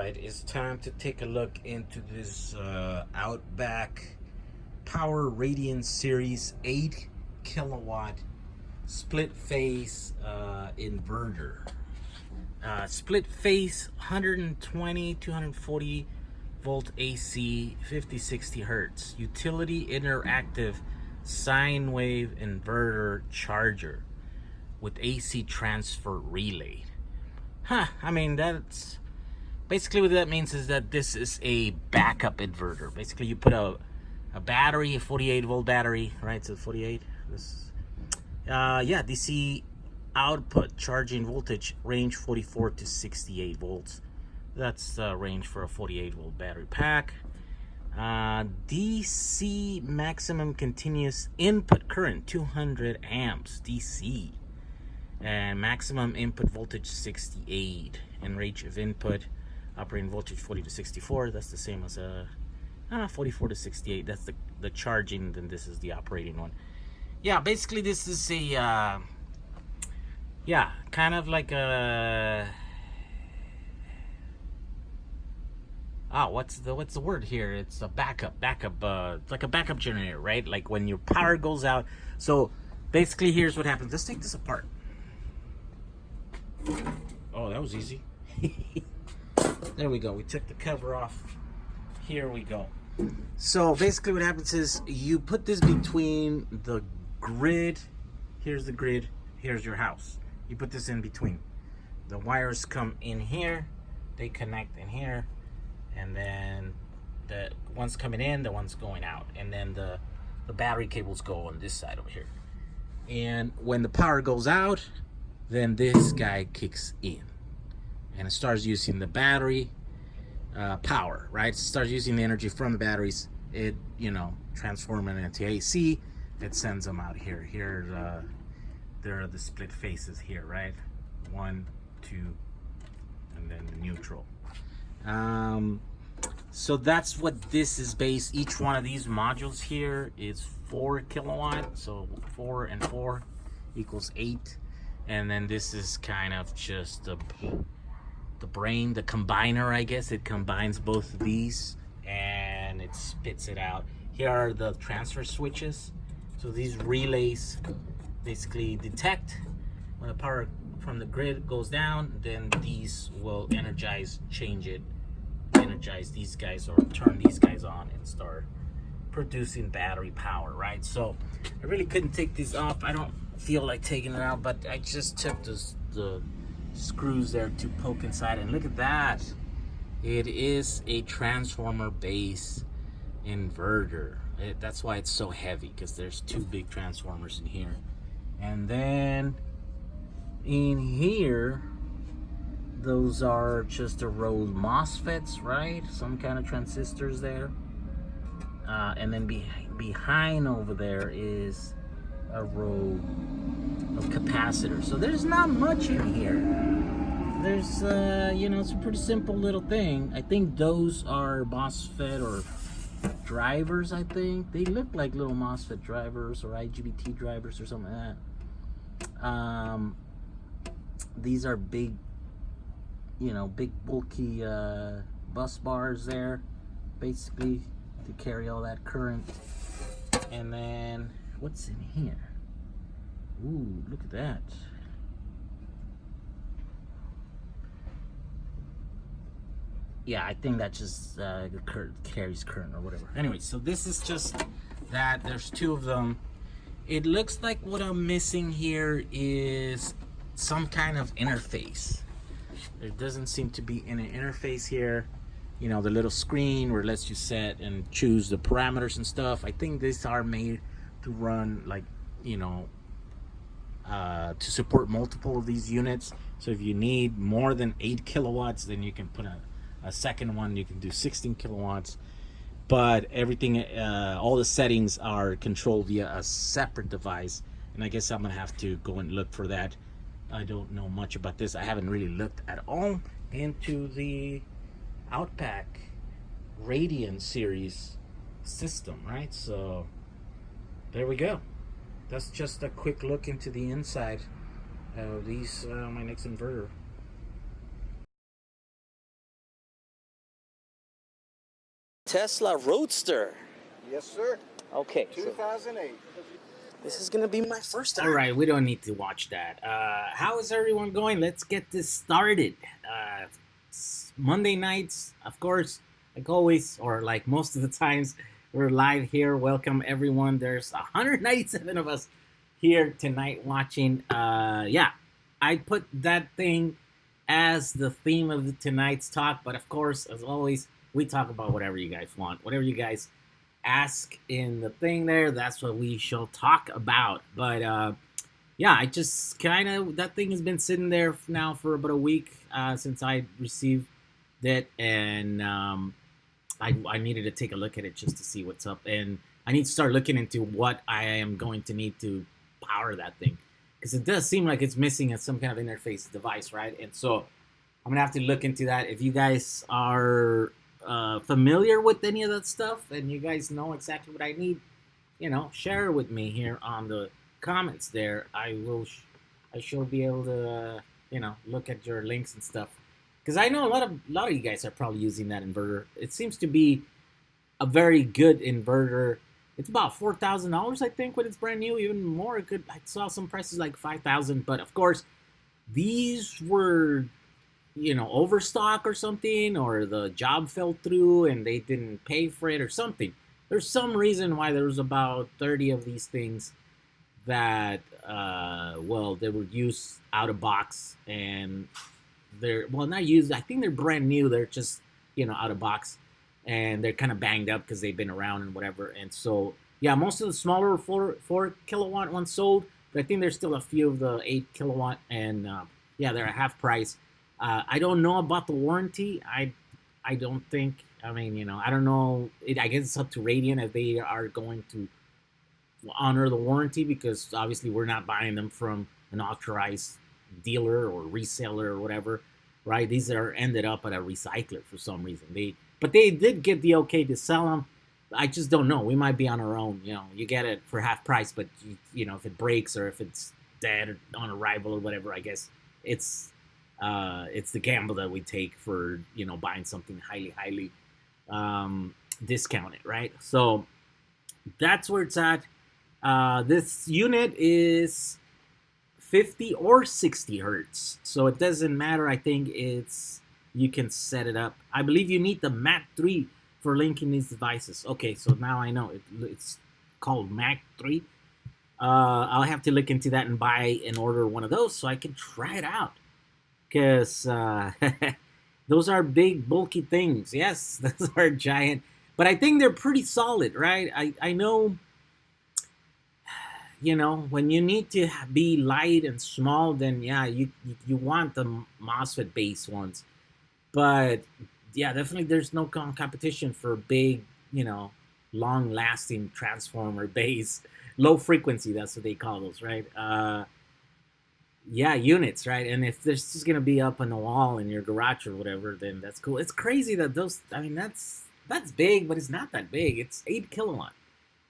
Alright, it's time to take a look into this Outback Power Radiant Series 8 kilowatt split phase inverter. Split phase 120, 240 volt AC, 50-60 hertz. Utility interactive sine wave inverter charger with AC transfer relay. I mean, that's basically what that means is that this is a backup inverter. Basically, you put a battery, a 48 volt battery, right? So 48. This, yeah, DC output charging voltage range 44 to 68 volts. That's the range for a 48 volt battery pack. DC maximum continuous input current 200 amps DC. And maximum input voltage 68, and range of input operating voltage 40 to 64. That's the same as a 44 to 68. That's the charging. Then this is the operating one. Yeah, basically this is a yeah, kind of like a what's the word here? It's a backup like a backup generator, right? Like when your power goes out. So basically here's what happens. Let's take this apart. Oh, that was easy. There we go. We took the cover off. Here we go. So basically what happens is you put this between the grid. Here's the grid. Here's your house. You put this in between. The wires come in here. They connect in here. And then the one's coming in, the one's going out. And then the battery cables go on this side over here. And when the power goes out, then this guy kicks in and it starts using the battery power, right? It starts using the energy from the batteries. It, transforming it into AC. It sends them out here. Here, there are the split faces here, right? 1, 2, and then the neutral. So that's what this is based. Each one of these modules here is 4 kilowatt. So 4 and 4 equals 8. And then this is kind of just the brain, the combiner, I guess. It combines both of these and it spits it out. Here are the transfer switches. So these relays basically detect when the power from the grid goes down, then these will energize, change it, energize these guys or turn these guys on and start producing battery power, right? So I really couldn't take these off. I don't feel like taking it out, but I just took the screws there to poke inside, and look at that. It is a transformer base inverter. That's why it's so heavy, because there's 2 big transformers in here. And then in here, those are just a row of MOSFETs, right? Some kind of transistors there. And then behind over there is a row of capacitors. So there's not much in here. There's it's a pretty simple little thing. I think those are MOSFET or drivers. I think they look like little MOSFET drivers or IGBT drivers or something like that. These are big, big bulky bus bars there, basically to carry all that current. And then what's in here? Ooh, look at that. Yeah, I think that just carries current or whatever. Anyway, so this is just that. There's 2 of them. It looks like what I'm missing here is some kind of interface. There doesn't seem to be any interface here. The little screen where it lets you set and choose the parameters and stuff. I think these are made to run like, to support multiple of these units. So if you need more than 8 kilowatts, then you can put a second one. You can do 16 kilowatts. But everything, all the settings are controlled via a separate device. And I guess I'm gonna have to go and look for that. I don't know much about this. I haven't really looked at all into the Outback Radiant Series system, right? So there we go. That's just a quick look into the inside of these my next inverter. Tesla Roadster. Yes, sir. Okay. 2008. This is gonna be my first time. All right, we don't need to watch that. How is everyone going? Let's get this started. Monday nights, of course, like always, or like most of the times, we're live here. Welcome everyone. There's 197 of us here tonight watching. Yeah, I put that thing as the theme of tonight's talk, but of course, as always, we talk about whatever you guys want, whatever you guys ask in the thing there, that's what we shall talk about. But yeah, I just kind of, that thing has been sitting there now for about a week since I received it, and I needed to take a look at it just to see what's up, and I need to start looking into what I am going to need to power that thing, because it does seem like it's missing some kind of interface device, right? And so I'm gonna have to look into that. If you guys are familiar with any of that stuff and you guys know exactly what I need, you know, share it with me here on the comments there. I shall be able to you know, look at your links and stuff, because I know a lot of you guys are probably using that inverter. It seems to be a very good inverter. It's about $4,000, I think, when it's brand new. Even more. It could, I saw some prices like $5,000, but of course these were, you know, overstock or something, or the job fell through and they didn't pay for it or something. There's some reason why there was about 30 of these things that well, they were used out of box, and they're, well, not used, I think they're brand new, they're just, you know, out of box, and they're kind of banged up because they've been around and whatever. And so yeah, most of the smaller 4 kilowatt ones sold, but I think there's still a few of the 8 kilowatt, and yeah, they're a half price. I don't know about the warranty. I don't think. I mean, you know, I don't know. I guess it's up to Radiant if they are going to honor the warranty, because obviously we're not buying them from an authorized dealer or reseller or whatever, right? These are ended up at a recycler for some reason. But they did get the okay to sell them. I just don't know. We might be on our own. You know, you get it for half price, but you know, if it breaks or if it's dead or on arrival or whatever, I guess it's the gamble that we take for, you know, buying something highly discounted, right? So that's where it's at. This unit is 50 or 60 hertz, so it doesn't matter. I think it's, you can set it up. I believe you need the Mac 3 for linking these devices. Okay, so now I know it's called Mac 3. I'll have to look into that and buy and order one of those so I can try it out, because those are big, bulky things. Yes, those are giant, but I think they're pretty solid, right? I know, you know, when you need to be light and small, then yeah, you want the MOSFET based ones. But yeah, definitely there's no competition for big, you know, long lasting transformer based, low frequency, that's what they call those, right? Yeah, units, right? And if this is gonna be up on the wall in your garage or whatever, then that's cool. It's crazy that those, I mean, that's big, but it's not that big. It's 8 kilowatt.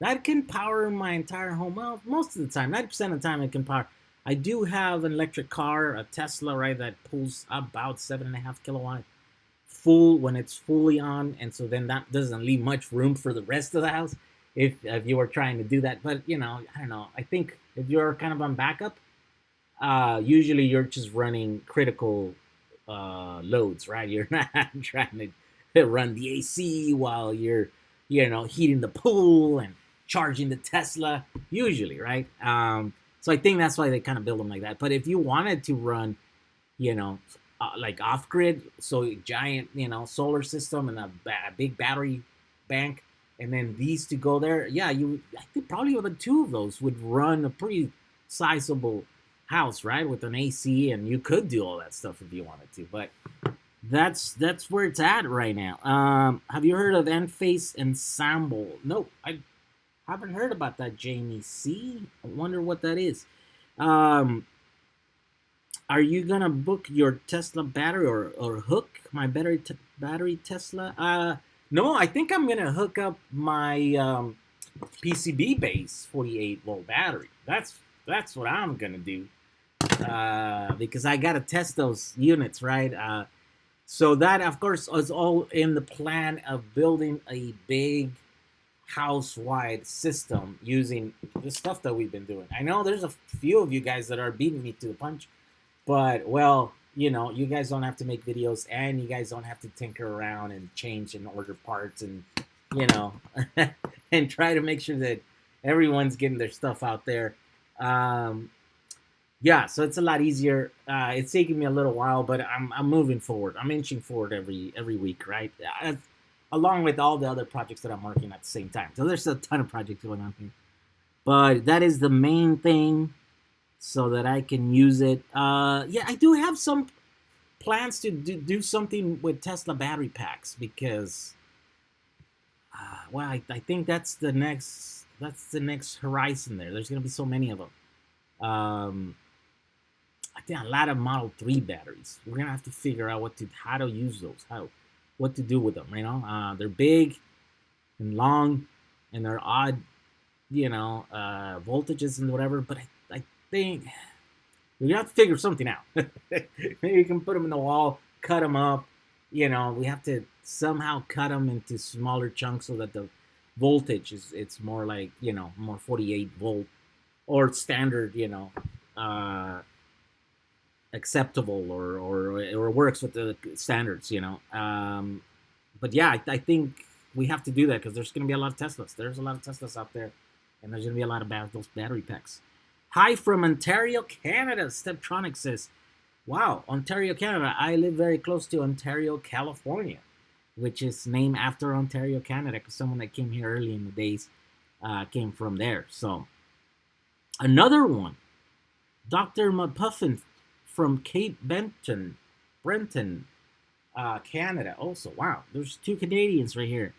That can power my entire home. Well, most of the time, 90% of the time, it can power. I do have an electric car, a Tesla, right, that pulls about 7.5 kilowatt full when it's fully on, and so then that doesn't leave much room for the rest of the house if you were trying to do that. But you know, I don't know. I think if you're kind of on backup, usually you're just running critical loads, right? You're not trying to run the AC while you're, you know, heating the pool and charging the Tesla, usually, right? So I think that's why they kind of build them like that. But if you wanted to run, you know, like off-grid, so a giant, you know, solar system and a big battery bank, and then these to go there, yeah, I think probably about 2 of those would run a pretty sizable house, right, with an AC, and you could do all that stuff if you wanted to. But that's where it's at right now. Have you heard of Enphase Ensemble? Nope, I haven't heard about that, Jamie C. I wonder what that is. Are you gonna book your Tesla battery or hook my battery Tesla? No, I think I'm gonna hook up my PCB base 48 volt battery. That's what I'm gonna do, because I gotta test those units, right? So that, of course, is all in the plan of building a big house-wide system using the stuff that we've been doing. I know there's a few of you guys that are beating me to the punch, but well, you guys don't have to make videos, and you guys don't have to tinker around and change and order parts, and you know, and try to make sure that everyone's getting their stuff out there. Um, yeah, so it's a lot easier. It's taking me a little while, but I'm moving forward. I'm inching forward every week, right? Along with all the other projects that I'm working at the same time. So there's a ton of projects going on here, but that is the main thing, so that I can use it. Yeah, I do have some plans to do something with Tesla battery packs, because well, I think that's the next horizon there. There's gonna be so many of them. I think a lot of Model 3 batteries. We're gonna have to figure out how to use those, what to do with them. They're big and long, and they're odd, voltages and whatever. But I think we have to figure something out. Maybe you can put them in the wall, cut them up. We have to somehow cut them into smaller chunks so that the voltage it's more like more 48 volt or standard, uh, acceptable, or works with the standards. But yeah, I think we have to do that, because there's going to be a lot of Teslas. There's a lot of Teslas out there, and there's going to be a lot of those battery packs. Hi from Ontario, Canada. Steptronic says, wow, Ontario, Canada. I live very close to Ontario, California, which is named after Ontario, Canada, because someone that came here early in the days came from there. So another one, Dr. Mapuffin from Cape Brenton, Canada. Also, wow, there's two Canadians right here.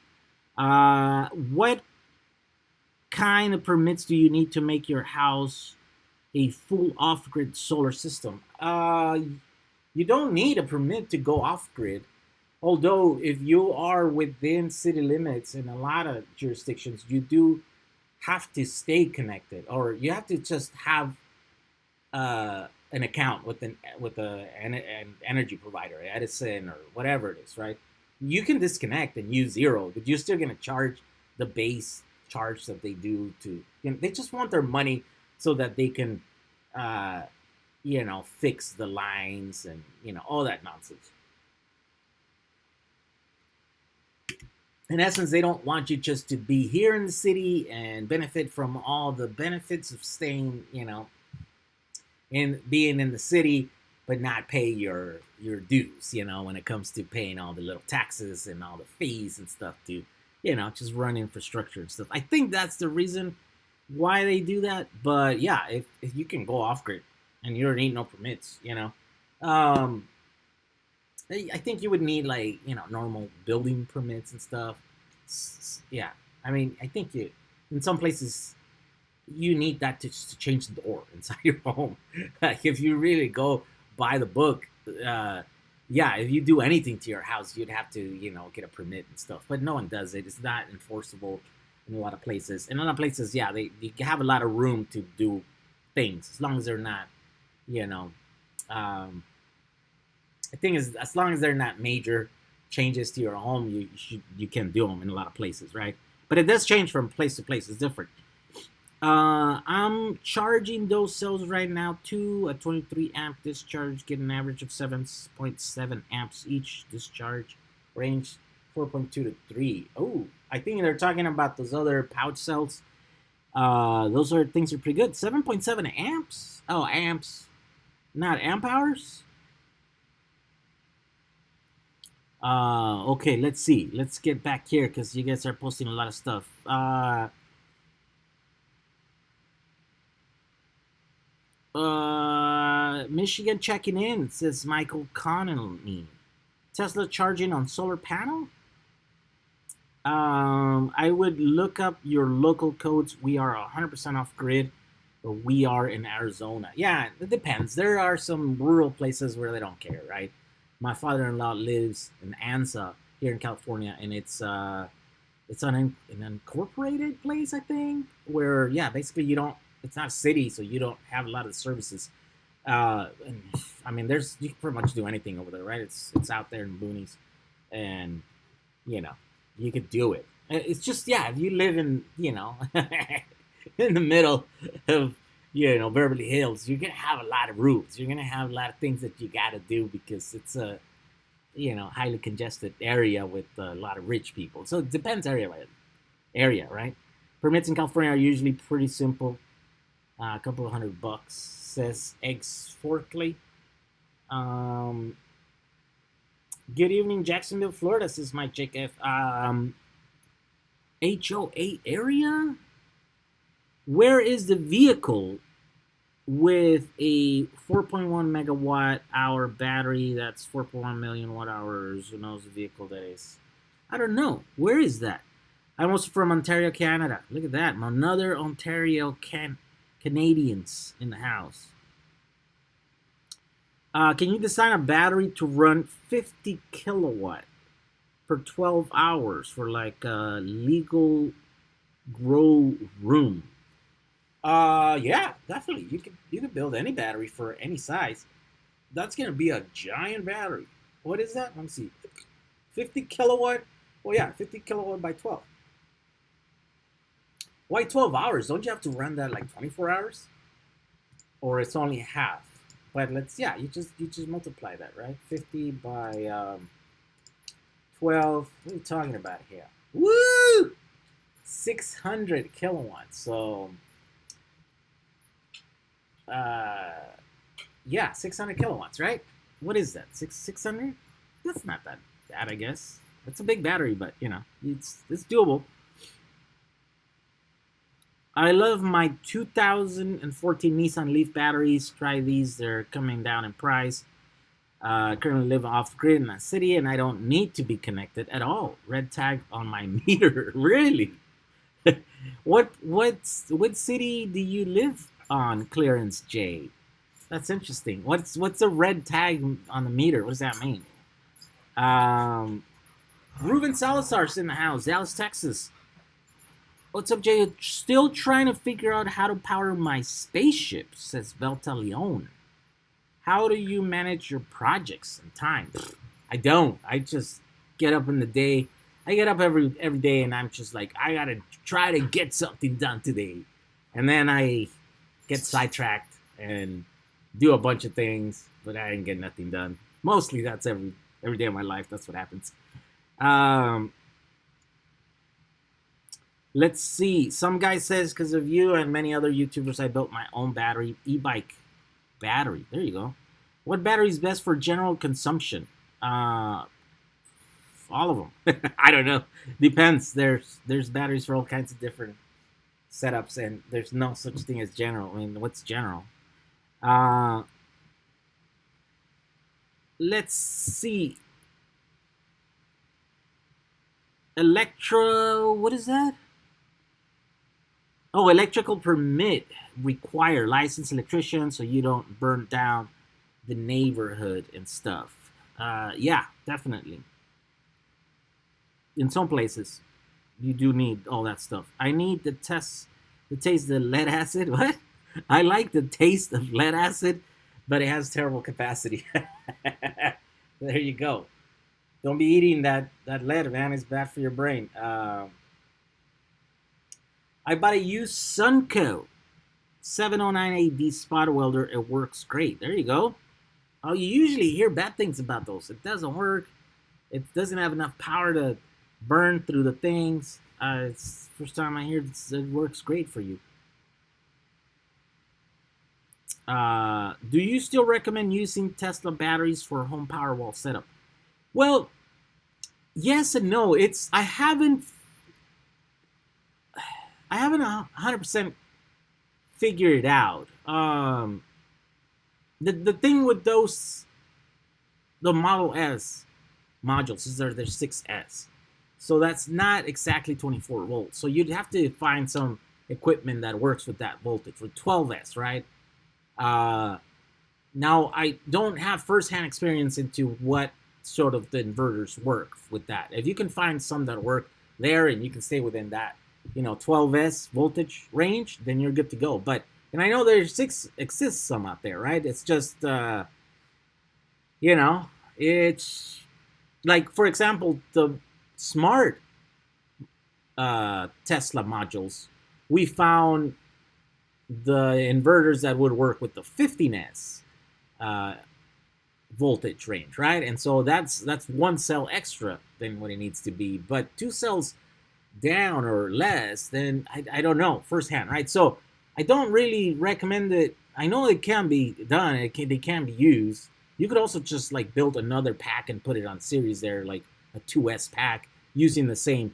What kind of permits do you need to make your house a full off-grid solar system? You don't need a permit to go off-grid. Although, if you are within city limits in a lot of jurisdictions, you do have to stay connected, or you have to just have an account an energy provider, Edison or whatever it is, right? You can disconnect and use zero, but you're still gonna charge the base charge that they do to. They just want their money so that they can, fix the lines and all that nonsense. In essence, they don't want you just to be here in the city and benefit from all the benefits of staying, in being in the city, but not pay your dues, when it comes to paying all the little taxes and all the fees and stuff to, just run infrastructure and stuff. I think that's the reason why they do that. But yeah, if you can go off grid and you don't need no permits, I think you would need, like, normal building permits and stuff. Yeah, I mean, I think in some places you need that to change the door inside your home. Like, if you really go by the book, yeah, if you do anything to your house, you'd have to, get a permit and stuff. But no one does it. It's not enforceable in a lot of places. In other places, yeah, they have a lot of room to do things, as long as they're not, I think as long as they're not major changes to your home, you can do them in a lot of places, right? But it does change from place to place. It's different. I'm charging those cells right now to a 23 amp discharge, get an average of 7.7 amps each discharge, range 4.2 to 3. Oh, I think they're talking about those other pouch cells. Those things are pretty good. 7.7 amps. Oh, amps, not amp hours. Okay, let's see. Let's get back here, because you guys are posting a lot of stuff. Michigan checking in, says Michael Connelly. Tesla charging on solar panel? I would look up your local codes. We are 100% off grid, but we are in Arizona. Yeah, it depends. There are some rural places where they don't care, right? My father-in-law lives in Anza here in California, and it's on an incorporated place, I think, where, yeah, basically it's not a city, so you don't have a lot of services. And, I mean, there's you can pretty much do anything over there, right? It's out there in the boonies, and you know you could do it. It's just yeah, if you live in in the middle of Beverly Hills, you're gonna have a lot of routes. You're gonna have a lot of things that you gotta do because it's a highly congested area with a lot of rich people. So it depends area by area, right? Permits in California are usually pretty simple. A couple of $100, says Eggs Forkley. Um, Good evening, Jacksonville, Florida, says Mike J.F. HOA area? Where is the vehicle with a 4.1 megawatt hour battery? That's 4.1 million watt hours. Who knows the vehicle that is? I don't know. Where is that? I'm also from Ontario, Canada. Look at that. Another Ontario Canadians in the house. Can you design a battery to run 50 kilowatt per 12 hours for like a legal grow room? Yeah, definitely. You can build any battery for any size. That's gonna be a giant battery. What is that? Let me see. 50 kilowatt. Well, yeah, 50 kilowatt by 12. Why 12 hours? Don't you have to run that like 24 hours? Or it's only half? But you just multiply that, right? 50 by 12. What are we talking about here? Woo! 600 kilowatts. So, yeah, 600 kilowatts, right? What is that? 600? That's not that bad, I guess. It's a big battery, but it's doable. I love my 2014 Nissan Leaf batteries. Try these; they're coming down in price. Currently live off grid in a city, and I don't need to be connected at all. Red tag on my meter. Really? What city do you live on, Clearance J? That's interesting. What's a red tag on the meter? What does that mean? Um, Ruben Salazar's in the house, Dallas, Texas. What's up, Jay? Still trying to figure out how to power my spaceship, says Belta Leon. How do you manage your projects and time? I don't. I just get up in the day. I get up every day and I'm just like, I gotta try to get something done today. And then I get sidetracked and do a bunch of things, but I didn't get nothing done. Mostly that's every day of my life. That's what happens. Let's see. Some guy says, because of you and many other YouTubers, I built my own battery, e-bike battery. There you go. What battery is best for general consumption? All of them. I don't know. Depends. There's batteries for all kinds of different setups, and there's no such thing as general. I mean, what's general? Let's see. What is that? Oh, electrical permit require licensed electrician so you don't burn down the neighborhood and stuff. Yeah, definitely. In some places, you do need all that stuff. I need to taste the lead acid. What? I like the taste of lead acid, but it has terrible capacity. There you go. Don't be eating that lead, man. It's bad for your brain. I bought a used Sunco 709AD spot welder. It works great. There you go. Oh, you usually hear bad things about those. It doesn't work. It doesn't have enough power to burn through the things. It's the first time I hear it works great for you. Do you still recommend using Tesla batteries for home power wall setup? Well, yes and no. I haven't 100% figured it out. The thing with the Model S modules is they're 6S. So that's not exactly 24 volts. So you'd have to find some equipment that works with that voltage for 12S, right? Now, I don't have firsthand experience into what sort of the inverters work with that. If you can find some that work there and you can stay within that 12S voltage range, then you're good to go. But And I know there's six exists some out there, right? It's just you know, it's like, for example, the smart Tesla modules. We found the inverters that would work with the 15s uh, voltage range, right? And so that's one cell extra than what it needs to be. But two cells down or less, then I don't know firsthand, right? So I don't really recommend it. I know it can be done. They can be used. You could also just like build another pack and put it on series there, like a 2S pack using the same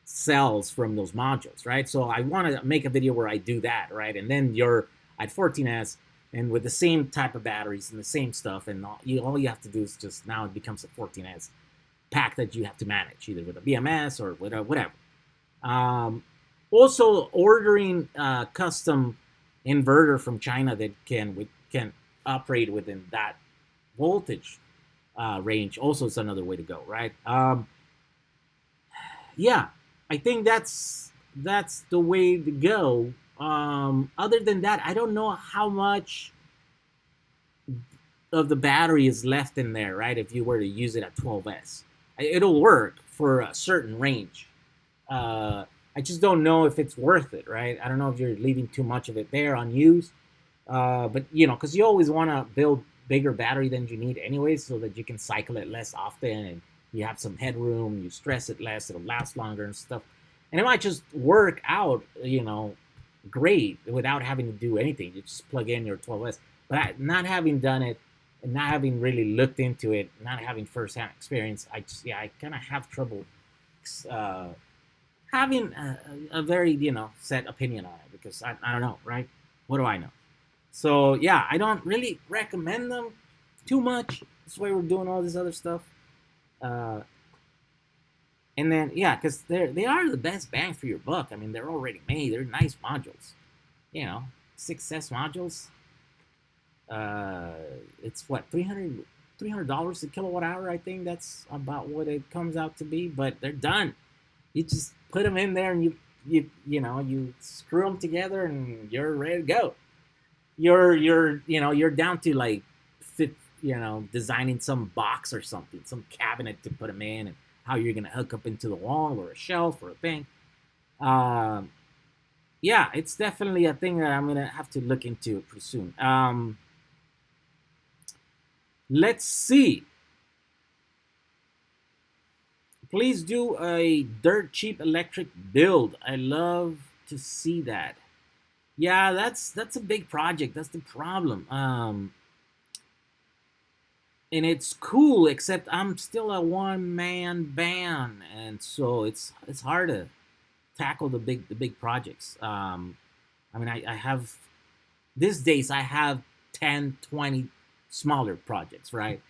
cells from those modules, right? So I want to make a video where I do that, right? And then you're at 14S and with the same type of batteries and the same stuff, and all you have to do is just now it becomes a 14S pack that you have to manage either with a BMS or whatever. Um, Also, ordering a custom inverter from China that can operate within that voltage range also is another way to go, right? Yeah, I think that's the way to go. Other than that, I don't know how much of the battery is left in there, right? If you were to use it at 12S, it'll work for a certain range. I just don't know if it's worth it, right? I don't know if you're leaving too much of it there unused. But because you always want to build bigger battery than you need anyways, so that you can cycle it less often and you have some headroom, you stress it less, it'll last longer and stuff. And it might just work out, great without having to do anything. You just plug in your 12S. But not having done it and not having really looked into it, not having firsthand experience, I kind of have trouble uh, having a very set opinion on it because I don't know, right? What do I know? So yeah, I don't really recommend them too much. That's why we're doing all this other stuff. Uh, and then yeah, because they are the best bang for your buck. I mean, they're already made. They're nice modules. You know, 6S modules. Uh, it's what $300 a kilowatt hour. I think that's about what it comes out to be. But they're done. You just put them in there and you screw them together and you're ready to go. You're down to like designing some box or something, some cabinet to put them in, and how you're gonna hook up into the wall or a shelf or a thing. Um, yeah, it's definitely a thing that I'm gonna have to look into pretty soon. Let's see. Please do a dirt cheap electric build. I love to see that. Yeah, that's a big project. That's the problem. And it's cool, except I'm still a one man band, and so it's hard to tackle the big projects. I mean, I have these days I have 10, 20 smaller projects, right?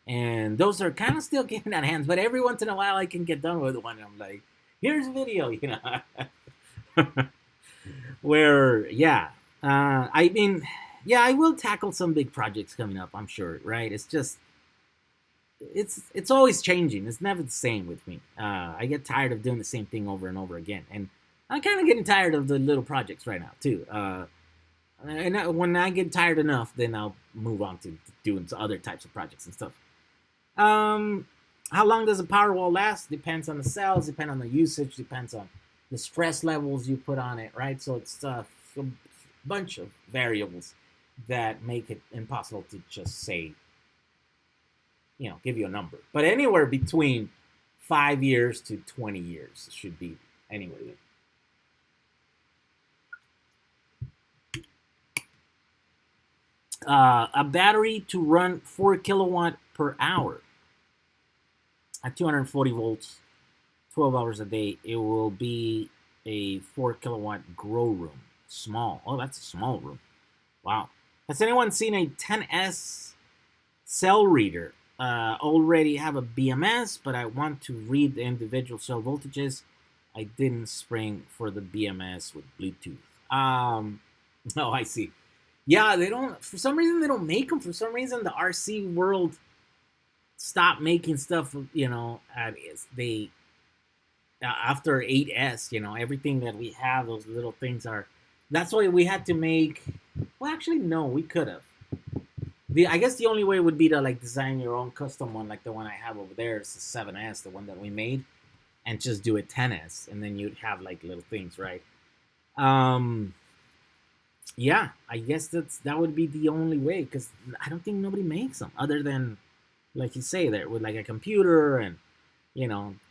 And those are kind of still getting out of hands, but every once in a while I can get done with one. And I'm like, here's a video, where yeah, I mean, yeah, I will tackle some big projects coming up. I'm sure, right? It's just it's always changing. It's never the same with me. I get tired of doing the same thing over and over again, and I'm kind of getting tired of the little projects right now too. When I get tired enough, then I'll move on to doing other types of projects and stuff. Um, how long does a power wall last? Depends on the cells, depends on the usage, depends on the stress levels you put on it, right? So it's a bunch of variables that make it impossible to just say, give you a number. But anywhere between 5 years to 20 years should be anyway. A battery to run 4 kilowatt per hour at 240 volts, 12 hours a day. It will be a 4 kilowatt grow room. Small. Oh, that's a small room. Wow. Has anyone seen a 10S cell reader? Already have a BMS, but I want to read the individual cell voltages. I didn't spring for the BMS with Bluetooth. Oh, I see. Yeah, they don't. For some reason, they don't make them. For some reason, the RC world stopped making stuff. They after 8S. Everything that we have, those little things are. That's why we had to make Well, actually, no, we could have. I guess the only way would be to like design your own custom one, like the one I have over there. It's the 7S, the one that we made, and just do a 10S, and then you'd have like little things, right? Um, yeah, I guess that would be the only way because I don't think nobody makes them other than like you say there with like a computer and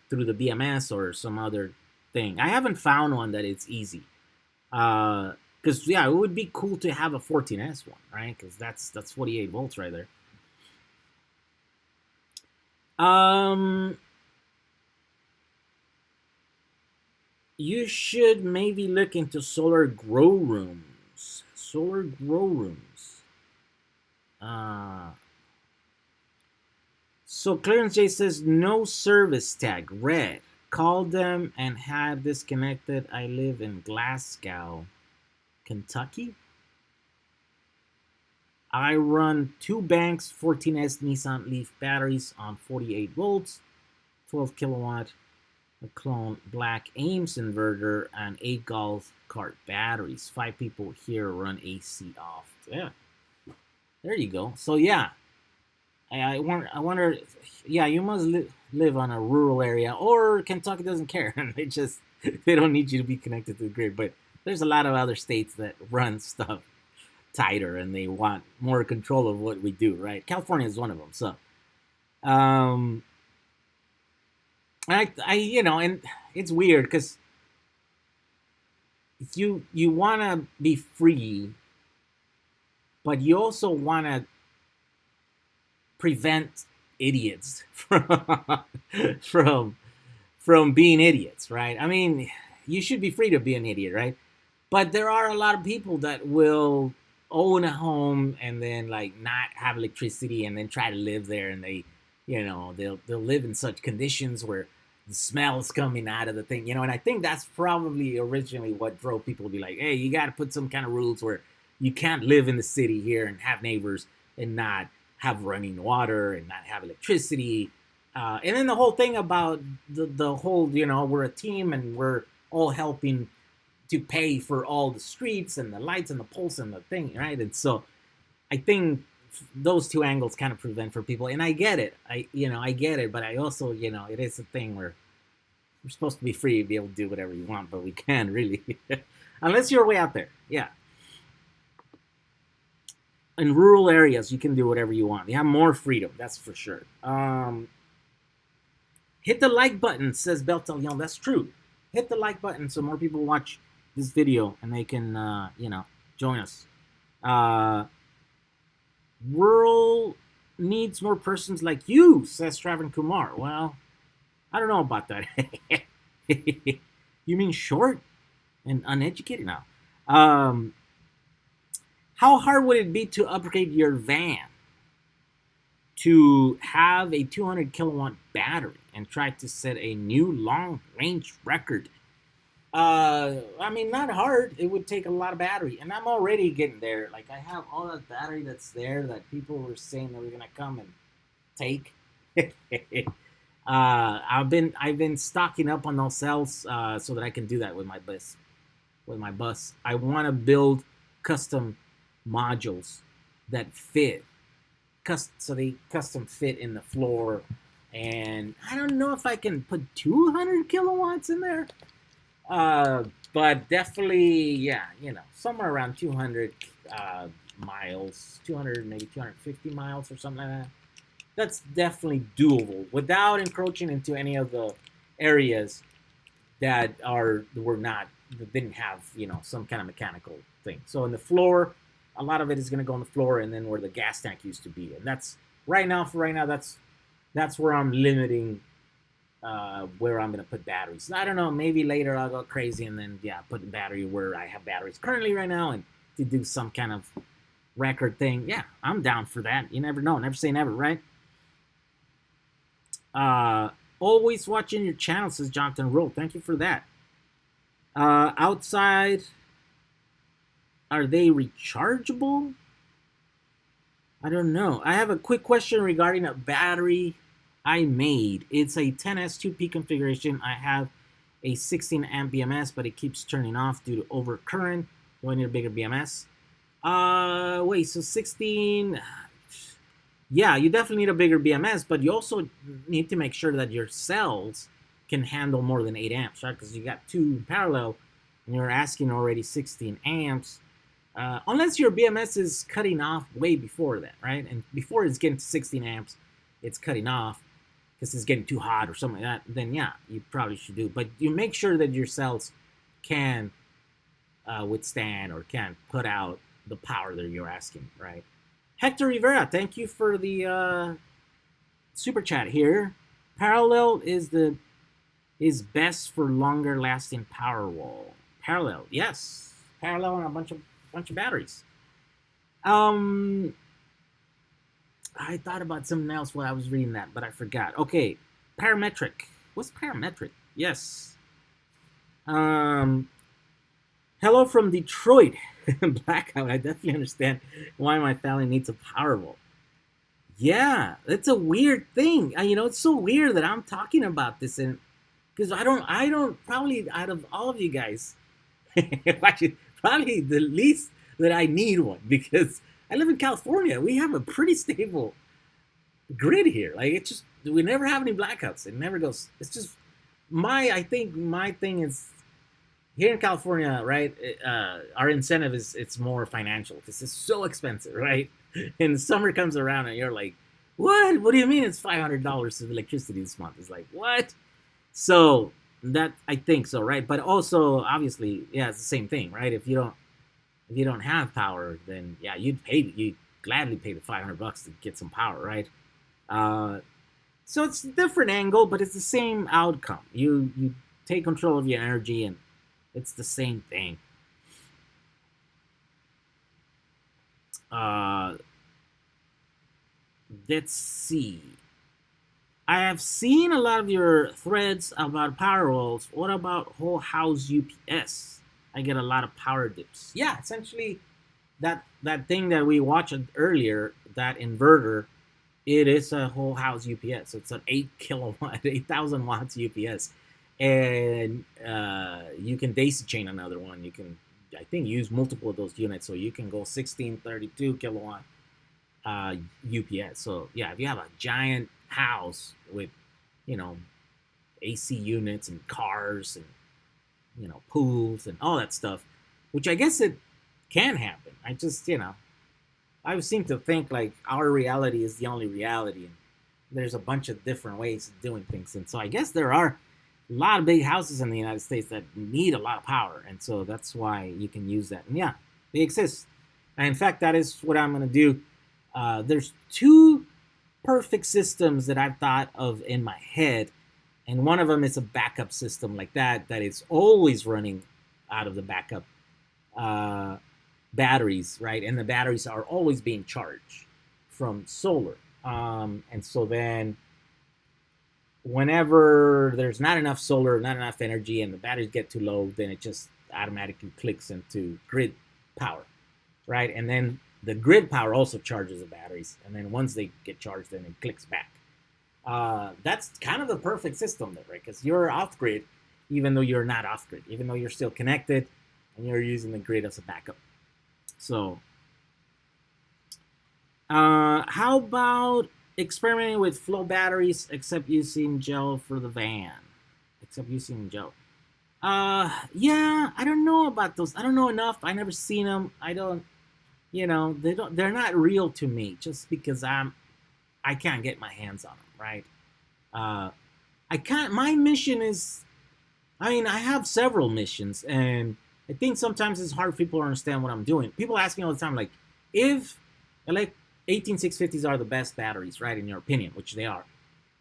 through the BMS or some other thing. I haven't found one that it's easy. Because yeah, it would be cool to have a 14S one, right? Because that's 48 volts right there. You should maybe look into solar grow rooms. Solar grow rooms. So Clarence J says no service tag. Red. Called them and had disconnected. I live in Glasgow, Kentucky. I run 2 banks 14S Nissan Leaf batteries on 48 volts, 12 kilowatt, a clone black Ames inverter, and 8 golf cart batteries. 5 people here run AC off. Yeah, there you go. So yeah, I wonder. Yeah, you must live on a rural area, or Kentucky doesn't care. They don't need you to be connected to the grid. But there's a lot of other states that run stuff tighter and they want more control of what we do, right? California is one of them. So I and it's weird because you want to be free, but you also want to prevent idiots from from being idiots, right? I mean, you should be free to be an idiot, right? But there are a lot of people that will own a home and then like not have electricity and then try to live there, and they'll live in such conditions where the smell's coming out of the thing, and I think that's probably originally what drove people to be like, hey, you got to put some kind of rules where you can't live in the city here and have neighbors and not have running water and not have electricity. And then the whole thing about the whole, we're a team and we're all helping to pay for all the streets and the lights and the poles and the thing, right? And so I think those two angles kind of prevent for people, and I get it. I get it, but I also, it is a thing where we're supposed to be free to be able to do whatever you want, but we can't really, unless you're way out there. Yeah. In rural areas, you can do whatever you want. You have more freedom, that's for sure. Hit the like button, says Beltalion. That's true. Hit the like button so more people watch this video and they can, join us. Rural needs more persons like you, says Travan Kumar. Well, I don't know about that. You mean short and uneducated now? How hard would it be to upgrade your van to have a 200 kilowatt battery and try to set a new long range record? I mean, not hard. It would take a lot of battery, and I'm already getting there. Like, I have all that battery that's there that people were saying they were gonna come and take. I've been stocking up on those cells so that I can do that with my bus. I want to build custom modules that fit, so they custom fit in the floor. And I don't know if I can put 200 kilowatts in there. But definitely, yeah, somewhere around 200 miles, 200, maybe 250 miles or something like that. That's definitely doable without encroaching into any of the areas that didn't have, some kind of mechanical thing. So in the floor, a lot of it is going to go on the floor, and then where the gas tank used to be. And that's right now, that's where I'm limiting where I'm going to put batteries. I don't know, maybe later I'll go crazy and then, put the battery where I have batteries currently right now and to do some kind of record thing. Yeah, I'm down for that. You never know. Never say never, right? Always watching your channel, says Jonathan Rowe. Thank you for that. Outside, are they rechargeable? I don't know. I have a quick question regarding a battery I made. It's a 10S 2P configuration. I have a 16 amp BMS, but it keeps turning off due to overcurrent. Do I need a bigger BMS? Wait, so 16. Yeah, you definitely need a bigger BMS, but you also need to make sure that your cells can handle more than 8 amps, right? Because you got two parallel, and you're asking already 16 amps. Unless your BMS is cutting off way before that, right? And before it's getting to 16 amps, it's cutting off because it's getting too hot or something like that. Then yeah, you probably should do. But you make sure that your cells can withstand or can put out the power that you're asking, right? Hector Rivera, thank you for the super chat here. Parallel is best for longer lasting power wall. Parallel, yes, parallel and a bunch of batteries. I thought about something else while I was reading that, but I forgot. Okay, parametric. What's parametric? Yes. Hello from Detroit. Blackout. I definitely understand why my family needs a Powerball. Yeah, it's a weird thing. It's so weird that I'm talking about this, and because I don't probably out of all of you guys, actually probably the least that I need one because I live in California. We have a pretty stable grid here. Like it's just we never have any blackouts. It never goes. It's just I think my thing is here in California, right? Our incentive is it's more financial because it's so expensive, right? And the summer comes around and you're like, what? What do you mean it's $500 of electricity this month? It's like what? So that I think so, right? But also obviously, yeah, it's the same thing, right? If you don't have power, then yeah, you'd gladly pay the $500 to get some power, right? So it's a different angle, but it's the same outcome. You take control of your energy and it's the same thing. Let's see. I have seen a lot of your threads about power walls. What about whole house UPS? I get a lot of power dips. Yeah, essentially that thing that we watched earlier, that inverter, it is a whole house UPS. It's an 8 kilowatt, 8,000 watts UPS. And you can daisy chain another one. You can, I think, use multiple of those units. So you can go 16, 32 kilowatt UPS. So yeah, if you have a giant house with, AC units and cars and, pools and all that stuff, which I guess it can happen. I just, I seem to think like our reality is the only reality. And there's a bunch of different ways of doing things. And so I guess there are a lot of big houses in the United States that need a lot of power, and so that's why you can use that. And yeah, they exist. And in fact, that is what I'm going to do. There's two perfect systems that I've thought of in my head, and one of them is a backup system like that is always running out of the backup batteries, right? And the batteries are always being charged from solar. And so then whenever there's not enough solar, not enough energy, and the batteries get too low, then it just automatically clicks into grid power, right? And then the grid power also charges the batteries, and then once they get charged, then it clicks back. That's kind of the perfect system there, right? Because you're off grid, even though you're not off grid, even though you're still connected, and you're using the grid as a backup. So, how about experimenting with flow batteries, except using gel for the van. Except using gel. Yeah, I don't know about those. I don't know enough. I never seen them. I don't, they're not real to me just because I can't get my hands on them, right? I can't, my mission is, I have several missions, and I think sometimes it's hard for people to understand what I'm doing. People ask me all the time, like, if, 18650s are the best batteries, right, in your opinion, which they are.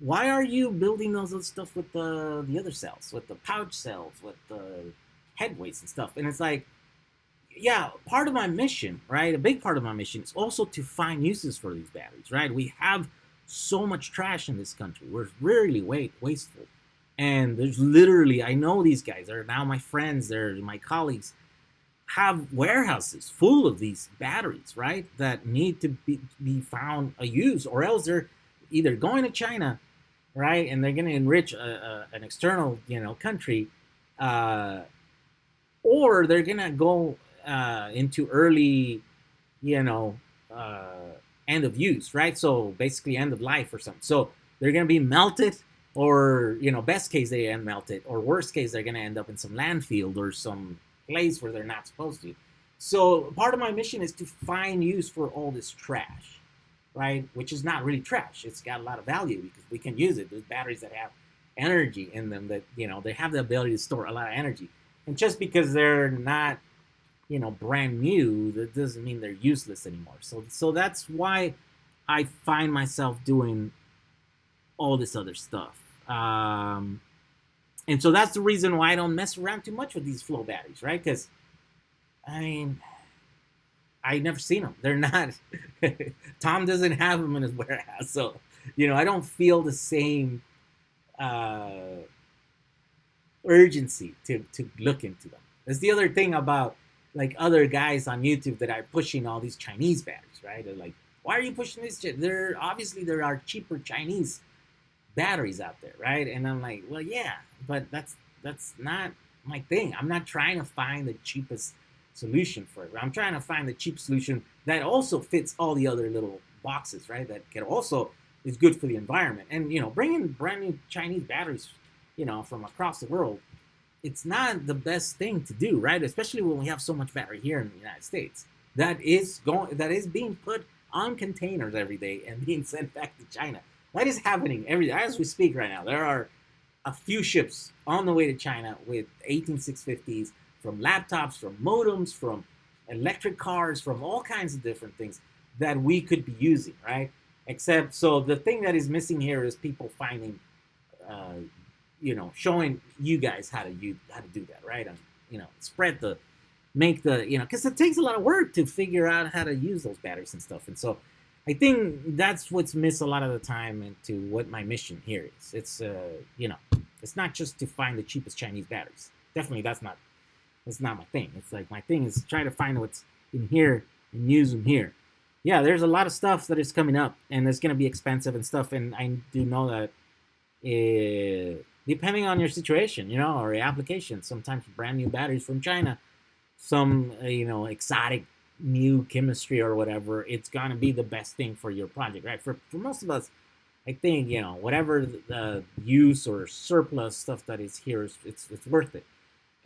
Why are you building all those stuff with the other cells, with the pouch cells, with the head weights and stuff? And it's like, yeah, part of my mission, right, a big part of my mission is also to find uses for these batteries, right? We have so much trash in this country. We're really wasteful. And there's literally, I know these guys are now my friends, they're my colleagues, have warehouses full of these batteries, right, that need to be found a use, or else they're either going to China, right, and they're going to enrich an external, country, or they're going to go into early you know, uh, end of use, right? So basically end of life or something. So they're going to be melted, or, best case they end melted, or worst case they're going to end up in some landfill or some place where they're not supposed to. So part of my mission is to find use for all this trash, right? Which is not really trash. It's got a lot of value because we can use it. There's batteries that have energy in them that, they have the ability to store a lot of energy. And just because they're not, brand new, that doesn't mean they're useless anymore. So that's why I find myself doing all this other stuff. And so that's the reason why I don't mess around too much with these flow batteries, right? Because, I mean, I never seen them. They're not. Tom doesn't have them in his warehouse, so I don't feel the same urgency to look into them. That's the other thing about like other guys on YouTube that are pushing all these Chinese batteries, right? They're like, why are you pushing this? There obviously there are cheaper Chinese batteries out there, right? And I'm like, well, yeah, but that's not my thing. I'm not trying to find the cheapest solution for it. I'm trying to find the cheap solution that also fits all the other little boxes, right? That can also is good for the environment. And bringing brand new Chinese batteries, from across the world, it's not the best thing to do, right? Especially when we have so much battery here in the United States that is being put on containers every day and being sent back to China. That is happening every day as we speak right now. There are a few ships on the way to China with 18650s, from laptops, from modems, from electric cars, from all kinds of different things that we could be using, right? Except, so the thing that is missing here is people finding, showing you guys how to do that, right? And make the, because it takes a lot of work to figure out how to use those batteries and stuff. And so I think that's what's missed a lot of the time into what my mission here is. It's, it's not just to find the cheapest Chinese batteries. Definitely that's not my thing. It's like my thing is try to find what's in here and use them here. Yeah, there's a lot of stuff that is coming up and it's going to be expensive and stuff. And I do know that depending on your situation, or your application, sometimes brand new batteries from China, some, exotic new chemistry or whatever, it's going to be the best thing for your project, right? For most of us, I think, whatever the use or surplus stuff that is here, it's worth it.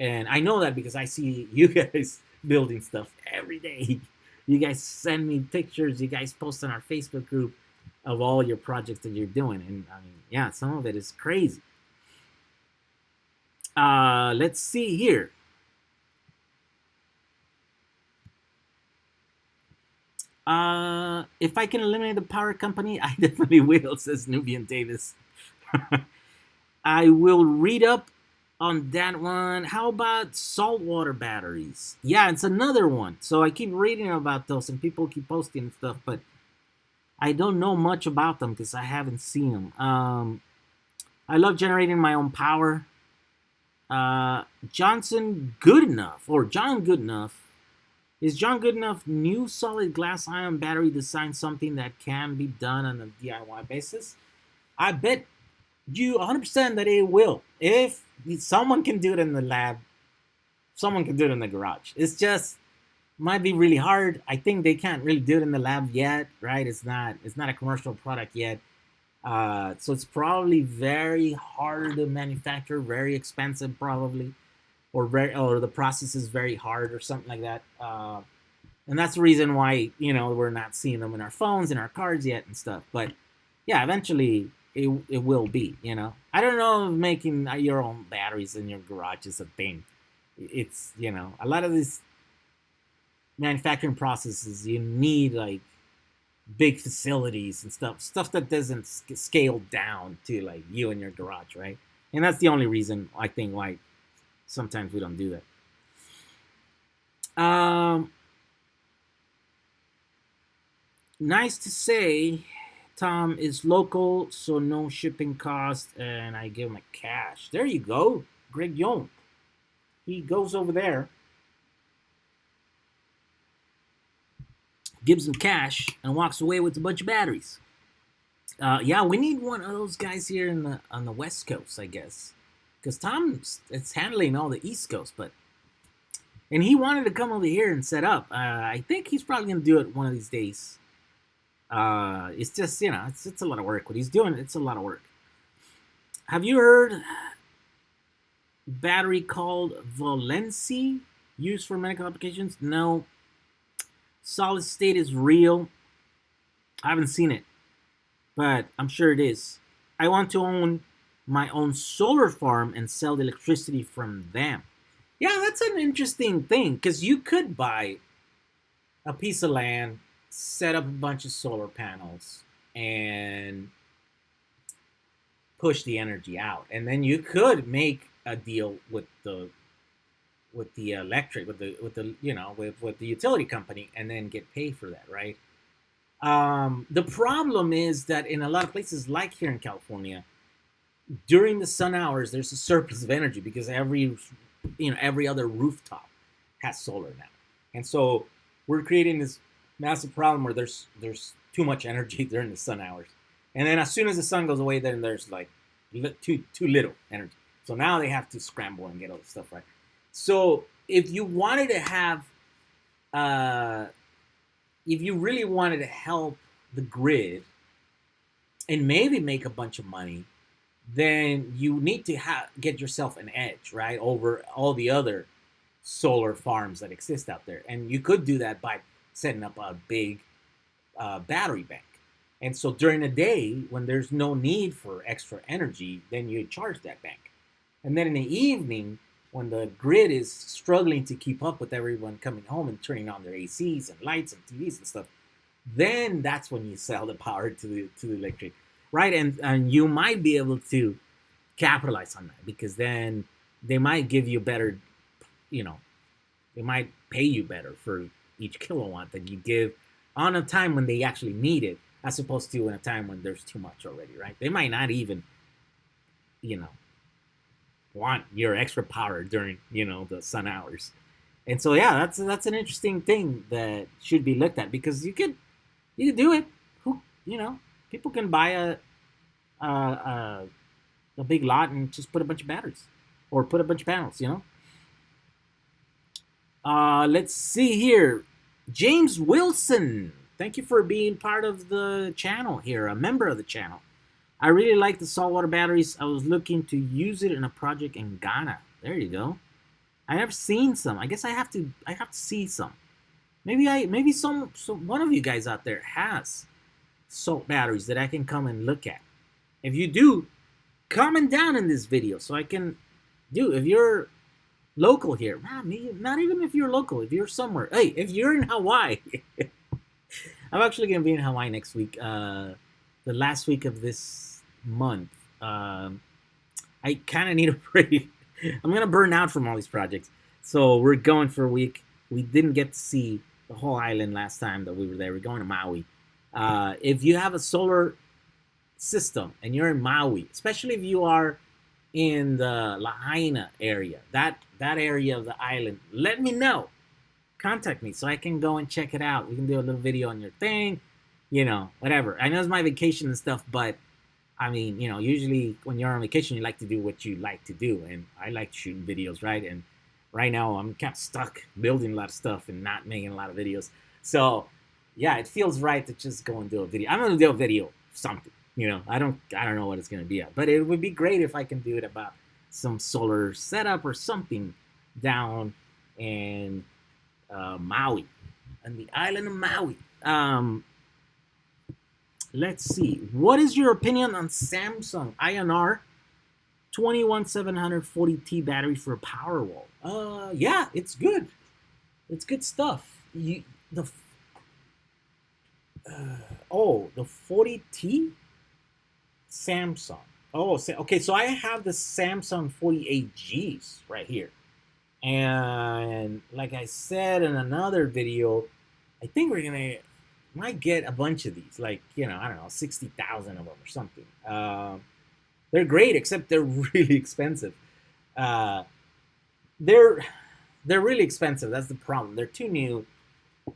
And I know that because I see you guys building stuff every day. You guys send me pictures. You guys post on our Facebook group of all your projects that you're doing. And I mean, yeah, some of it is crazy. Let's see here. If I can eliminate the power company, I definitely will, says Nubian Davis. I will read up on that one. How about saltwater batteries? Yeah, it's another one. So I keep reading about those and people keep posting stuff, but I don't know much about them because I haven't seen them. I love generating my own power. John Goodenough. Is John Goodenough new solid glass ion battery design something that can be done on a DIY basis? I bet you 100% that it will. If someone can do it in the lab, someone can do it in the garage. It's just might be really hard. I think they can't really do it in the lab yet, right? It's not a commercial product yet. So it's probably very hard to manufacture, very expensive probably, or the process is very hard or something like that. And that's the reason why, we're not seeing them in our phones, in our cars yet and stuff. But yeah, eventually it will be, I don't know if making your own batteries in your garage is a thing. It's, a lot of these manufacturing processes, you need like big facilities and stuff that doesn't scale down to like you in your garage, right? And that's the only reason I think why sometimes we don't do that. Nice to say, Tom is local, so no shipping cost, and I give him a cash. There you go, Greg Young. He goes over there, gives him cash, and walks away with a bunch of batteries. Yeah, we need one of those guys here on the West Coast, I guess, because Tom is handling all the East Coast, but And he wanted to come over here and set up. I think he's probably going to do it one of these days. It's just, you know, it's a lot of work. What he's doing, it's a lot of work. Have you heard battery called Valency used for medical applications? No. Solid state is real. I haven't seen it, but I'm sure it is. I want to own my own solar farm and sell the electricity from them. Yeah, that's an interesting thing, because you could buy a piece of land, set up a bunch of solar panels, and push the energy out. And then you could make a deal with the electric, with the you know, with the utility company, and then get paid for that, right? The problem is that in a lot of places, like here in California, during the sun hours, there's a surplus of energy because every other rooftop has solar now, and so we're creating this massive problem where there's too much energy during the sun hours, and then as soon as the sun goes away, then there's like too little energy. So now they have to scramble and get all this stuff right. So if you wanted to have, if you really wanted to help the grid and maybe make a bunch of money, then you need to get yourself an edge, right, over all the other solar farms that exist out there. And you could do that by setting up a big battery bank. And so during the day, when there's no need for extra energy, then you charge that bank. And then in the evening, when the grid is struggling to keep up with everyone coming home and turning on their ACs and lights and TVs and stuff, then that's when you sell the power to the electric, right? And you might be able to capitalize on that, because then they might give you better, you know, they might pay you better for each kilowatt that you give on a time when they actually need it, as opposed to in a time when there's too much already, right? They might not even, you know, want your extra power during, you know, the sun hours. And so yeah, that's an interesting thing that should be looked at, because you could do it. Who, you know, people can buy a big lot and just put a bunch of batteries or put a bunch of panels, you know. Let's see here. James Wilson, thank you for being part of the channel here, a member of the channel. I really like the saltwater batteries. I was looking to use it in a project in Ghana. There you go. I have seen some. I guess I have to see some. Maybe one of you guys out there has salt batteries that I can come and look at. If you do, comment down in this video so I can do. If you're local here, not even if you're local, if you're somewhere. Hey, if you're in Hawaii, I'm actually gonna be in Hawaii next week. The last week of this month. I kind of need a break. I'm gonna burn out from all these projects, so we're going for a week. We didn't get to see the whole island last time that we were there. We're going to Maui. If you have a solar system and you're in Maui, especially if you are in the Lahaina area, that area of the island, let me know. Contact me so I can go and check it out. We can do a little video on your thing, you know, whatever. I know it's my vacation and stuff, but I mean, you know, usually when you're on vacation, you like to do what you like to do, and I like shooting videos, right? And right now I'm kind of stuck building a lot of stuff and not making a lot of videos. So yeah, it feels right to just go and do a video. I'm gonna do a video, something, you know. I don't know what it's gonna be at, but it would be great if I can do it about some solar setup or something down in Maui, on the island of Maui. Let's see. What is your opinion on Samsung INR 21740T battery for a Powerwall? Yeah, it's good. It's good stuff. The 40T Samsung. Oh, okay. So I have the Samsung 48Gs right here, and like I said in another video, I think might get a bunch of these, like, you know, I don't know, 60,000 of them or something. They're great, except they're really expensive. They're really expensive. That's the problem. They're too new,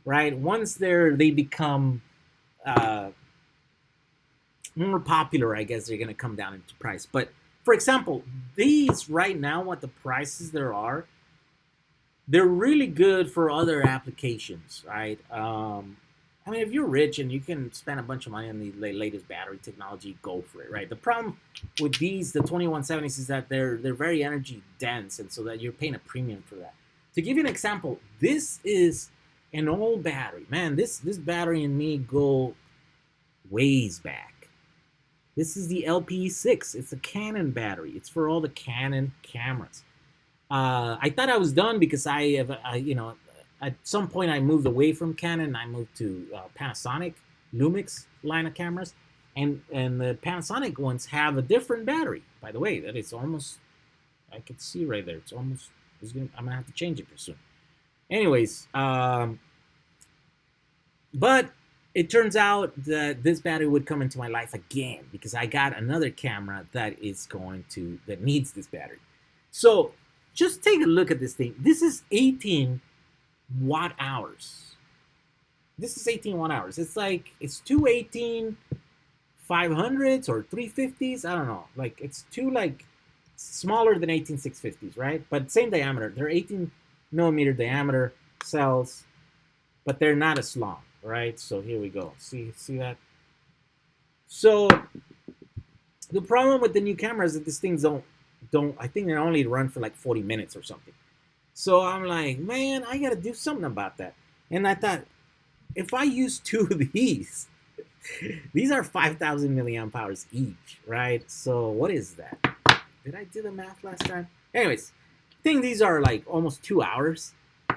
right? Once they become more popular, I guess they're gonna come down into price. But for example, these right now, what the prices there are, they're really good for other applications, right? I mean, if you're rich and you can spend a bunch of money on the latest battery technology, go for it, right? The problem with the 2170s, is that they're very energy dense, and so that you're paying a premium for that. To give you an example, this is an old battery, man. This battery and me go ways back. This is the LPE6. It's a Canon battery. It's for all the Canon cameras. I thought I was done because at some point I moved away from Canon. I moved to Panasonic Lumix line of cameras, and the Panasonic ones have a different battery. By the way, that is almost, I can see right there. I'm gonna have to change it pretty soon. Anyways, but it turns out that this battery would come into my life again because I got another camera that needs this battery. So just take a look at this thing. This is 18 watt hours. This is 18 watt hours. It's two 18 500s or 350s. I don't know. Like, it's two, like, smaller than 18 650s, right? But same diameter. They're 18 millimeter diameter cells, but they're not as long, right? So here we go. See that? So the problem with the new camera is that these things don't I think they only run for like 40 minutes or something. So I'm like, man, I gotta do something about that. And I thought, if I use two of these are 5,000 milliamp hours each, right? So what is that? Did I do the math last time? Anyways, I think these are like almost 2 hours,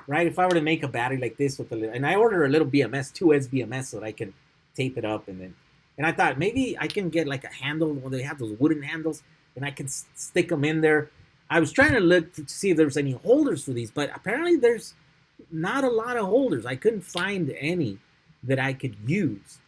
right? If I were to make a battery like this and I order a little BMS, 2S BMS, so that I can tape it up, and I thought maybe I can get like a handle where they have those wooden handles, and I can stick them in there. I was trying to look to see if there's any holders for these, but apparently there's not a lot of holders. I couldn't find any that I could use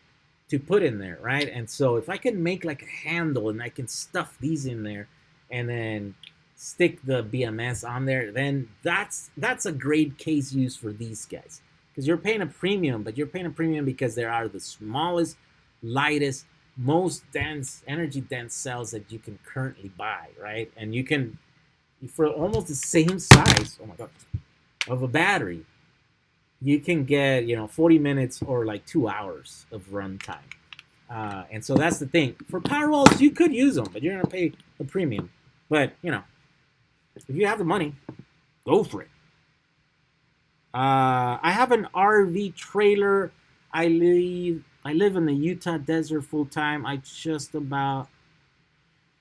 to put in there, right? And so if I can make like a handle and I can stuff these in there and then stick the BMS on there, then that's a great case use for these guys. Because you're paying a premium, but you're paying a premium because they are the smallest, lightest, most dense, energy dense cells that you can currently buy, right? And you can, for almost the same size, oh my god, of a battery, you can get 40 minutes or like 2 hours of runtime. And so that's the thing. For power walls, you could use them, but you're gonna pay a premium. But if you have the money, go for it. I have an RV trailer. I live in the Utah desert full time. I just about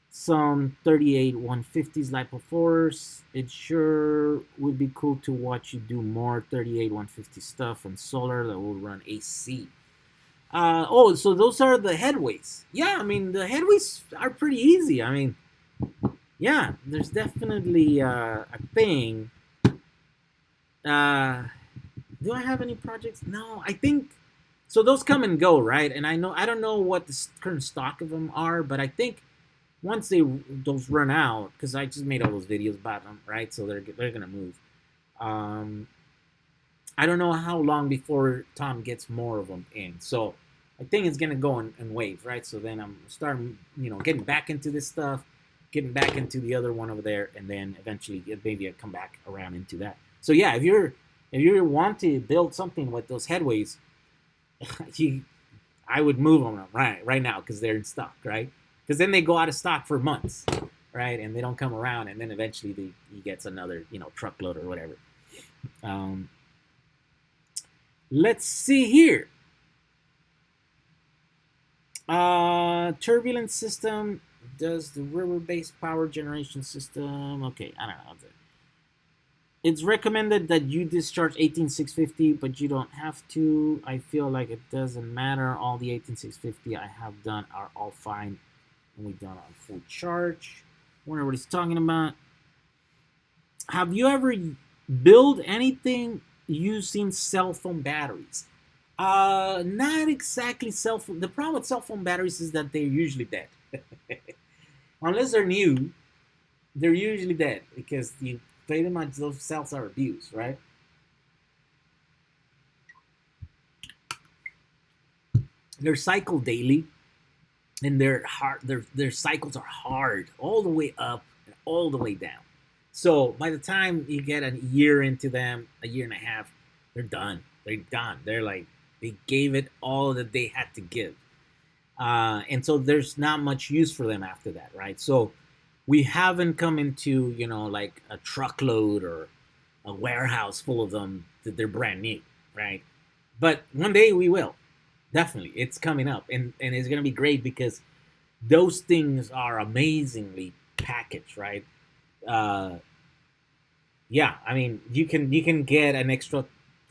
some 38 150s LiPo 4s. It sure would be cool to watch you do more 38 150 stuff on solar that will run AC. So those are the headways. Yeah, I mean, the headways are pretty easy. I mean, yeah, there's definitely a thing. Do I have any projects? No, I think so. Those come and go, right? And I don't know what the current stock of them are, but I think once those run out, because I just made all those videos about them, right? So they're gonna move. I don't know how long before Tom gets more of them in. So I think it's gonna go in waves, right? So then I'm starting, getting back into this stuff, getting back into the other one over there, and then eventually maybe I come back around into that. So yeah, if you want to build something with those headways, I would move them right now because they're in stock, right? Because then they go out of stock for months, right? And they don't come around, and then eventually he gets another, truckload or whatever. Let's see here. Turbulent system does the river-based power generation system. Okay, I don't know. It's recommended that you discharge 18650, but you don't have to. I feel like it doesn't matter. All the 18650 I have done are all fine. And we've done on full charge. Wonder what he's talking about. Have you ever built anything using cell phone batteries? Not exactly cell phone. The problem with cell phone batteries is that they're usually dead. Unless they're new, they're usually dead because pretty much those cells are abused, right? They're cycled daily, and they're hard. Their cycles are hard all the way up and all the way down. So by the time you get a year into them, a year and a half, they're done. They're done. They're like, they gave it all that they had to give. And so there's not much use for them after that, right? So we haven't come into, you know, like a truckload or a warehouse full of them that they're brand new, right? But one day we will. Definitely. It's coming up. And it's going to be great because those things are amazingly packaged, right? Uh, yeah, I mean, you can get an extra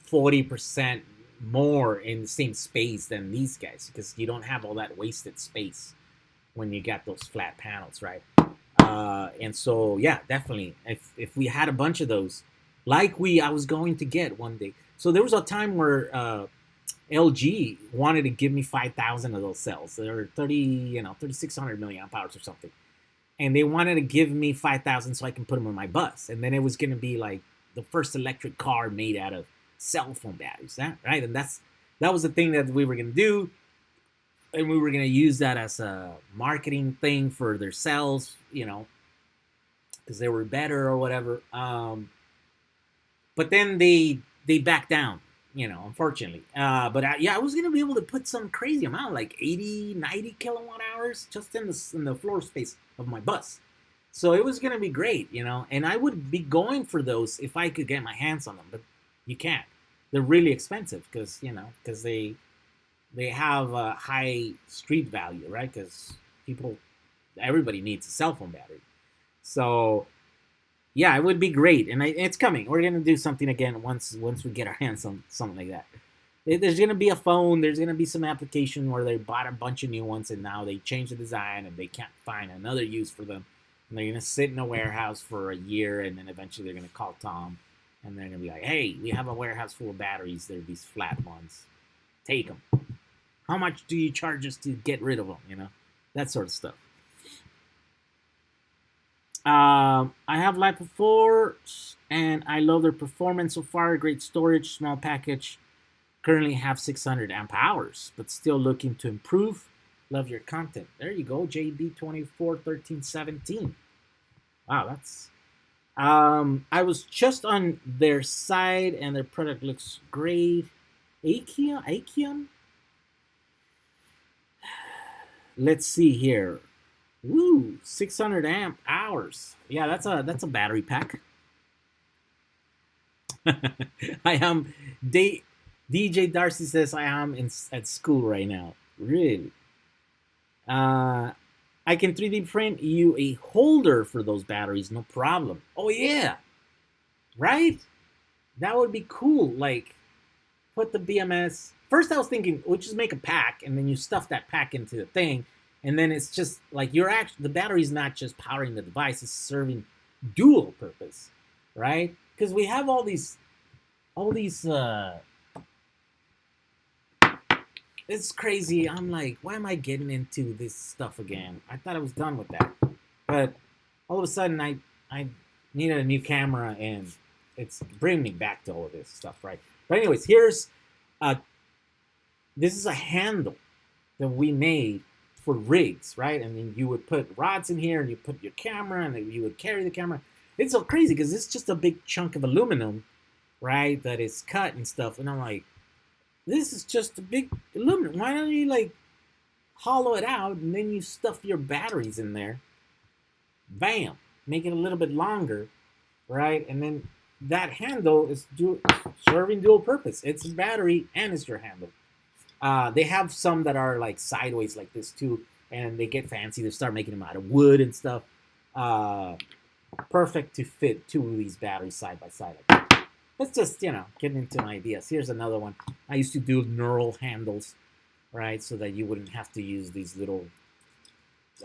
40% more in the same space than these guys because you don't have all that wasted space when you got those flat panels, right? And so yeah, definitely. If we had a bunch of those, like I was going to get one day. So there was a time where LG wanted to give me 5,000 of those cells. They were 3,600 milliamp hours or something, and they wanted to give me 5,000 so I can put them on my bus. And then it was going to be like the first electric car made out of cell phone batteries, right? And that was the thing that we were going to do, and we were going to use that as a marketing thing for their cells, because they were better or whatever. But then they backed down, unfortunately. But I was gonna be able to put some crazy amount, like 80, 90 kilowatt hours, just in the floor space of my bus. So it was gonna be great, and I would be going for those if I could get my hands on them. But you can't. They're really expensive because they have a high street value, right? Because everybody needs a cell phone battery. So yeah, it would be great, and it's coming. We're gonna do something again once we get our hands on something like that. There's gonna be a phone. There's gonna be some application where they bought a bunch of new ones, and now they change the design, and they can't find another use for them, and they're gonna sit in a warehouse for a year, and then eventually they're gonna call Tom, and they're gonna be like, "Hey, we have a warehouse full of batteries. They're these flat ones. Take them. How much do you charge us to get rid of them? That sort of stuff." I have Lipo 4, and I love their performance so far. Great storage, small package. Currently have 600 amp hours, but still looking to improve. Love your content. There you go, JB241317. Wow, that's... I was just on their side, and their product looks great. Aekion? Let's see here. Woo, 600 amp hours. Yeah, that's a battery pack. I am DJ Darcy says I am at school right now. Really? I can 3D print you a holder for those batteries, no problem. Oh yeah. Right? That would be cool. Like, put the BMS. First I was thinking, we'll just make a pack and then you stuff that pack into the thing. And then it's just like the battery's not just powering the device, it's serving dual purpose, right? Because we have all these it's crazy. I'm like, why am I getting into this stuff again? I thought I was done with that. But all of a sudden I needed a new camera, and it's bringing me back to all of this stuff, right? But anyways, this is a handle that we made for rigs, right? And then you would put rods in here, and you put your camera, and then you would carry the camera. It's so crazy because it's just a big chunk of aluminum, right? That is cut and stuff. And I'm like, this is just a big aluminum. Why don't you like hollow it out and then you stuff your batteries in there? Bam, make it a little bit longer, right? And then that handle is serving dual purpose. It's a battery and it's your handle. They have some that are like sideways like this too, and they get fancy. They start making them out of wood and stuff. Perfect to fit two of these batteries side by side. Let's just, get into my ideas. Here's another one. I used to do knurl handles, right? So that you wouldn't have to use these little,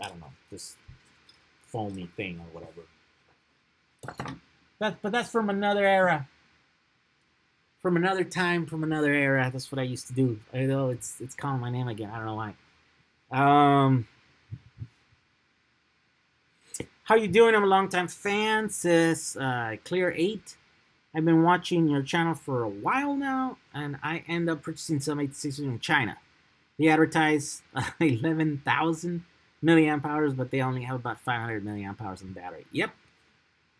I don't know, this foamy thing or whatever. But that's from another era. From another time, from another era. That's what I used to do. I know it's calling my name again. I don't know why. How you doing? I'm a longtime fan, says Clear 8. I've been watching your channel for a while now, and I end up purchasing some 86s from China. They advertise 11,000 milliamp hours, but they only have about 500 milliamp hours in battery. Yep.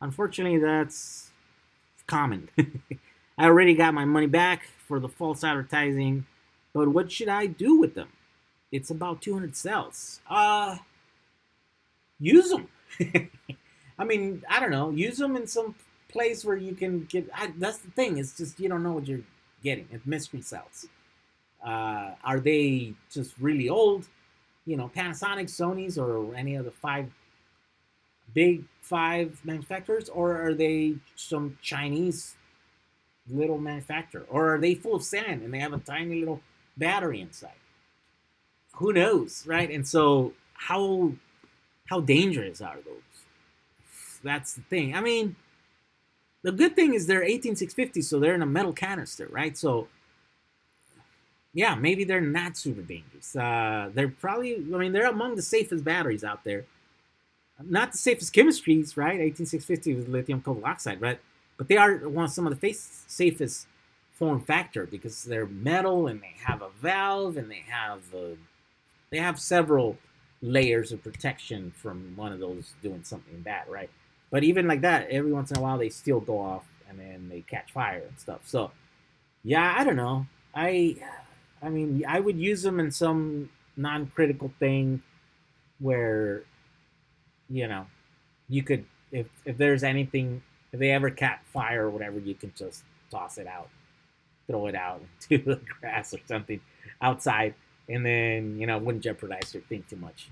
Unfortunately, that's common. I already got my money back for the false advertising, but what should I do with them? It's about 200 cells. Use them. I mean, I don't know. Use them in some place where you can get. That's the thing. It's just you don't know what you're getting. It's mystery cells. Are they just really old? You know, Panasonic, Sony's, or any of the big five manufacturers, or are they some Chinese little manufacturer, or are they full of sand and they have a tiny little battery inside? Who knows, right? And so, how dangerous are those? That's the thing. I mean, the good thing is they're 18650, so they're in a metal canister, right? So yeah, maybe they're not super dangerous. They're probably, I mean, they're among the safest batteries out there. Not the safest chemistries, right? 18650 with lithium cobalt oxide, right? But they are some of the safest form factor because they're metal and they have a valve and they have several layers of protection from one of those doing something bad, right? But even like that, every once in a while they still go off and then they catch fire and stuff. So yeah, I don't know. I mean, I would use them in some non-critical thing where you know you could if there's anything if they ever catch fire or whatever, you can just toss it out, throw it out into the grass or something outside, and then wouldn't jeopardize your thing too much.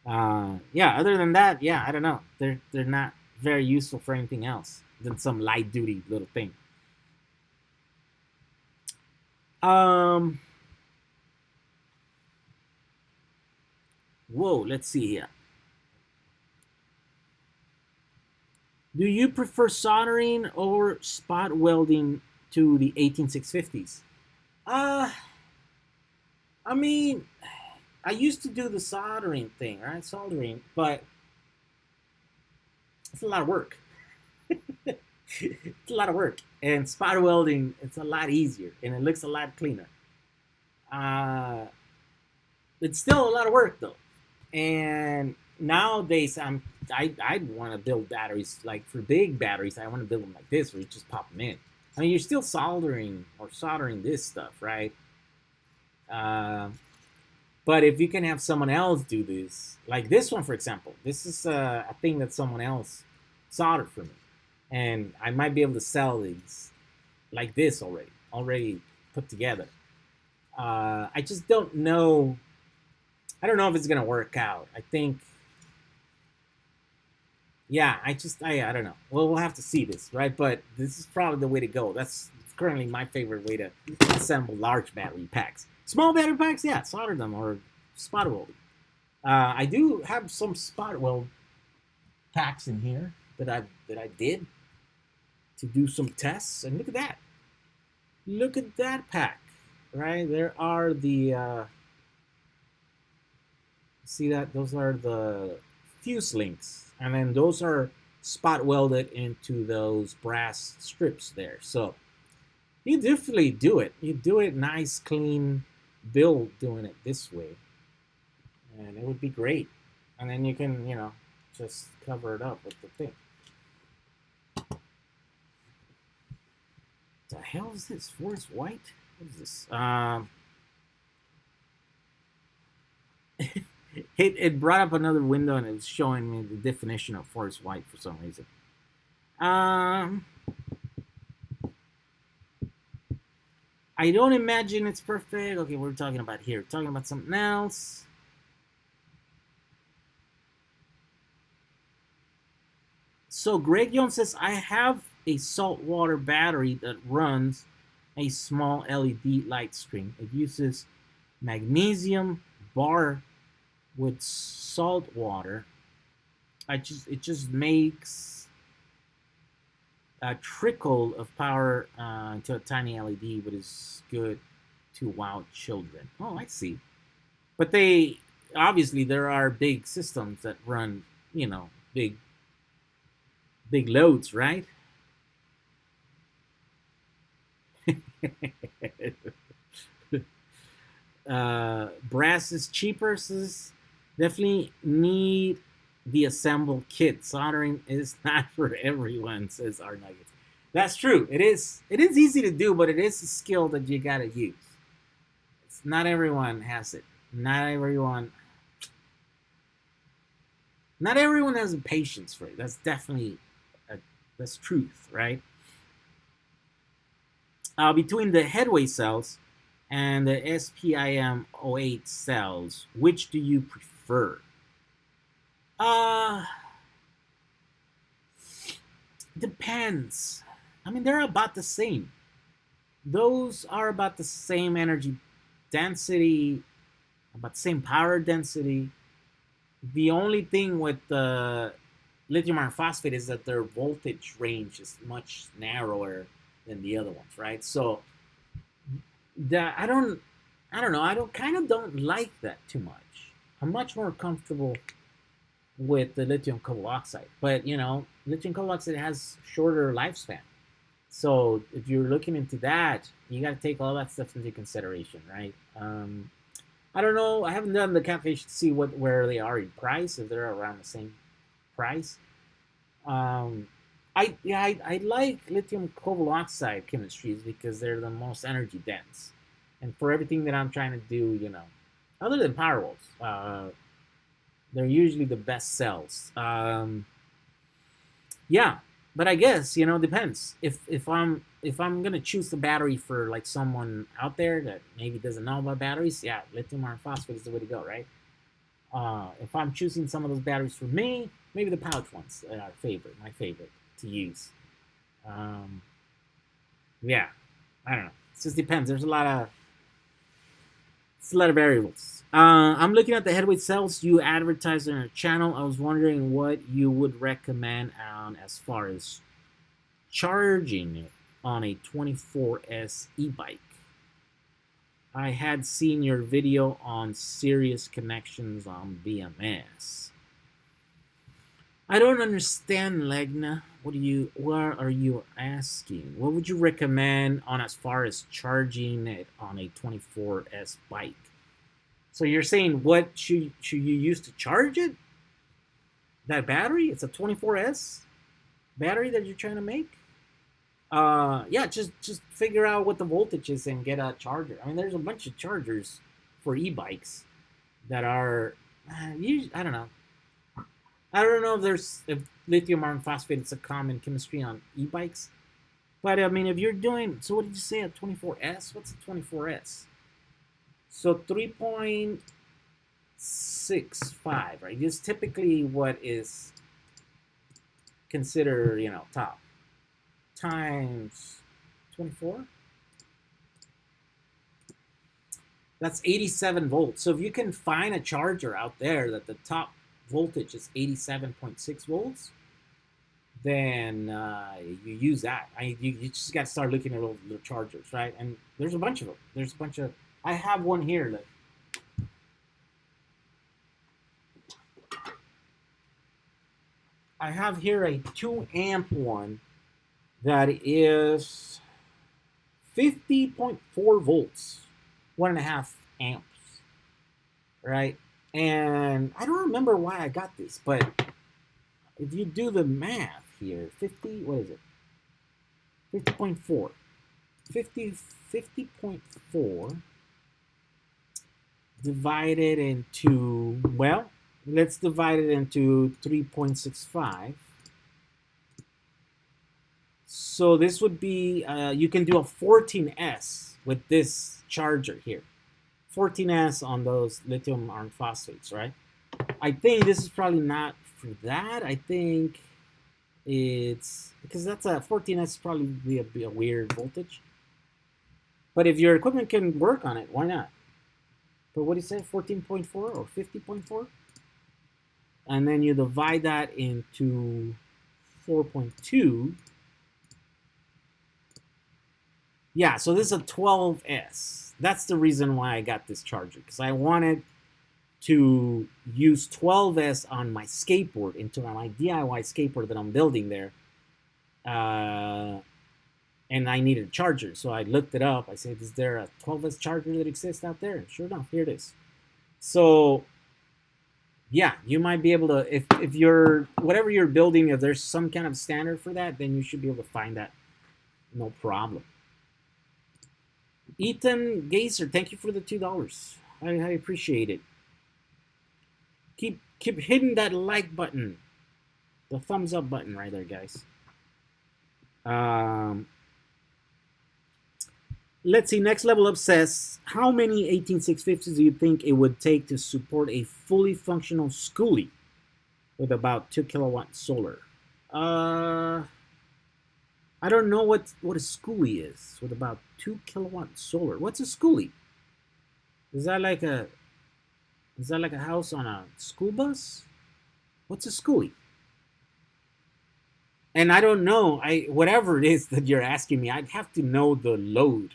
Yeah. Other than that, yeah, I don't know. They're not very useful for anything else than some light duty little thing. Um. Whoa. Let's see here. Do you prefer soldering or spot welding to the 18650s? Uh, I mean, I used to do the soldering thing, right? Soldering, but it's a lot of work. It's a lot of work. And spot welding, it's a lot easier and it looks a lot cleaner. Uh, it's still a lot of work though. And nowadays, I'd want to build batteries like for big batteries. I want to build them like this, where you just pop them in. I mean, you're still soldering this stuff, right? Uh, but if you can have someone else do this, like this one, for example, this is a thing that someone else soldered for me, and I might be able to sell these like this already put together. I just don't know. I don't know if it's gonna work out. I think, yeah. I don't know. Well, we'll have to see this, right? But this is probably the way to go. That's currently my favorite way to assemble large battery packs. Small battery packs, yeah, solder them or spot weld. I do have some spot weld packs in here that I did to do some tests, and look at that. Look at that pack, right? There are the see that those are the fuse links, and then those are spot welded into those brass strips there. So you definitely do it. You do it nice, clean build doing it this way, and it would be great. And then you can, just cover it up with the thing. The hell is this? Forest White? What is this? It brought up another window and it was showing me the definition of forest white for some reason. I don't imagine it's perfect. Okay, what are we talking about here? We're talking about something else. So Greg Jones says, I have a saltwater battery that runs a small LED light string. It uses magnesium bar with salt water. It just makes a trickle of power into a tiny LED, but is good to wow children. Oh, I see. But they obviously there are big systems that run, big loads, right? Brass is cheaper. Says definitely need the assembled kit. Soldering is not for everyone, says our Nuggets. That's true. It is. It is easy to do, but it is a skill that you gotta use. It's not everyone has it. Not everyone. Not everyone has the patience for it. That's definitely that's truth, right? Between the headway cells and the SPIM08 cells, which do you prefer? Uh, Depends. I mean, they're about the same. Those are about the same energy density, about the same power density. The only thing with the lithium iron phosphate is that their voltage range is much narrower than the other ones, right? So that I don't know. I don't like that too much. I'm much more comfortable with the lithium cobalt oxide, but lithium cobalt oxide has shorter lifespan. So if you're looking into that, you got to take all that stuff into consideration, right? I don't know. I haven't done the calculation to see where they are in price. If they're around the same price. Um, I like lithium cobalt oxide chemistries because they're the most energy dense, and for everything that I'm trying to do, other than Powerwalls, they're usually the best cells. Yeah, but I guess depends. If I'm gonna choose the battery for like someone out there that maybe doesn't know about batteries, yeah, lithium iron phosphate is the way to go, right? If I'm choosing some of those batteries for me, maybe the pouch ones are my favorite to use. Um, yeah, I don't know. It just depends. It's a lot of variables. I'm looking at the headweight cells you advertised on your channel. I was wondering what you would recommend on as far as charging it on a 24S e-bike. I had seen your video on serious connections on BMS. I don't understand, Legna. What are you asking? What would you recommend on as far as charging it on a 24S bike? So you're saying what should you use to charge it? That battery? It's a 24S battery that you're trying to make? Yeah, just figure out what the voltage is and get a charger. I mean, there's a bunch of chargers for e-bikes that are, I don't know. I don't know if lithium iron phosphate is a common chemistry on e-bikes, but I mean, if you're doing, so what did you say, a 24S? What's a 24S? So 3.65, right? This is typically what is considered, top times 24. That's 87 volts. So if you can find a charger out there that the top voltage is 87.6 volts, then you use that. You just got to start looking at little chargers, right? And there's a bunch of them. I have one here. I have here a 2 amp one that is 50.4 volts, 1.5 amps, right? And I don't remember why I got this, but if you do the math here, what is it? 50.4. 50.4 divided into, well, let's divide it into 3.65. So this would be, you can do a 14S with this charger here. 14S on those lithium iron phosphates, right? I think this is probably not for that. I think it's, because that's a 14S is probably a weird voltage. But if your equipment can work on it, why not? But what do you say, 14.4 or 50.4? And then you divide that into 4.2. Yeah, so this is a 12S. That's the reason why I got this charger, because I wanted to use 12S on my skateboard, into my DIY skateboard that I'm building there. And I needed a charger, so I looked it up. I said, is there a 12S charger that exists out there? And sure enough, here it is. So yeah, you might be able to, if you're, whatever you're building, if there's some kind of standard for that, then you should be able to find that, no problem. Ethan Gazer, thank you for the $2. I appreciate it. Keep hitting that like button, the thumbs up button right there, guys. Um, let's see. Next level up says, how many 18650s do you think it would take to support a fully functional schoolie with about 2 kilowatt solar? Uh, I don't know what a schoolie is with about 2 kilowatt solar. What's a schoolie? Is that like a house on a school bus? What's a schoolie? And I don't know. Whatever it is that you're asking me, I'd have to know the load,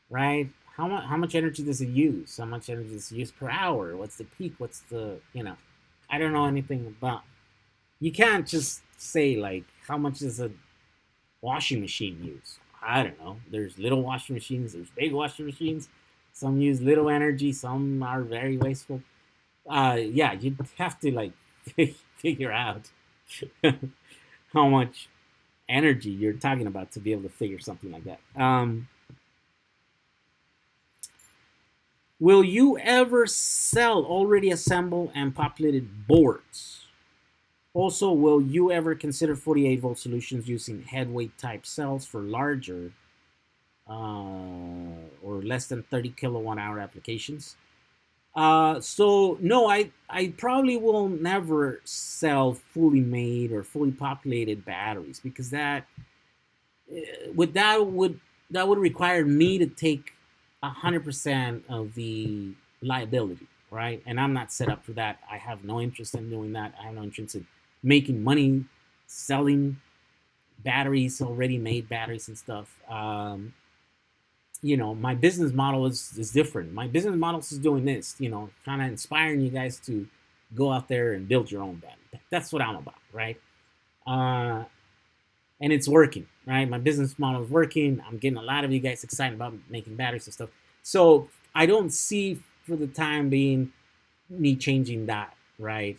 right? How much energy does it use? How much energy does it use per hour? What's the peak? What's the I don't know anything about. You can't just say like how much does a washing machine use? I don't know. There's little washing machines. There's big washing machines. Some use little energy. Some are very wasteful. Yeah, you'd have to like figure out how much energy you're talking about to be able to figure something like that. Will you ever sell already assembled and populated boards? Also, will you ever consider 48 volt solutions using head weight type cells for larger or less than 30 kilowatt hour applications? So no, I probably will never sell fully made or fully populated batteries, because that would require me to take 100% of the liability, right? And I'm not set up for that. I have no interest in doing that. I have no interest in making money selling batteries, already made batteries and stuff. My business model is different. My business model is doing this, kind of inspiring you guys to go out there and build your own battery. That's what I'm about, right? And it's working, right? My business model is working. I'm getting a lot of you guys excited about making batteries and stuff. So I don't see for the time being me changing that, right?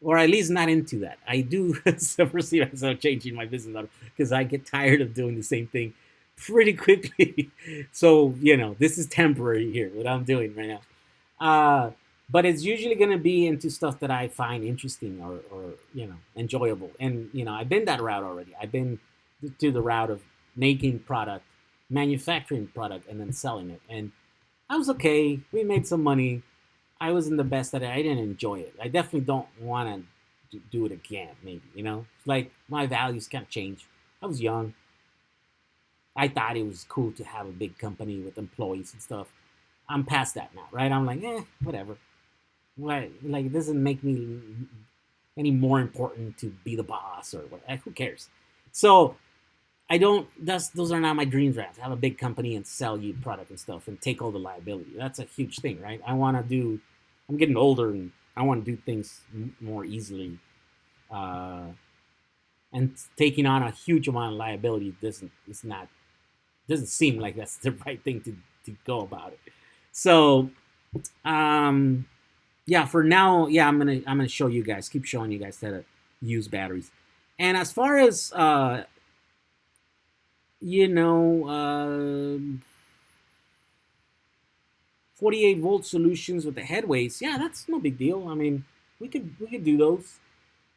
Or at least not into that. I do foresee myself changing my business model because I get tired of doing the same thing pretty quickly. So, this is temporary here, what I'm doing right now. But it's usually going to be into stuff that I find interesting or enjoyable. And, I've been that route already. I've been to the route of making product, manufacturing product, and then selling it. And I was okay. We made some money. I wasn't the best at it. I didn't enjoy it. I definitely don't want to do it again, maybe, Like, my values kind of changed. I was young. I thought it was cool to have a big company with employees and stuff. I'm past that now, right? I'm like, whatever. Like, it doesn't make me any more important to be the boss or what. Who cares? So I don't. Those are not my dreams, right? To have a big company and sell you product and stuff and take all the liability. That's a huge thing, right? I'm getting older and I want to do things more easily. And taking on a huge amount of liability doesn't seem like that's the right thing to go about it. So, yeah, for now, yeah, I'm gonna show you guys, keep showing you guys how to use batteries. And as far as 48 volt solutions with the head weights, yeah, that's no big deal. I mean, we could do those.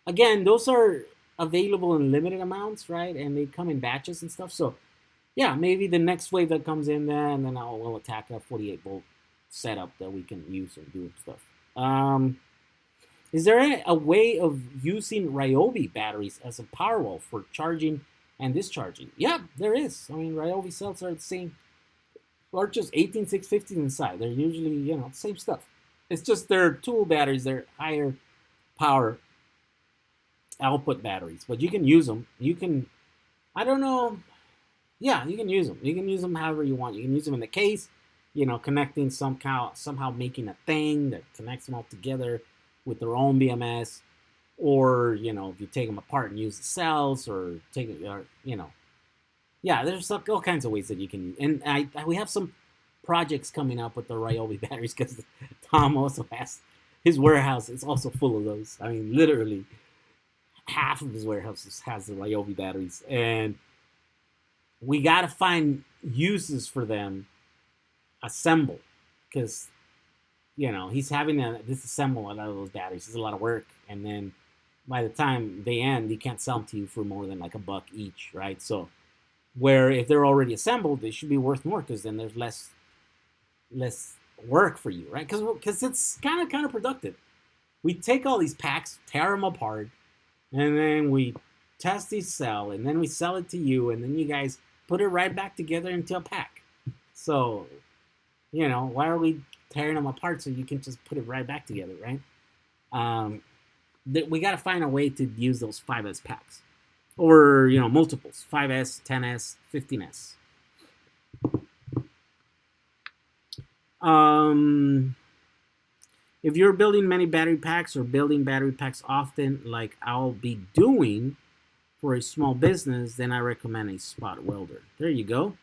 Again, those are available in limited amounts, right? And they come in batches and stuff. So yeah, maybe the next wave that comes in there, and then we'll attack a 48 volt setup that we can use and do stuff. Is there a way of using Ryobi batteries as a power wall for charging and discharging? Yeah, there is. I mean, Ryobi cells are the same, or just 18650s inside. They're usually, the same stuff. It's just they're tool batteries. They're higher power output batteries, but you can use them. You can, I don't know. Yeah, you can use them. You can use them however you want. You can use them in the case, connecting somehow making a thing that connects them all together with their own BMS, or if you take them apart and use the cells, or take it, or yeah, there's all kinds of ways that you can use. And we have some projects coming up with the Ryobi batteries because Tom also has his warehouse is also full of those. I mean, literally half of his warehouses has the Ryobi batteries, and we got to find uses for them assemble because he's having to disassemble a lot of those batteries. It's a lot of work, and then by the time they end, you can't sell them to you for more than like $1 each, right? So where if they're already assembled, they should be worth more because then there's less work for you, right? Because it's kind of counterproductive. We take all these packs, tear them apart, and then we test these cell, and then we sell it to you, and then you guys put it right back together into a pack. So, why are we tearing them apart so you can just put it right back together, right? We got to find a way to use those 5S packs. Or, multiples, 5S, 10S, 15S. If you're building many battery packs or building battery packs often, like I'll be doing for a small business, then I recommend a spot welder. There you go.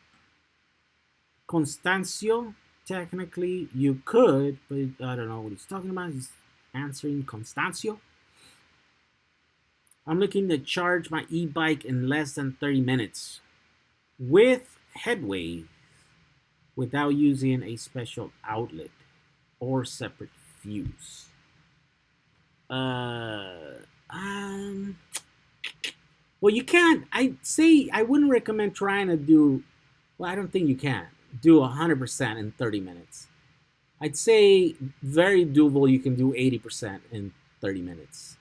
Constancio, technically you could, but I don't know what he's talking about. He's answering Constancio. I'm looking to charge my e-bike in less than 30 minutes with headway without using a special outlet or separate fuse. Well, you can't. I wouldn't recommend trying to do. Well, I don't think you can do 100% in 30 minutes. I'd say very doable. You can do 80% in 30 minutes.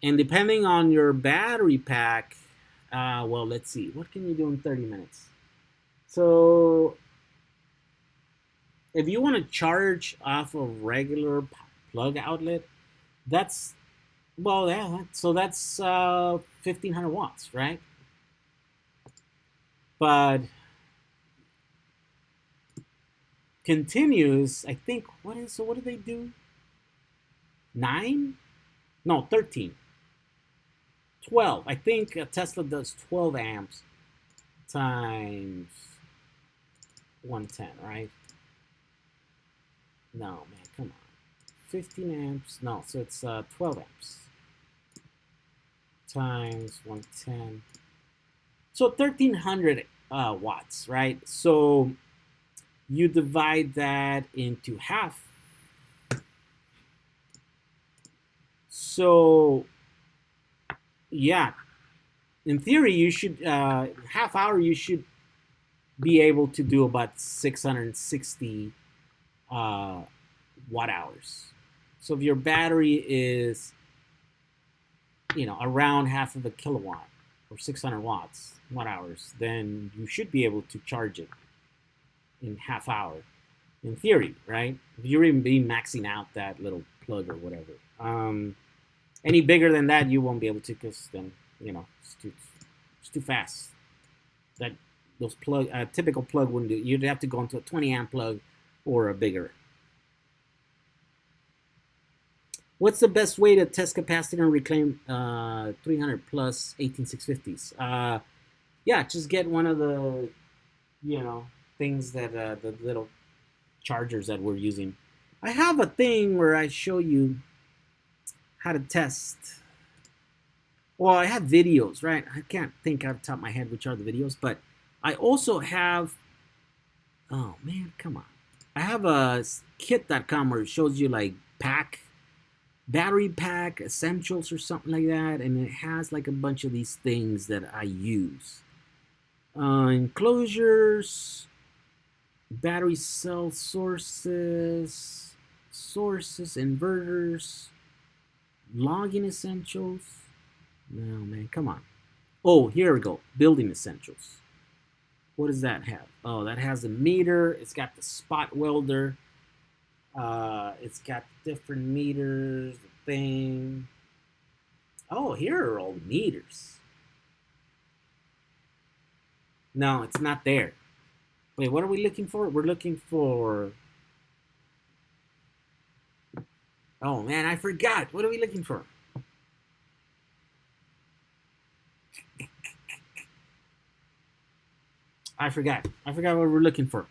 And depending on your battery pack, well, let's see. What can you do in 30 minutes? So if you want to charge off a regular plug outlet, that's, well, yeah, so that's 1,500 watts, right? But continuous, I think, what do they do? 9? No, 13. 12. I think Tesla does 12 amps times 110, right? No, man, come on. 15 amps. No, so it's 12 amps times 110. So 1,300 watts, right? So you divide that into half. So yeah, in theory, you should half hour. You should be able to do about 660 watt hours. So if your battery is, around half of a kilowatt or 600 watt hours, then you should be able to charge it in half hour. In theory, right? If you're even maxing out that little plug or whatever. Any bigger than that, you won't be able to, because then it's too fast. Those typical plug wouldn't do it. You'd have to go into a 20 amp plug or a bigger. What's the best way to test capacitor and reclaim 300 plus 18650s? Yeah, just get one of the things that the little chargers that we're using. I have a thing where I show you how to test. Well, I have videos, right? I can't think off the top of my head which are the videos, but I also have, oh man, come on. I have a kit.com where it shows you like battery pack essentials or something like that, and it has like a bunch of these things that I use. Enclosures, battery cell sources, inverters, logging essentials. No, man, come on. Oh, here we go. Building essentials. What does that have? Oh, that has a meter. It's got the spot welder. It's got different meters, the thing. Oh, here are all the meters. No, it's not there. Wait, what are we looking for? We're looking for... Oh, man, I forgot. What are we looking for? I forgot what we're looking for.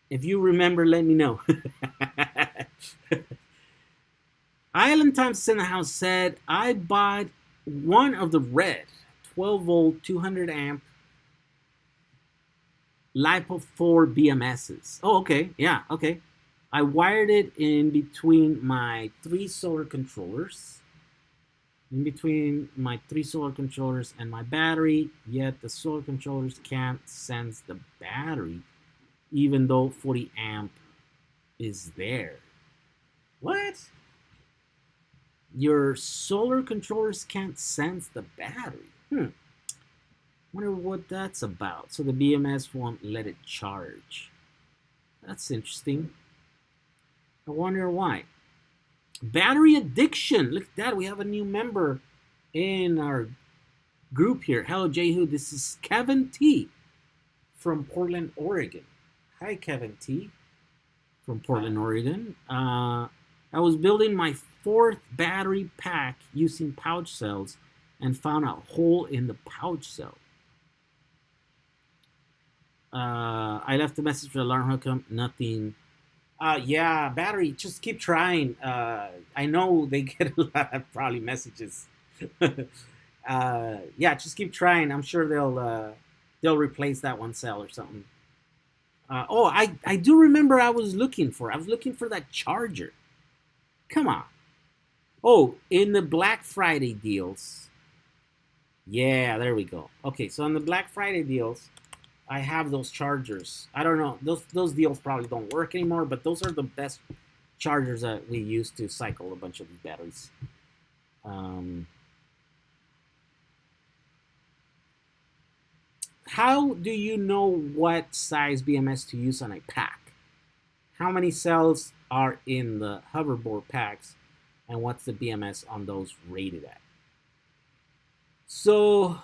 If you remember, let me know. Island Times in the House said, I bought one of the red 12 volt 200 amp LiPo 4 BMSs. Oh, okay. Yeah, okay. I wired it in between my 3 solar controllers. In between my 3 solar controllers and my battery, yet the solar controllers can't sense the battery, even though 40 amp is there. What? Your solar controllers can't sense the battery. Wonder what that's about. So the BMS won't let it charge. That's interesting. I wonder why. Battery addiction. Look at that. We have a new member in our group here. Hello, Jehu. This is Kevin T from Portland, Oregon. Hi, Kevin T from Portland, Oregon. I was building my 4th battery pack using pouch cells and found a hole in the pouch cell. I left a message for the alarm hookup. Nothing. Yeah, battery. Just keep trying. I know they get a lot of probably messages. Yeah, just keep trying. I'm sure they'll replace that one cell or something. Oh, I do remember I was looking for that charger. Come on. Oh, in the Black Friday deals. Yeah, there we go. Okay, so on the Black Friday deals, I have those chargers. I don't know. Those deals probably don't work anymore, but those are the best chargers that we use to cycle a bunch of these batteries. How do you know what size BMS to use on a pack? How many cells are in the hoverboard packs, and what's the BMS on those rated at? So,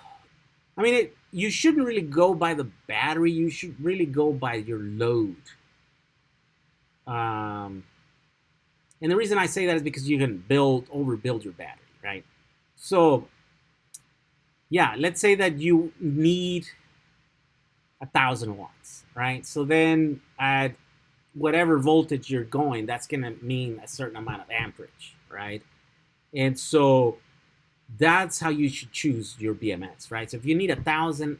I mean, you shouldn't really go by the battery. You should really go by your load. And the reason I say that is because you can overbuild your battery, right? So, yeah, let's say that you need 1,000 watts, right? So then at whatever voltage you're going, that's going to mean a certain amount of amperage, right? And so that's how you should choose your BMS, right? So if you need 1,000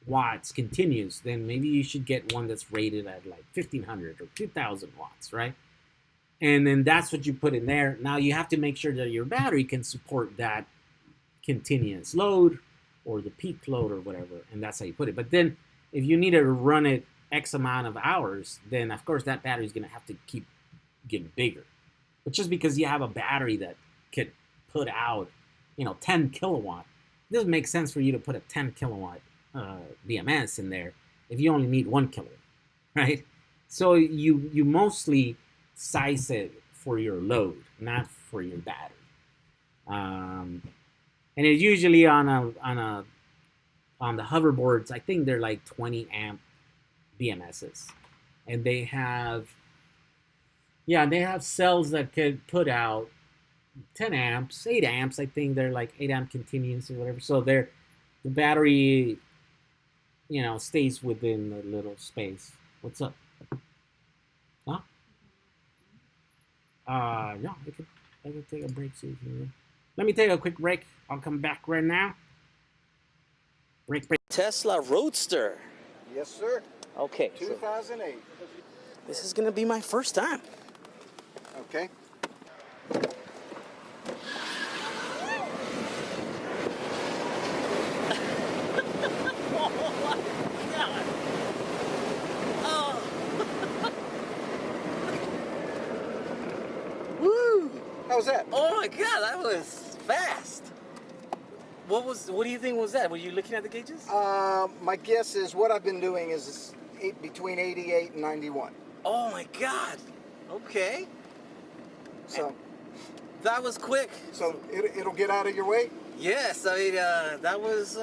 watts continuous, then maybe you should get one that's rated at like 1,500 or 2,000 watts, right? And then that's what you put in there. Now you have to make sure that your battery can support that continuous load or the peak load or whatever, and that's how you put it. But then if you need to run it X amount of hours, then of course that battery is going to have to keep getting bigger. But just because you have a battery that could put out, 10 kilowatt, it doesn't make sense for you to put a 10 kilowatt BMS in there if you only need 1 kilowatt, right? So you mostly size it for your load, not for your battery. And it's usually on the hoverboards. I think they're like 20 amp BMSs, and they have cells that could put out 10 amps, 8 amps. I think they're like 8 amp continuous or whatever. So the battery, stays within the little space. What's up? Huh? Yeah, I could take a break. Let me take a quick break. I'll come back right now. Break. Tesla Roadster. Yes, sir. Okay. 2008. This is going to be my first time. Okay. Woo! How was that? Oh my God, that was fast. What do you think was that? Were you looking at the gauges? My guess is what I've been doing is between 88 and 91. Oh my God. Okay. So that was quick. So it'll get out of your way? Yes, I mean, that was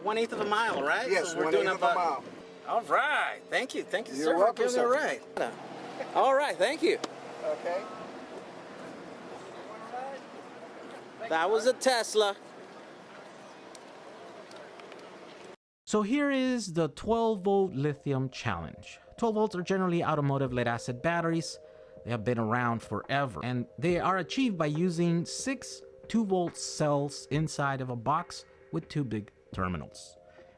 1/8 of a mile, right? Yes, so we're 1/8 doing of a mile. All right. Thank you, You're sir, welcome, for giving me a ride. All right, thank you. Okay. That was a Tesla. So here is the 12-volt lithium challenge. 12 volts are generally automotive lead-acid batteries. They have been around forever, and they are achieved by using 6 2-volt cells inside of a box with 2 big terminals.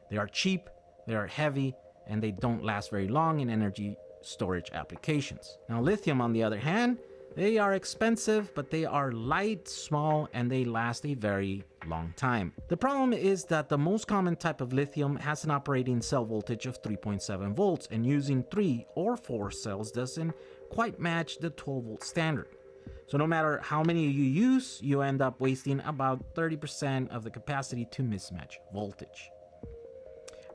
They are cheap, they are heavy, and they don't last very long in energy storage applications. Now lithium, on the other hand, they are expensive, but they are light, small, and they last a very long time. The problem is that the most common type of lithium has an operating cell voltage of 3.7 volts, and using 3 or 4 cells doesn't quite match the 12-volt standard. So no matter how many you use, you end up wasting about 30% of the capacity to mismatch voltage.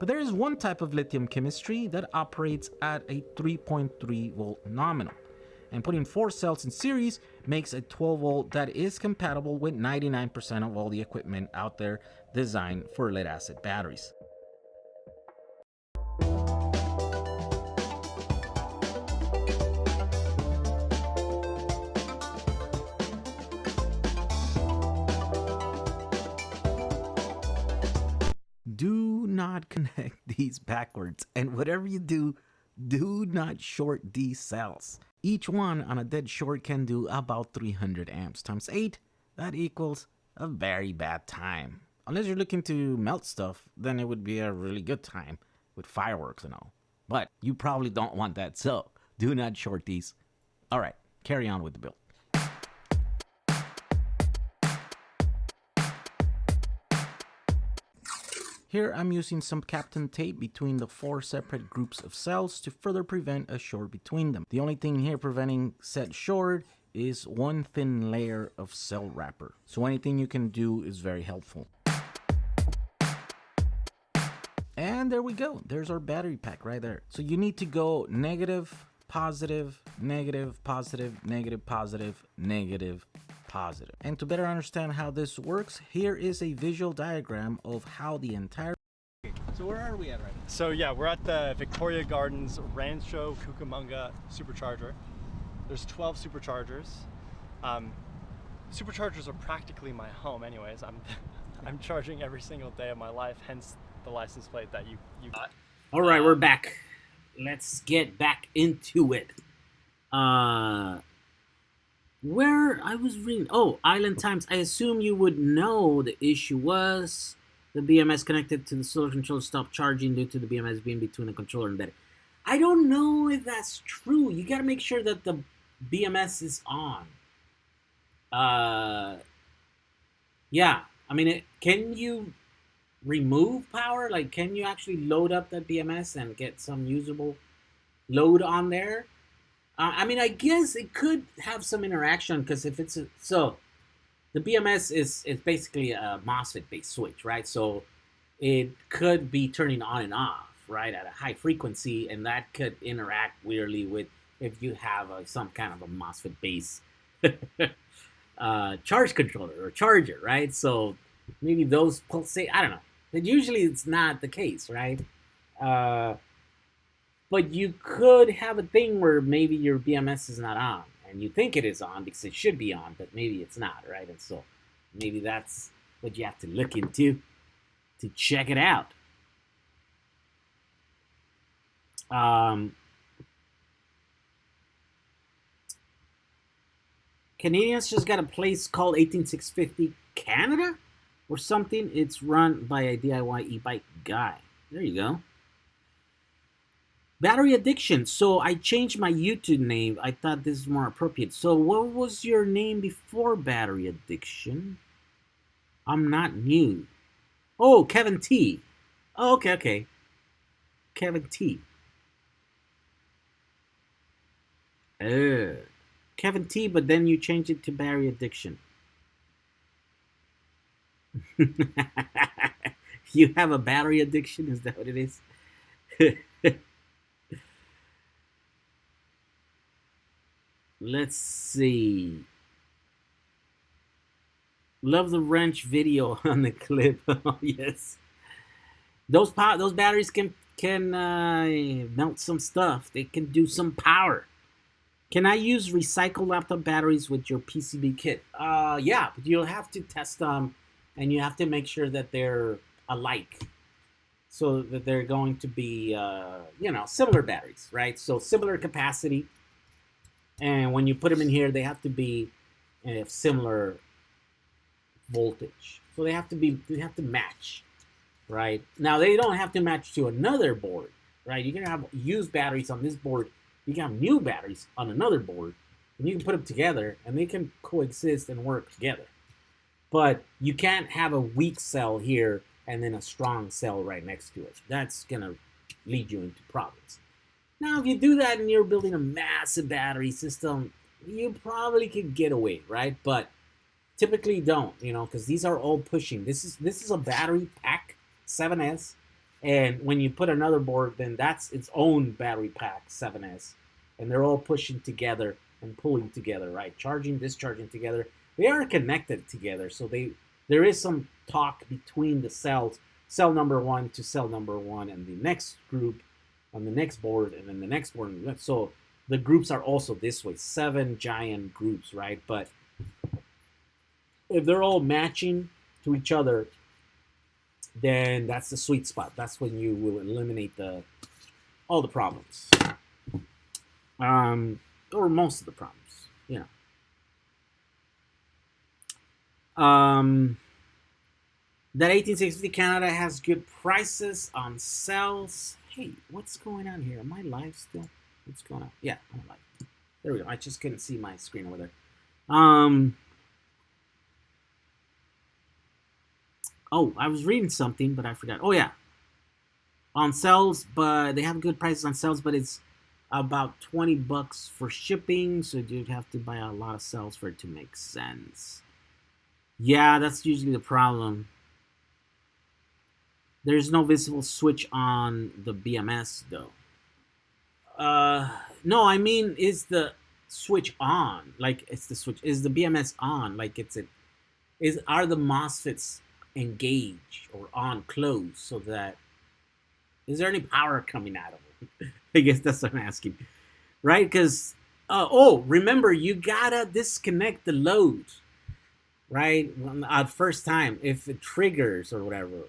But there is one type of lithium chemistry that operates at a 3.3 volt nominal, and putting 4 cells in series makes a 12 volt that is compatible with 99% of all the equipment out there designed for lead acid batteries. Do not connect these backwards, and whatever you do, do not short these cells. Each one on a dead short can do about 300 amps times 8. That equals a very bad time. Unless you're looking to melt stuff, then it would be a really good time with fireworks and all. But you probably don't want that, so do not short these. Alright, carry on with the build. Here I'm using some Kapton tape between the 4 separate groups of cells to further prevent a short between them. The only thing here preventing said short is one thin layer of cell wrapper. So anything you can do is very helpful. And there we go. There's our battery pack right there. So you need to go negative, positive, negative, positive, negative, positive, negative, positive. And to better understand how this works, here is a visual diagram of how the entire... So where are we at right now? So yeah, we're at the Victoria Gardens Rancho Cucamonga supercharger. There's 12 superchargers. Superchargers are practically my home anyways. I'm charging every single day of my life, hence the license plate that you got. All right, we're back. Let's get back into it. Where I was reading, Island Times. I assume you would know the issue was the BMS connected to the solar controller stopped charging due to the BMS being between the controller and battery. I don't know if that's true. You got to make sure that the BMS is on. Yeah, I mean, can you remove power? Like, can you actually load up that BMS and get some usable load on there? I mean, I guess it could have some interaction, because if it's so the BMS is basically a MOSFET based switch, right? So it could be turning on and off, right, at a high frequency, and that could interact weirdly with if you have some kind of a MOSFET based charge controller or charger, right? So maybe those pulsate. I don't know. But usually it's not the case, right? But you could have a thing where maybe your BMS is not on, and you think it is on because it should be on, but maybe it's not, right? And so maybe that's what you have to look into to check it out. Canadians just got a place called 18650 Canada or something. It's run by a DIY e-bike guy. There you go. Battery addiction. So I changed my YouTube name. I thought this is more appropriate. So what was your name before battery addiction? I'm not new. Oh, Kevin T. Oh, okay. Kevin T. Kevin T, but then you changed it to battery addiction. You have a battery addiction? Is that what it is? Let's see. Love the wrench video on the clip. Oh, yes. Those batteries can melt some stuff. They can do some power. Can I use recycled laptop batteries with your PCB kit? Yeah, but you'll have to test them, and you have to make sure that they're alike. so that they're going to be, similar batteries, right? So similar capacity. And when you put them in here, they have to be similar voltage. So they have to match, right? Now they don't have to match to another board, right? You can have used batteries on this board. You can have new batteries on another board, and you can put them together, and they can coexist and work together. But you can't have a weak cell here and then a strong cell right next to it. That's gonna lead you into problems. Now, if you do that and you're building a massive battery system, you probably could get away, right? But typically don't, because these are all pushing. This is a battery pack 7S, and when you put another board, then that's its own battery pack 7S, and they're all pushing together and pulling together, right? Charging, discharging together. They are connected together, so there is some talk between the cells, cell number 1 to cell number 1, and the next group on the next board, and then the next board. So the groups are also this way, 7 giant groups, right? But if they're all matching to each other, then that's the sweet spot. That's when you will eliminate all the problems, or most of the problems, That 18650 Canada has good prices on cells. Hey, what's going on here? Am I live still? What's going on? Yeah, I'm live. There we go. I just couldn't see my screen over there. Oh, I was reading something, but I forgot. Oh, yeah. On cells, but they have good prices on cells, but it's about $20 for shipping, so you'd have to buy a lot of cells for it to make sense. Yeah, that's usually the problem. There's no visible switch on the BMS, though. No, I mean, is the switch on? Like, it's the switch. Is the BMS on? Like, are the MOSFETs engaged or on closed so that... Is there any power coming out of them? I guess that's what I'm asking. Right? Because, remember, you gotta disconnect the load. Right? At first time, if it triggers or whatever.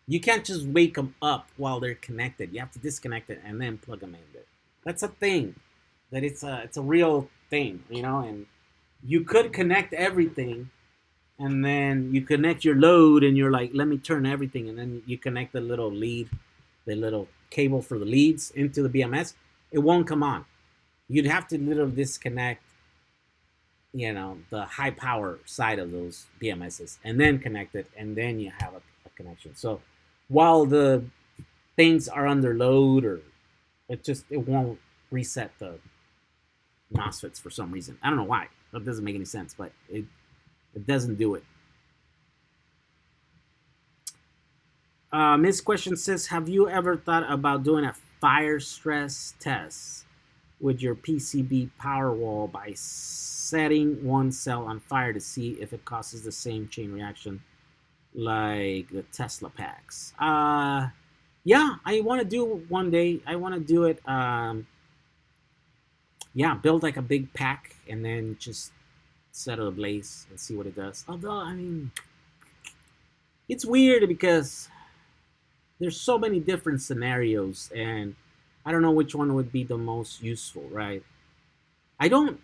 You can't just wake them up while they're connected. You have to disconnect it and then plug them in there. That's a thing. That it's a real thing, and you could connect everything, and then you connect your load, and you're like, let me turn everything, and then you connect the little lead, the little cable for the leads into the BMS. It won't come on. You'd have to literally disconnect, the high power side of those BMSs, and then connect it, and then you have a connection. So while the things are under load, or it won't reset the MOSFETs for some reason. I don't know why. That doesn't make any sense, but it doesn't do it. Miss Question says, have you ever thought about doing a fire stress test with your PCB power wall by setting one cell on fire to see if it causes the same chain reaction like the Tesla packs? Yeah, I want to do it one day. I want to do it. Build like a big pack and then just set it ablaze and see what it does. Although, I mean, it's weird because there's so many different scenarios, and I don't know which one would be the most useful, right? I don't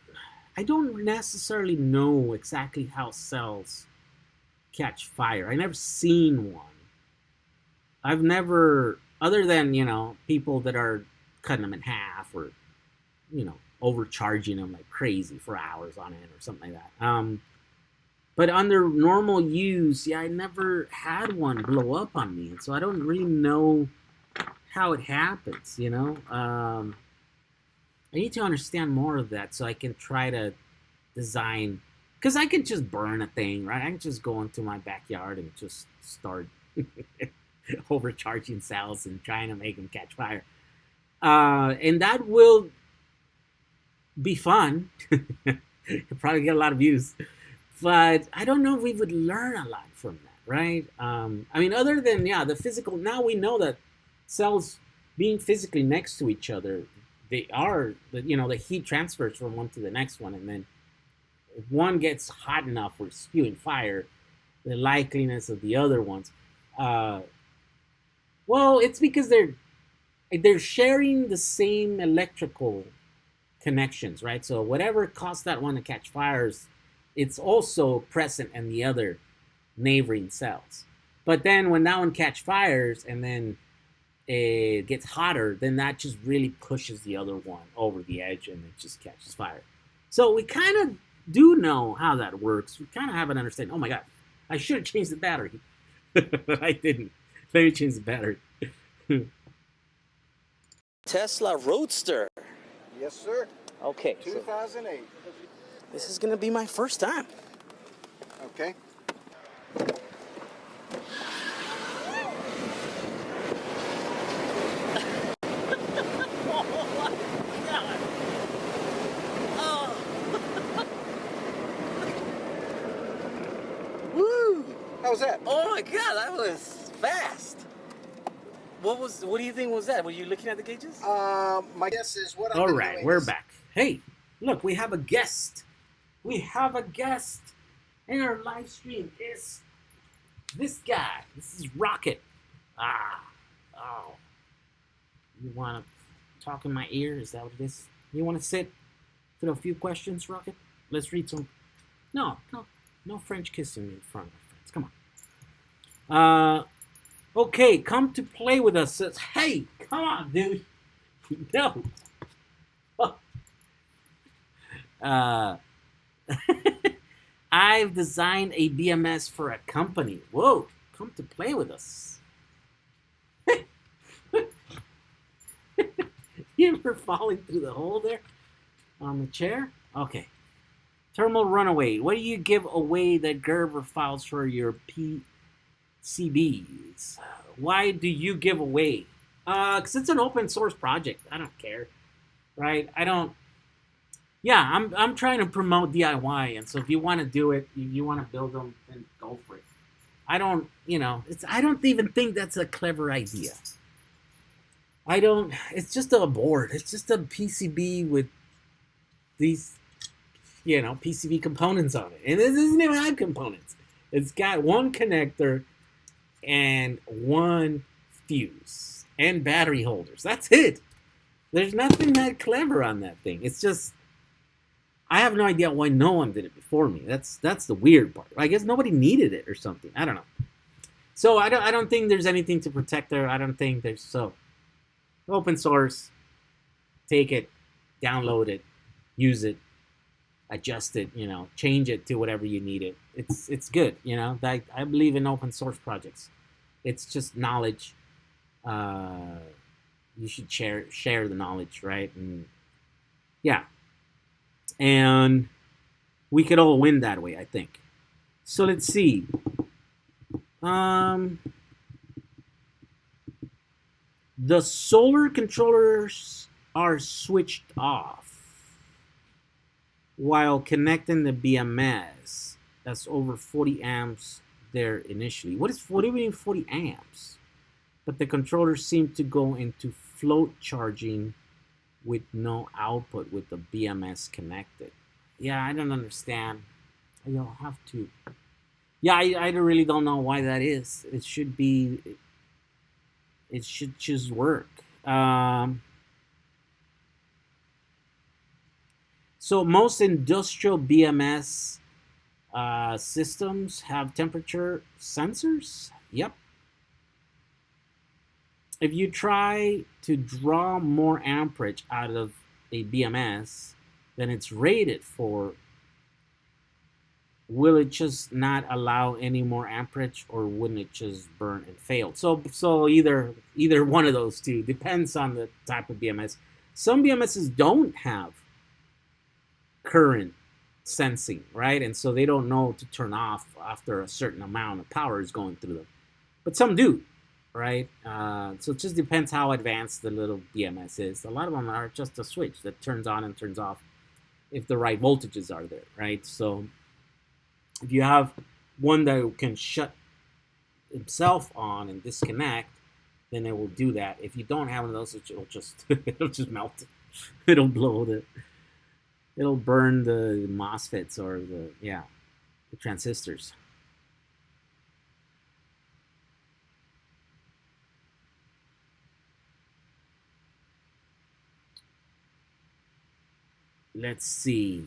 necessarily know exactly how cells catch fire. I never seen one. I've never, other than, people that are cutting them in half or, overcharging them like crazy for hours on end or something like that. But under normal use, I never had one blow up on me. And so I don't really know how it happens, I need to understand more of that so I can try to design, because I can just burn a thing, right? I can just go into my backyard and just start overcharging cells and trying to make them catch fire. And that will be fun. You'll probably get a lot of views. But I don't know if we would learn a lot from that, right? I mean, other than, the physical, now we know that cells being physically next to each other, they are, the heat transfers from one to the next one. And then if one gets hot enough or spewing fire, the likeliness of the other ones, Well, it's because they're sharing the same electrical connections, right? So whatever caused that one to catch fires, it's also present in the other neighboring cells. But then when that one catch fires and then it gets hotter, then that just really pushes the other one over the edge and it just catches fire. So we kind of do know how that works. We kind of have an understanding. Oh my God, I should have changed the battery. But I didn't. Let me change the battery. Tesla Roadster. Yes, sir. Okay. 2008. This is gonna be my first time. Okay. Woo! How was that? Oh my God, that was fast. What do you think was that? Were you looking at the gauges? My guess is what I've All been right, doing we're is- back. Hey, look, we have a guest. We have a guest in our live stream. Is this guy? This is Rocket. Oh. You want to talk in my ear? Is that what it is? You want to sit for a few questions, Rocket? Let's read some. No French kissing in front of my friends. Come on. Okay, come to play with us. Says, hey, come on, dude. No. I've designed a BMS for a company. Whoa, come to play with us. You ever falling through the hole there on the chair? Okay. Thermal runaway. What do you give away the Gerber files for your PCBs? Why do you give away? Because it's an open source project. I don't care, right? I'm trying to promote DIY, and so if you want to do it, you want to build them, then go for it. I don't even think that's a clever idea. It's just a board. It's just a PCB with these, PCB components on it. And it doesn't even have components. It's got one connector and one fuse and battery holders. That's it. There's nothing that clever on that thing. It's just, I have no idea why no one did it before me. That's the weird part. I guess nobody needed it or something. I don't know. So I don't think there's anything to protect there. I don't think there's open source. Take it, download it, use it, adjust it, change it to whatever you need it. It's good, I believe in open source projects. It's just knowledge. You should share the knowledge, right? And yeah. And we could all win that way, I think. So let's see. The solar controllers are switched off while connecting the BMS. That's over 40 amps there initially. What do you mean 40 amps? But the controllers seem to go into float charging with no output with the BMS connected. Yeah, I don't understand. You'll have to. Yeah, I really don't know why that is. It should just work. So most industrial BMS systems have temperature sensors. Yep. If you try to draw more amperage out of a BMS than it's rated for, will it just not allow any more amperage, or wouldn't it just burn and fail? So either one of those two. Depends on the type of BMS. Some BMSs don't have current sensing, right? And so they don't know to turn off after a certain amount of power is going through them. But some do, right? So it just depends how advanced the little BMS is. A lot of them are just a switch that turns on and turns off if the right voltages are there, right? So if you have one that can shut itself on and disconnect, then it will do that. If you don't have one of those, it'll just melt. It'll blow it'll burn the MOSFETs or the transistors. let's see.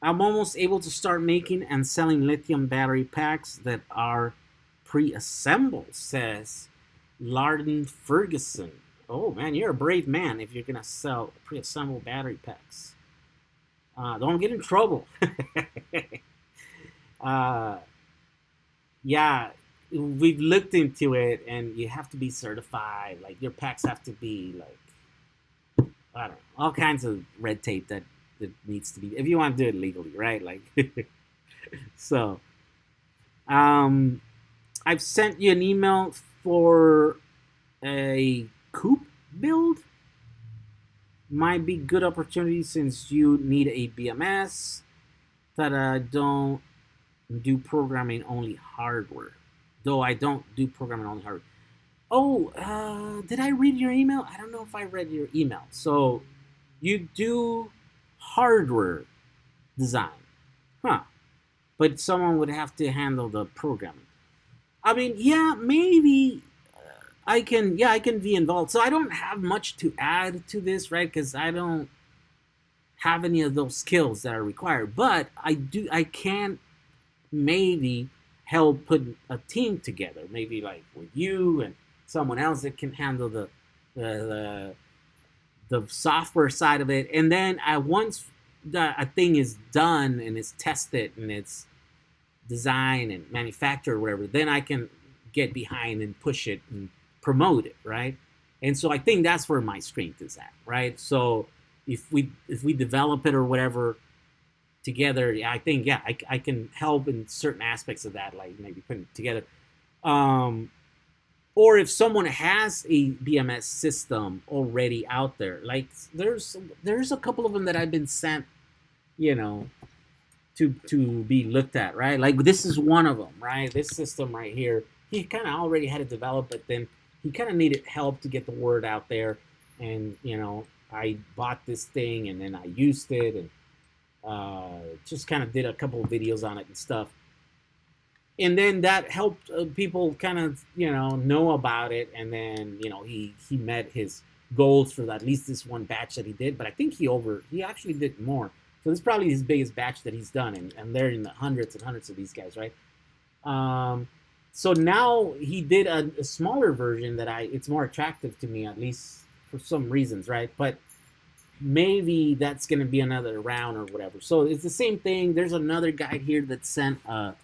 I'm almost able to start making and selling lithium battery packs that are pre-assembled, says Larden Ferguson. Oh man, you're a brave man if you're gonna sell pre-assembled battery packs. Don't get in trouble. uh, yeah, we've looked into it, and you have to be certified. Like your packs have to be like, I don't know, all kinds of red tape that needs to be if you want to do it legally, right? Like, so, I've sent you an email for a coupe build. Might be good opportunity since you need a BMS that I don't do programming only hardware. Though I don't do programming only hardware. Oh, did I read your email? I don't know if I read your email. So you do hardware design, huh? But someone would have to handle the programming. I mean, yeah, maybe I can be involved. So I don't have much to add to this, right? Because I don't have any of those skills that are required. But I can maybe help put a team together, maybe like with you and someone else that can handle the software side of it. And then once a thing is done and it's tested and it's designed and manufactured or whatever, then I can get behind and push it and promote it, right? And so I think that's where my strength is at, right? So if we develop it or whatever together, I think I can help in certain aspects of that, like maybe putting it together. Or if someone has a BMS system already out there, like there's a couple of them that I've been sent, to be looked at, right? Like this is one of them, right? This system right here, he kind of already had it developed, but then he kind of needed help to get the word out there. And I bought this thing and then I used it and just kind of did a couple of videos on it and stuff. And then that helped people kind of know about it. And then he met his goals for at least this one batch that he did. But I think he actually did more. So this is probably his biggest batch that he's done, and they're in the hundreds and hundreds of these guys, right? So now he did a smaller version that it's more attractive to me, at least for some reasons, right? But maybe that's going to be another round or whatever. So it's the same thing. There's another guy here that sent a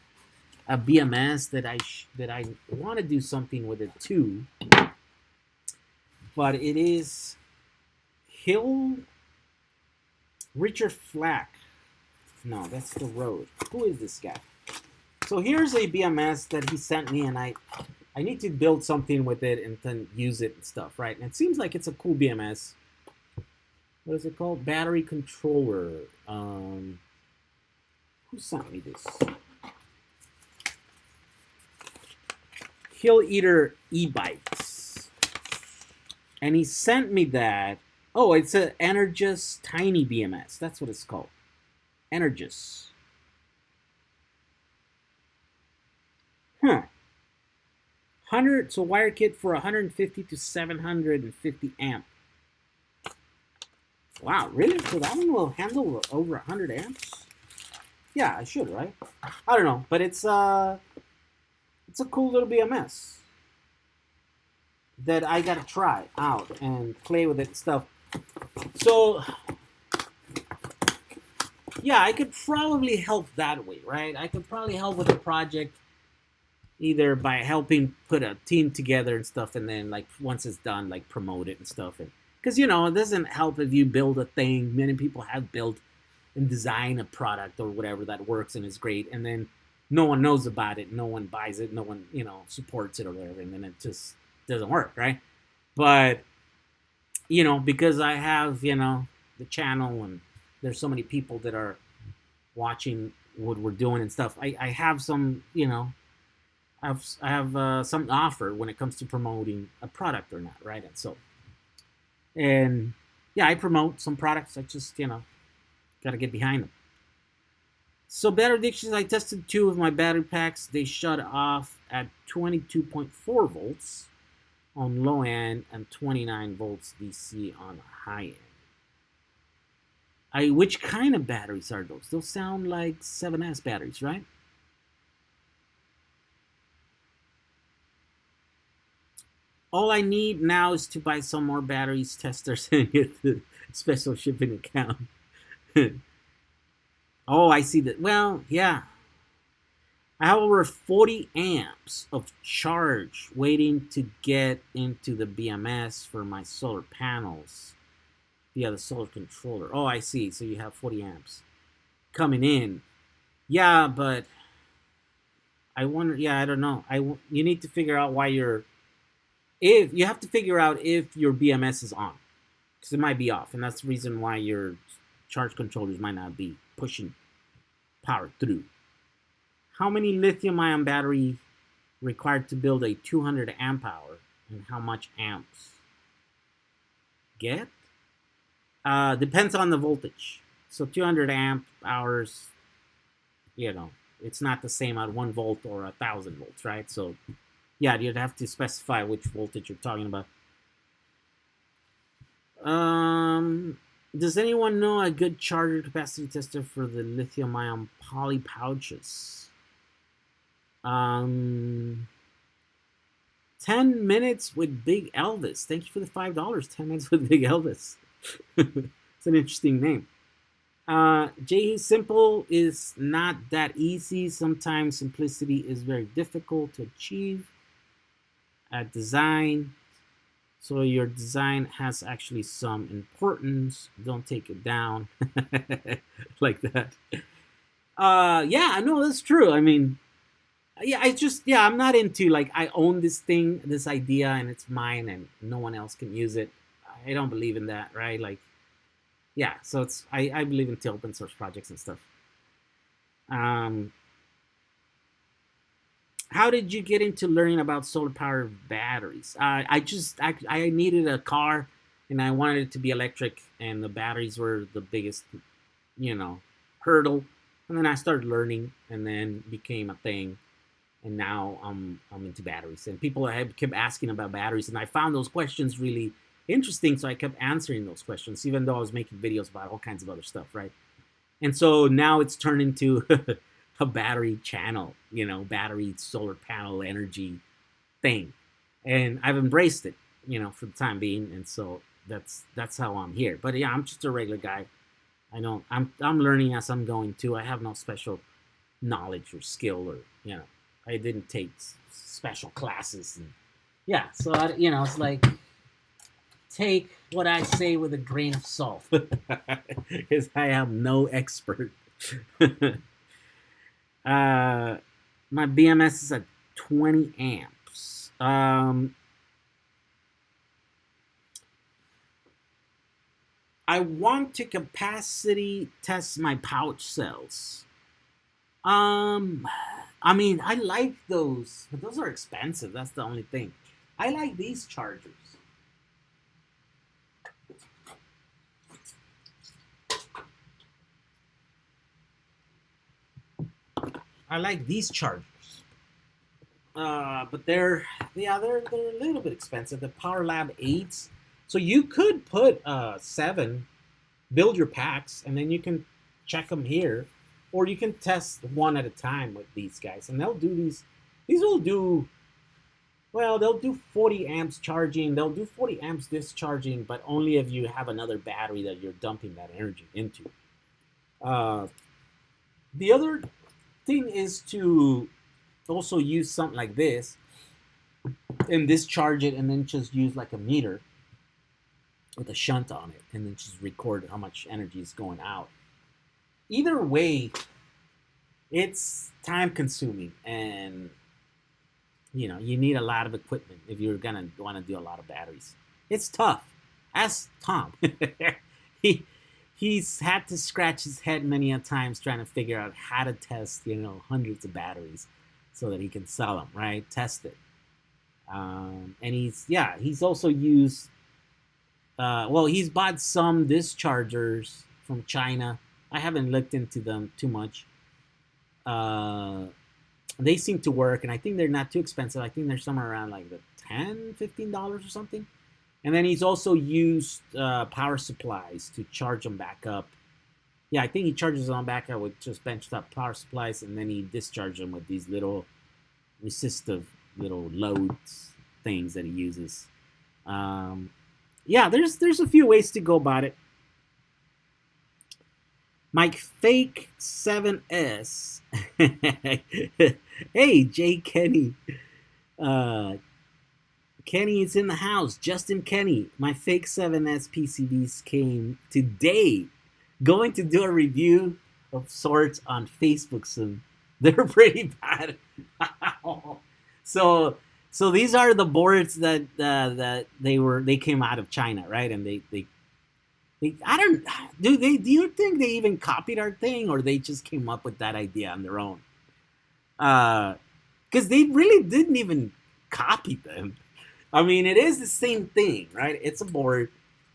BMS that I want to do something with it too, but it is Richard Flack. No, that's the road. Who is this guy? So here's a BMS that he sent me, and I need to build something with it and then use it and stuff, right? And it seems like it's a cool BMS. What is it called? Battery controller. Who sent me this? Hill Eater e-bikes. And he sent me that. Oh, it's an Energis Tiny BMS. That's what it's called. Energis. Huh. 100, so wire kit for 150 to 750 amp. Wow, really? So that one will handle over 100 amps? Yeah, I should, right? I don't know, but it's a cool little BMS that I gotta try out and play with it and stuff. So yeah, I could probably help that way, right? I could probably help with a project either by helping put a team together and stuff, and then like once it's done, like promote it and stuff. And because it doesn't help if you build a thing. Many people have built and designed a product or whatever that works and is great, and then no one knows about it, no one buys it, no one supports it or whatever, and then it just doesn't work, right? But because I have the channel and there's so many people that are watching what we're doing and stuff, I have some I have something to offer when it comes to promoting a product or not, right? And yeah, I promote some products. I just got to get behind them. So battery addictions, I tested 2 of my battery packs. They shut off at 22.4 volts on low end and 29 volts DC on high end. Which kind of batteries are those? Those sound like 7S batteries, right? All I need now is to buy some more batteries, testers, and get the special shipping account. Oh, I see that. Well, yeah. I have over 40 amps of charge waiting to get into the BMS for my solar panels via the solar controller. Oh, I see. So you have 40 amps coming in. Yeah, but I wonder. Yeah, I don't know. You need to figure out why if you have to figure out if your BMS is on, because it might be off, and that's the reason why your charge controllers might not be pushing power through. How many lithium-ion battery required to build a 200 amp hour, and how much amps get? Depends on the voltage. So 200 amp hours, it's not the same at 1 volt or 1,000 volts, right? So yeah, you'd have to specify which voltage you're talking about. Does anyone know a good charger capacity tester for the lithium-ion poly pouches? 10 minutes with Big Elvis. Thank you for the $5. 10 minutes with Big Elvis. It's an interesting name. Jay, simple is not that easy. Sometimes simplicity is very difficult to achieve. Design. So your design has actually some importance. Don't take it down like that. Yeah, I know that's true. I mean, yeah, I'm not into like I own this thing, this idea, and it's mine, and no one else can use it. I don't believe in that, right? Like, yeah. So I believe in open source projects and stuff. How did you get into learning about solar power batteries? I needed a car, and I wanted it to be electric, and the batteries were the biggest, hurdle. And then I started learning, and then became a thing. And now I'm into batteries, and people kept asking about batteries, and I found those questions really interesting, so I kept answering those questions, even though I was making videos about all kinds of other stuff, right? And so now it's turned into a battery channel, battery solar panel energy thing, and I've embraced it, for the time being, and so that's how I'm here. But yeah, I'm just a regular guy. I know I'm learning as I'm going too. I have no special knowledge or skill, or I didn't take special classes, and yeah, so it's like take what I say with a grain of salt, because I am no expert. My BMS is at 20 amps. I want to capacity test my pouch cells. I mean, I like those, but those are expensive. That's the only thing. I like these chargers. But they're a little bit expensive. The Power Lab 8s. So you could put 7, build your packs, and then you can check them here. Or you can test one at a time with these guys. And they'll do these. These will do, well, they'll do 40 amps charging. They'll do 40 amps discharging, but only if you have another battery that you're dumping that energy into. The other thing is to also use something like this and discharge it, and then just use like a meter with a shunt on it, and then just record how much energy is going out. Either way, it's time consuming, and you need a lot of equipment if you're gonna want to do a lot of batteries. It's tough. Ask Tom. He's had to scratch his head many a times trying to figure out how to test hundreds of batteries so that he can sell them, right? Test it. And he's also used he's bought some dischargers from China. I haven't looked into them too much. They seem to work, and I think they're not too expensive. I think they're somewhere around like the $10, $15 or something. And then he's also used power supplies to charge them back up Yeah, I think he charges them back out with just benched up power supplies, and then he discharges them with these little resistive little loads things that he uses. Yeah, there's a few ways to go about it. My fake 7S. Hey, Jay Kenny. Kenny is in the house. Justin Kenny. My fake 7S PCBs came today. Going to do a review of sorts on Facebook soon. They're pretty bad. so these are the boards that they came out of China, right? And they I don't do you think they even copied our thing, or they just came up with that idea on their own? Because they really didn't even copy them. I mean, it is the same thing, right? It's a board,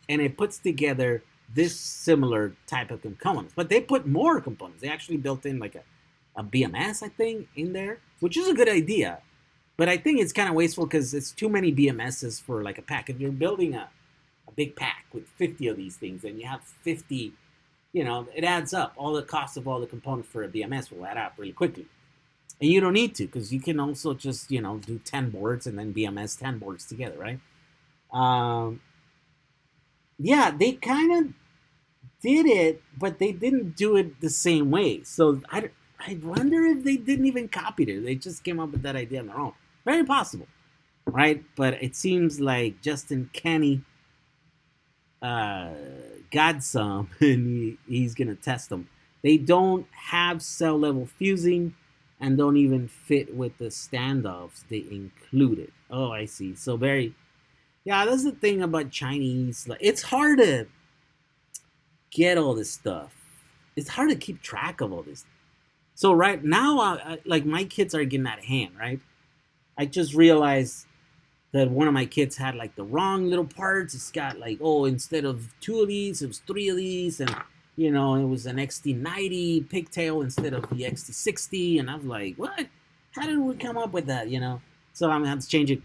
and it puts together this similar type of components, but they put more components. They actually built in like a BMS, I think, in there, which is a good idea. But I think it's kind of wasteful because it's too many BMSs for like a pack. If you're building a big pack with 50 of these things, and you have 50, it adds up. All the cost of all the components for a BMS will add up really quickly. And you don't need to, because you can also just, do 10 boards and then BMS 10 boards together, right? Yeah, they kind of did it, but they didn't do it the same way. So I wonder if they didn't even copy it. They just came up with that idea on their own. Very possible, right? But it seems like Justin Kenny got some, and he's going to test them. They don't have cell level fusing, and don't even fit with the standoffs they included. Oh, I see. So yeah, that's the thing about Chinese. Like, it's hard to get all this stuff. It's hard to keep track of all this. So right now, like, my kids are getting out of hand, right? I just realized that one of my kids had like the wrong little parts. It's got like, instead of 2 of these, it was 3 of these, and it was an XT90 pigtail instead of the XT60, and I was like, what? How did we come up with that? So I'm gonna have to change it.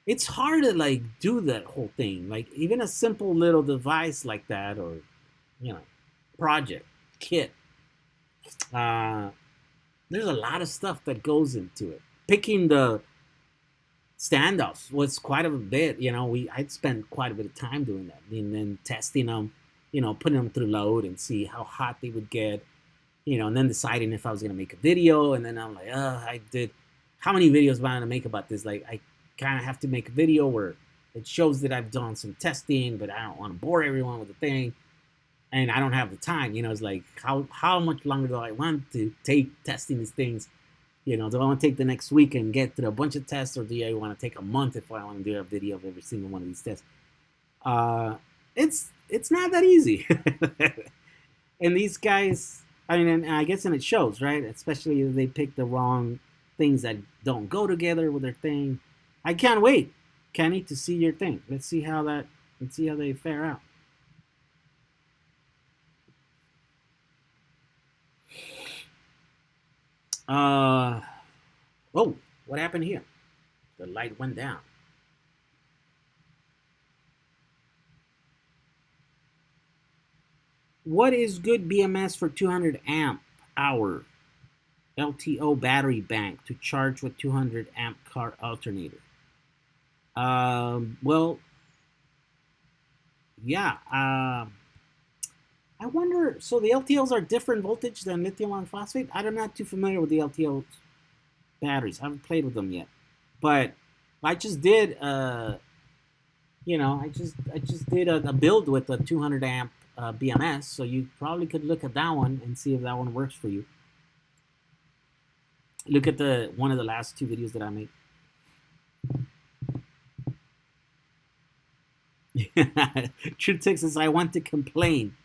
It's hard to like do that whole thing. Like, even a simple little device like that, or project kit. There's a lot of stuff that goes into it. Picking the standoffs was quite a bit. I'd spend quite a bit of time doing that, and then testing them, putting them through load and see how hot they would get, and then deciding if I was gonna make a video. And then I'm like, I did. How many videos am I gonna make about this? Like, I kind of have to make a video where it shows that I've done some testing, but I don't want to bore everyone with the thing, and I don't have the time. It's like, how much longer do I want to take testing these things? Do I want to take the next week and get through a bunch of tests, or do I want to take a month if I want to do a video of every single one of these tests? It's not that easy. And these guys, I mean, and I guess, and it shows, right? Especially if they pick the wrong things that don't go together with their thing. I can't wait, Kenny, to see your thing. Let's see how they fare out. Oh, what happened here? The light went down. What is good BMS for 200 amp hour LTO battery bank to charge with 200 amp car alternator? Well, yeah. I wonder, so the LTOs are different voltage than lithium iron phosphate? I'm not too familiar with the LTO batteries. I haven't played with them yet. But I just did, I just did a build with a 200 amp BMS, so you probably could look at that one and see if that one works for you. Look at one of the last 2 videos that I made. True Texas, I want to complain.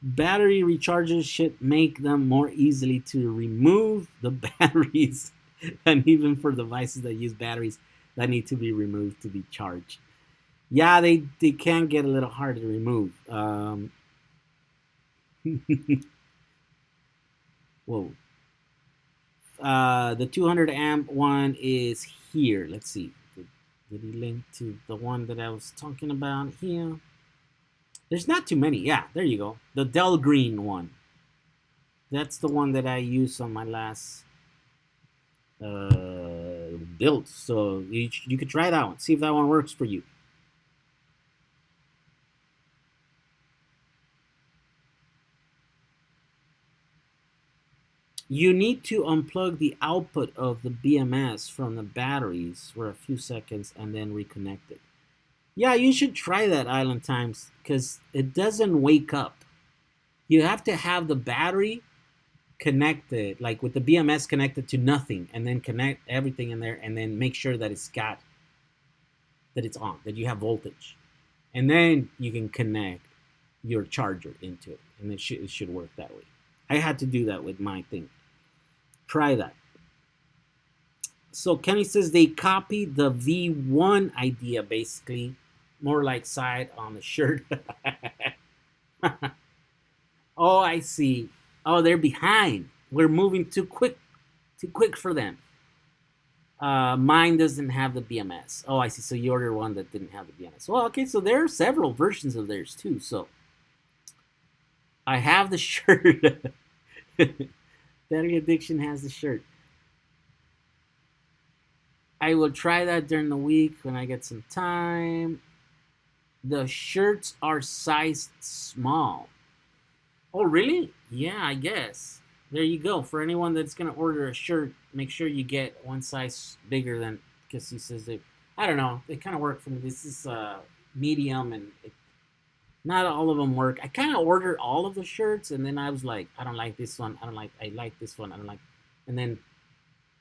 Battery rechargers should make them more easily to remove the batteries, and even for devices that use batteries that need to be removed to be charged. Yeah, they can get a little hard to remove. Whoa. The 200 amp one is here. Let's see. Did he link to the one that I was talking about here? There's not too many. Yeah, there you go. The Del Green one. That's the one that I used on my last build. So you could try that one. See if that one works for you. You need to unplug the output of the BMS from the batteries for a few seconds and then reconnect it. Yeah, you should try that, Island Times, because it doesn't wake up. You have to have the battery connected, like with the BMS connected to nothing, and then connect everything in there, and then make sure that it's on, that you have voltage, and then you can connect your charger into it, and it should work that way. I had to do that with my thing. Try that. So Kenny says they copied the V1 idea, basically, more like side on the shirt. Oh, I see. Oh, they're behind. We're moving too quick for them. Mine doesn't have the BMS. Oh, I see. So you ordered one that didn't have the BMS. Well, okay. So there are several versions of theirs too. So I have the shirt. Battery Addiction has the shirt. I will try that during the week when I get some time. The shirts are sized small. Oh, really? Yeah, I guess. There you go. For anyone that's going to order a shirt, make sure you get one size bigger than, because he says they, I don't know, they kind of work for me. This is medium, and not all of them work. I kind of ordered all of the shirts, and then I was like, I don't like this one. I like this one. I don't like, and then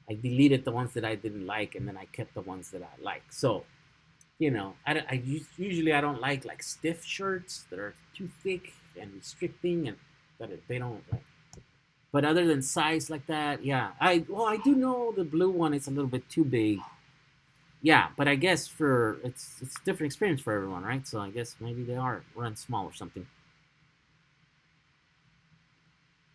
I deleted the ones that I didn't like, and then I kept the ones that I like. So, you know, usually I don't like stiff shirts that are too thick and restricting, and that they don't like. But other than size like that, yeah. I do know the blue one is a little bit too big. Yeah, but I guess it's a different experience for everyone, right? So I guess maybe they are run small or something.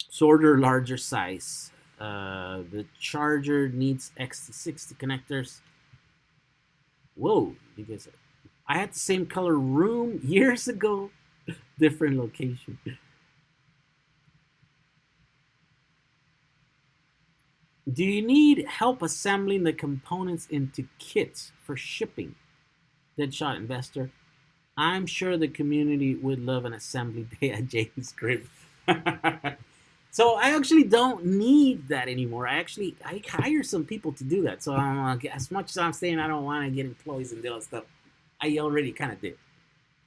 So order larger size. The charger needs XT60 connectors. Whoa, you guys! I had the same color room years ago, different location. Do you need help assembling the components into kits for shipping? Deadshot Investor. I'm sure the community would love an assembly day at James Crib. So I actually don't need that anymore. I hire some people to do that. So as much as I'm saying I don't want to get employees and do all that stuff, I already kind of did.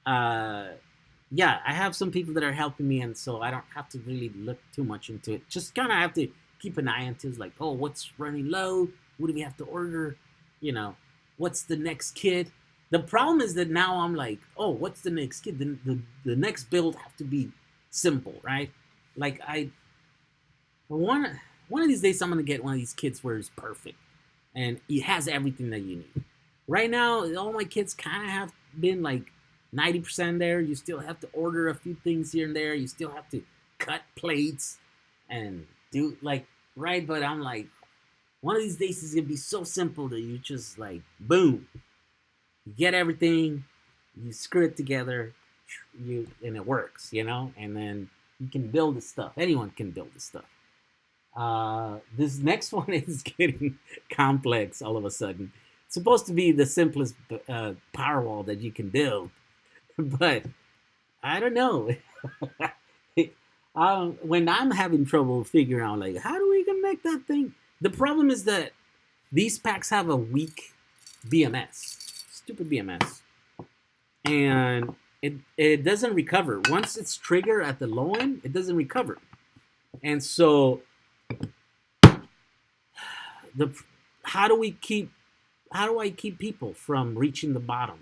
Yeah, I have some people that are helping me, and so I don't have to really look too much into it. Just kind of have to keep an eye on things like, oh, what's running low? What do we have to order? You know, what's the next kit? The problem is that now I'm like, oh, what's the next kit? The next build have to be simple, right? Like one of these days I'm gonna get one of these kits where it's perfect and it has everything that you need. Right now, all my kits kind of have been like 90% there. You still have to order a few things here and there. You still have to cut plates and do right, but I'm like, one of these days is gonna be so simple that you just like, boom, you get everything, you screw it together, and it works, and then you can build the stuff. Anyone can build the stuff. This next one is getting complex all of a sudden. It's supposed to be the simplest power wall that you can build, but I don't know. When I'm having trouble figuring out, like, how do we connect that thing? The problem is that these packs have a weak BMS, stupid BMS, and it doesn't recover. Once it's triggered at the low end, it doesn't recover. And so, how do I keep people from reaching the bottom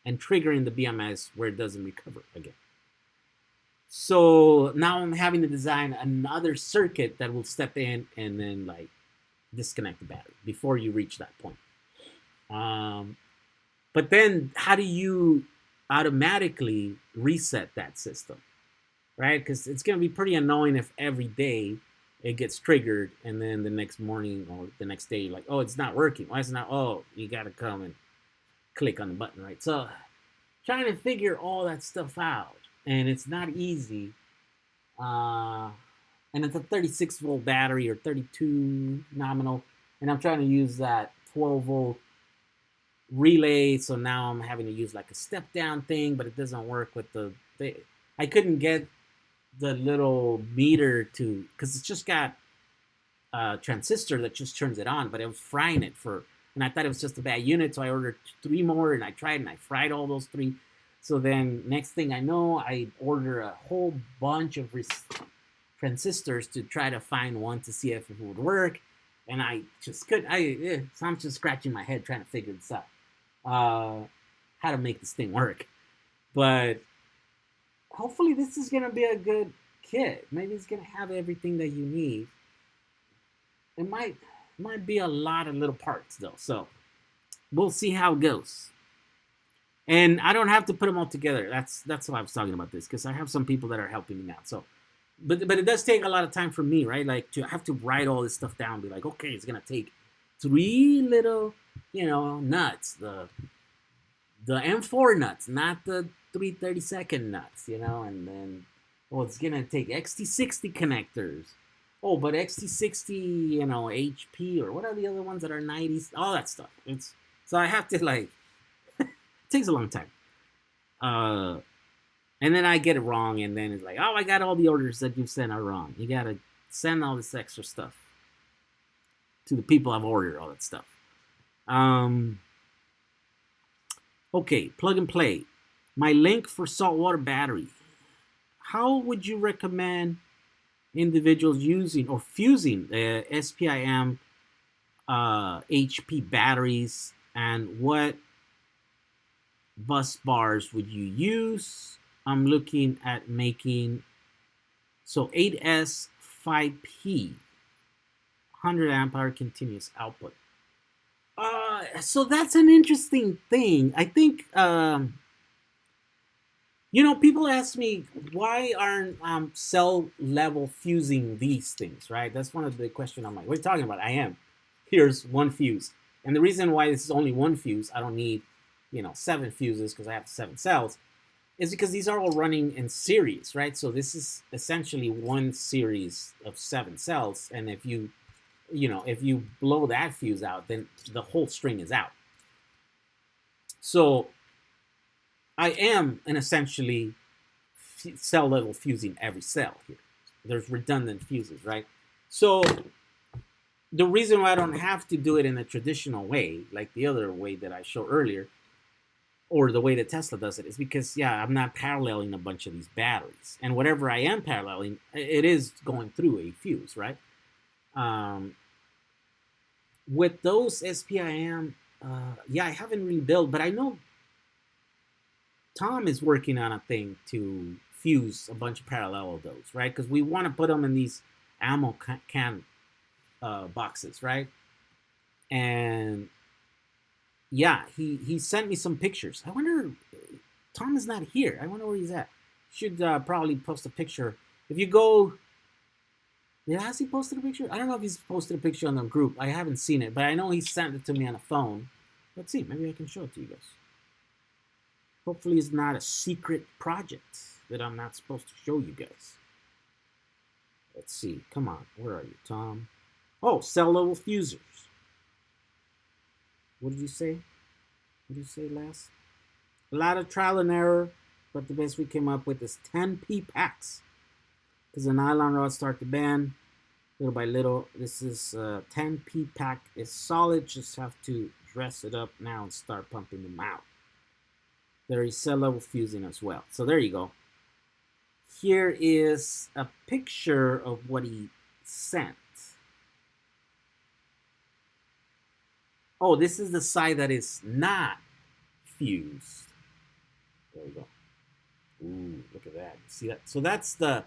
and triggering the BMS where it doesn't recover again? So now I'm having to design another circuit that will step in and then like disconnect the battery before you reach that point. But then how do you automatically reset that system, right? Because it's going to be pretty annoying if every day it gets triggered and then the next morning or the next day, like, oh, it's not working. Why is it not? Oh, you got to come and click on the button, right? So trying to figure all that stuff out. And it's not easy. and it's a 36 volt battery or 32 nominal, and I'm trying to use that 12 volt relay, so now I'm having to use like a step down thing, but it doesn't work with I couldn't get the little meter to, because it's just got a transistor that just turns it on, but it was frying it and I thought it was just a bad unit, so I ordered 3 more, and I tried, and I fried all those 3. So then next thing I know, I order a whole bunch of transistors to try to find one to see if it would work, and I just couldn't. So I'm just scratching my head trying to figure this out, how to make this thing work. But hopefully this is gonna be a good kit. Maybe it's gonna have everything that you need. It might be a lot of little parts though, so we'll see how it goes. And I don't have to put them all together. That's why I was talking about this, because I have some people that are helping me now. So, but it does take a lot of time for me, right? Like I have to write all this stuff down. Be like, okay, it's gonna take 3 little, nuts. The M4 nuts, not the 332nd nuts, and then it's gonna take XT60 connectors. Oh, but XT60, HP, or what are the other ones that are 90s? All that stuff. So I have to it takes a long time. And then I get it wrong, and then it's like, oh, I got all the orders that you've sent are wrong. You gotta send all this extra stuff to the people I've ordered, all that stuff. Okay, plug and play. My link for saltwater battery. How would you recommend individuals using or fusing SPIM HP batteries, and what bus bars would you use? I'm looking at making 8S 5P 100 amp hour continuous output. So that's an interesting thing. I think people ask me, why aren't cell level fusing these things, right? That's one of the questions. I'm like, what are you talking about? I am. Here's one fuse. And the reason why this is only one fuse, I don't need, 7 fuses because I have 7 cells, is because these are all running in series, right? So this is essentially one series of 7 cells. And if you blow that fuse out, then the whole string is out. So I am essentially cell level fusing every cell here. There's redundant fuses, right? So the reason why I don't have to do it in a traditional way, like the other way that I showed earlier, or the way that Tesla does it, is because, I'm not paralleling a bunch of these batteries. And whatever I am paralleling, it is going through a fuse, right? With those SPIM, I haven't really built, but I know Tom is working on a thing to fuse a bunch of parallel of those, right? Because we want to put them in these ammo can boxes, right? And he sent me some pictures. I wonder, Tom is not here. I wonder where he's at. Should probably post a picture. If you go, has he posted a picture? I don't know if he's posted a picture on the group. I haven't seen it, but I know he sent it to me on a phone. Let's see, maybe I can show it to you guys. Hopefully it's not a secret project that I'm not supposed to show you guys. Let's see. Come on. Where are you, Tom? Oh, cell level fusers. What did you say? What did you say last? A lot of trial and error, but the best we came up with is 10P packs. Because the nylon rods start to bend little by little. This is 10P pack. It's solid. Just have to dress it up now and start pumping them out. There is cell level fusing as well. So there you go. Here is a picture of what he sent. Oh, this is the side that is not fused. There we go. Ooh, look at that. See that? So that's the...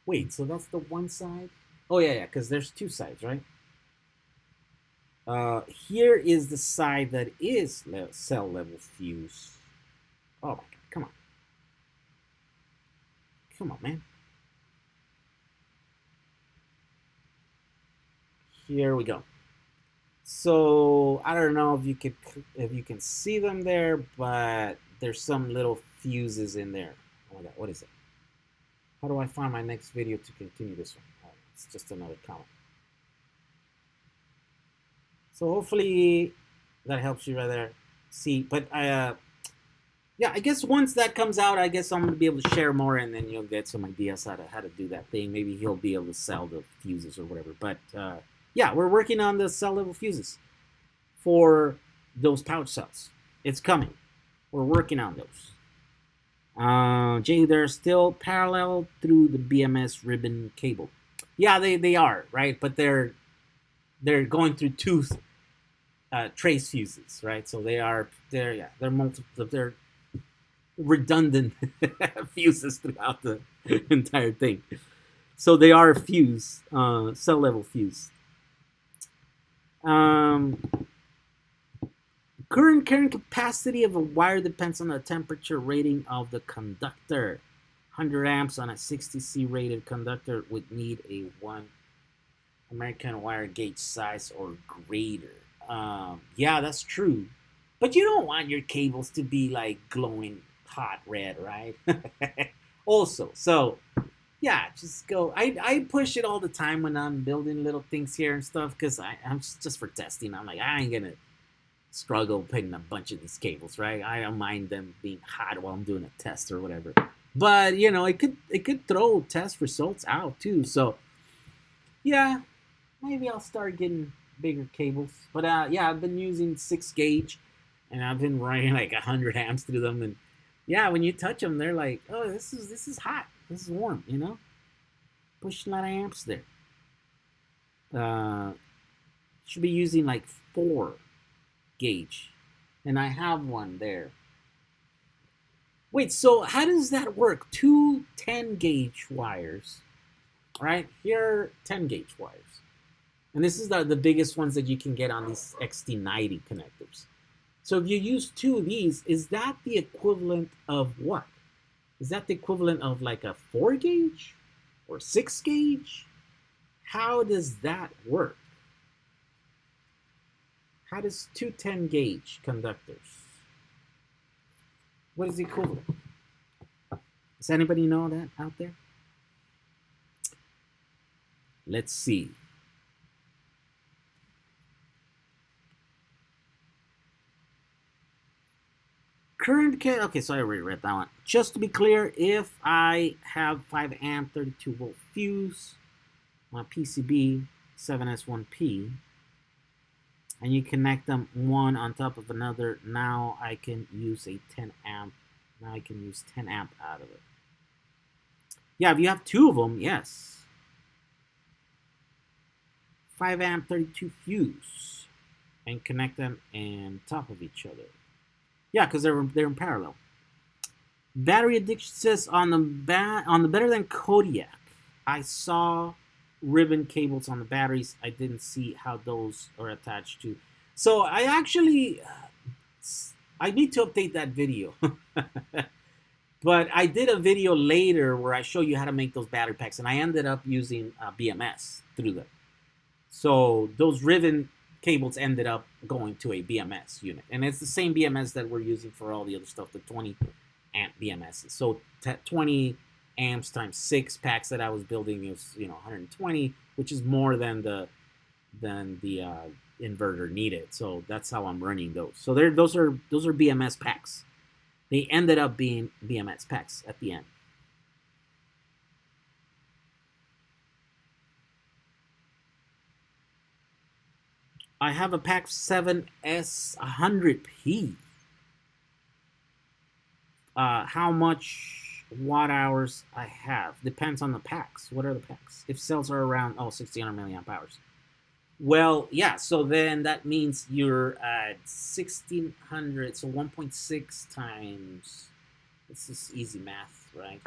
Wait, so that's the one side? Oh, yeah, because there's 2 sides, right? Here is the side that is cell level fuse. Oh, my God. Come on. Come on, man. Here we go. So I don't know if you can see them there, but there's some little fuses in there. Oh my God, what is it? How do I find my next video to continue this one? It's just another comment. So hopefully that helps you right there. See, but yeah, I guess once that comes out, I guess I'm gonna be able to share more, and then you'll get some ideas how to do that thing. Maybe he'll be able to sell the fuses or whatever. But yeah, we're working on the cell level fuses for those pouch cells. It's coming. We're working on those. Jay, they're still parallel through the BMS ribbon cable. Yeah, they are, right? But they're going through two trace fuses, right? So they're multiple, they're redundant fuses throughout the entire thing. So they are fused, cell level fused. Current carrying capacity of a wire depends on the temperature rating of the conductor. 100 amps on a 60C rated conductor would need a 1 American wire gauge size or greater. Yeah, that's true. But you don't want your cables to be like glowing hot red, right? Also, so yeah, just go. I push it all the time when I'm building little things here and stuff because I'm just for testing. I'm like, I ain't gonna struggle putting a bunch of these cables, right? I don't mind them being hot while I'm doing a test or whatever. But you know, it could throw test results out too. So yeah, maybe I'll start getting bigger cables. But yeah, I've been using 6 gauge, and I've been running like 100 amps through them. And yeah, when you touch them, they're like, oh, this is hot. This is warm. You know, pushing a lot of amps there. Should be using like 4 gauge, and I have one there. Wait, so how does that work? 2 10 gauge wires, right? Here are 10 gauge wires, and this is the biggest ones that you can get on these XT90 connectors. So if you use 2 of these, is that the equivalent of what? Is that the equivalent of like a 4 gauge or 6 gauge? How does that work? How does 2 10 gauge conductors? What is the equivalent? Does anybody know that out there? Let's see. Current, okay, so I already read that one. Just to be clear, if I have 5 amp 32 volt fuse on PCB 7S1P, and you connect them one on top of another, now I can use a 10 amp. Now I can use 10 amp out of it. Yeah, if you have 2 of them, yes. 5 amp 32 fuse and connect them on top of each other. Yeah, because they're in parallel. Battery addiction says on the Better Than Kodiak, I saw ribbon cables on the batteries. I didn't see how those are attached to. So I actually, I need to update that video. But I did a video later where I show you how to make those battery packs, and I ended up using BMS through them. So those ribbon cables ended up going to a BMS unit, and it's the same BMS that we're using for all the other stuff, the 20 amp BMSs. So 20 amps times 6 packs that I was building is 120, which is more than the inverter needed. So that's how I'm running those. So those are BMS packs. They ended up being BMS packs at the end. I have a pack 7S100P. How much watt hours I have depends on the packs. What are the packs? If cells are around 1600 milliamp hours. Well, yeah. So then that means you're at 1600. So 1.6 times. This is easy math, right?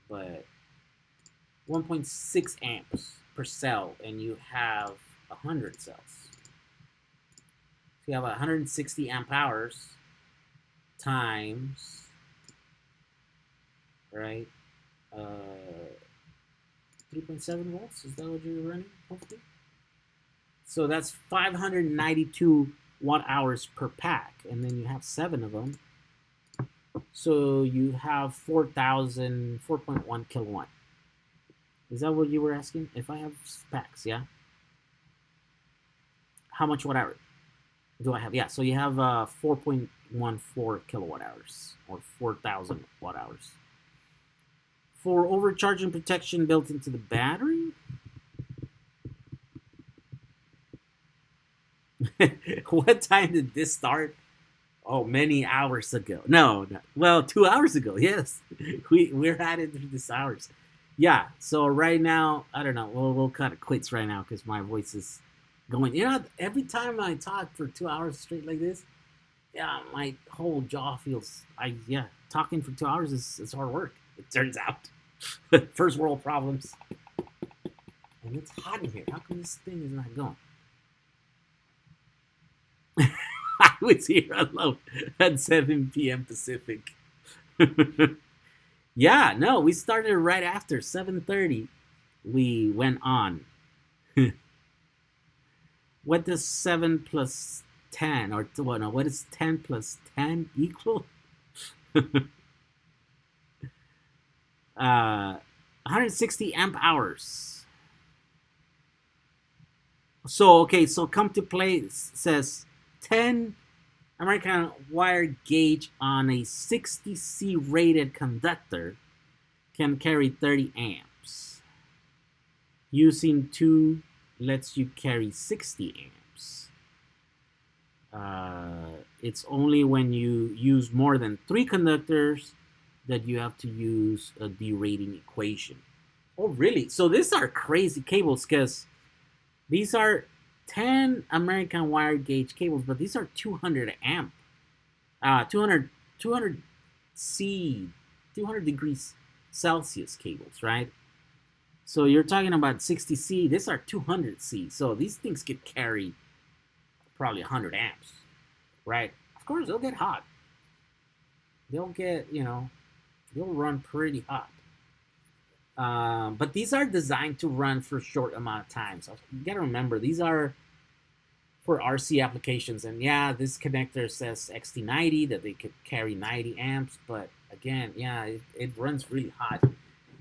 But 1.6 amps per cell, and you have 100 cells. So you have 160 amp hours times, right? 3.7 volts. Is that what you're running? Hopefully. So that's 592 watt hours per pack, and then you have 7 of them. So you have 4.1 kilowatt. Is that what you were asking? If I have specs, yeah. How much watt hour do I have? Yeah, so you have 4.14 kilowatt hours or 4,000 watt hours. For overcharging protection built into the battery? What time did this start? Oh, many hours ago. No, well, 2 hours ago. Yes, we're at it through this hours. Yeah. So right now, I don't know. We'll cut it quits right now because my voice is going. You know, every time I talk for 2 hours straight like this, yeah, my whole jaw feels. Talking for 2 hours is hard work. It turns out. First world problems. And it's hot in here. How come this thing is not going? I was here alone at 7 p.m. Pacific. Yeah, no, we started right after 7:30. We went on. What does 7 plus 10 or well, no, what is 10 plus 10 equal? 160 amp hours. So okay, so come to play says 10 American wire gauge on a 60C rated conductor can carry 30 amps. Using 2 lets you carry 60 amps. It's only when you use more than 3 conductors that you have to use a derating equation. Oh, really? So these are crazy cables because these are 10 American wire gauge cables, but these are 200 amp, 200 degrees Celsius cables, right? So you're talking about 60C. These are 200C. So these things could carry probably 100 amps, right? Of course, they'll get hot. They'll get, they'll run pretty hot. But these are designed to run for a short amount of time. So you got to remember, these are for RC applications. And yeah, this connector says XT90 that they could carry 90 amps. But again, yeah, it runs really hot.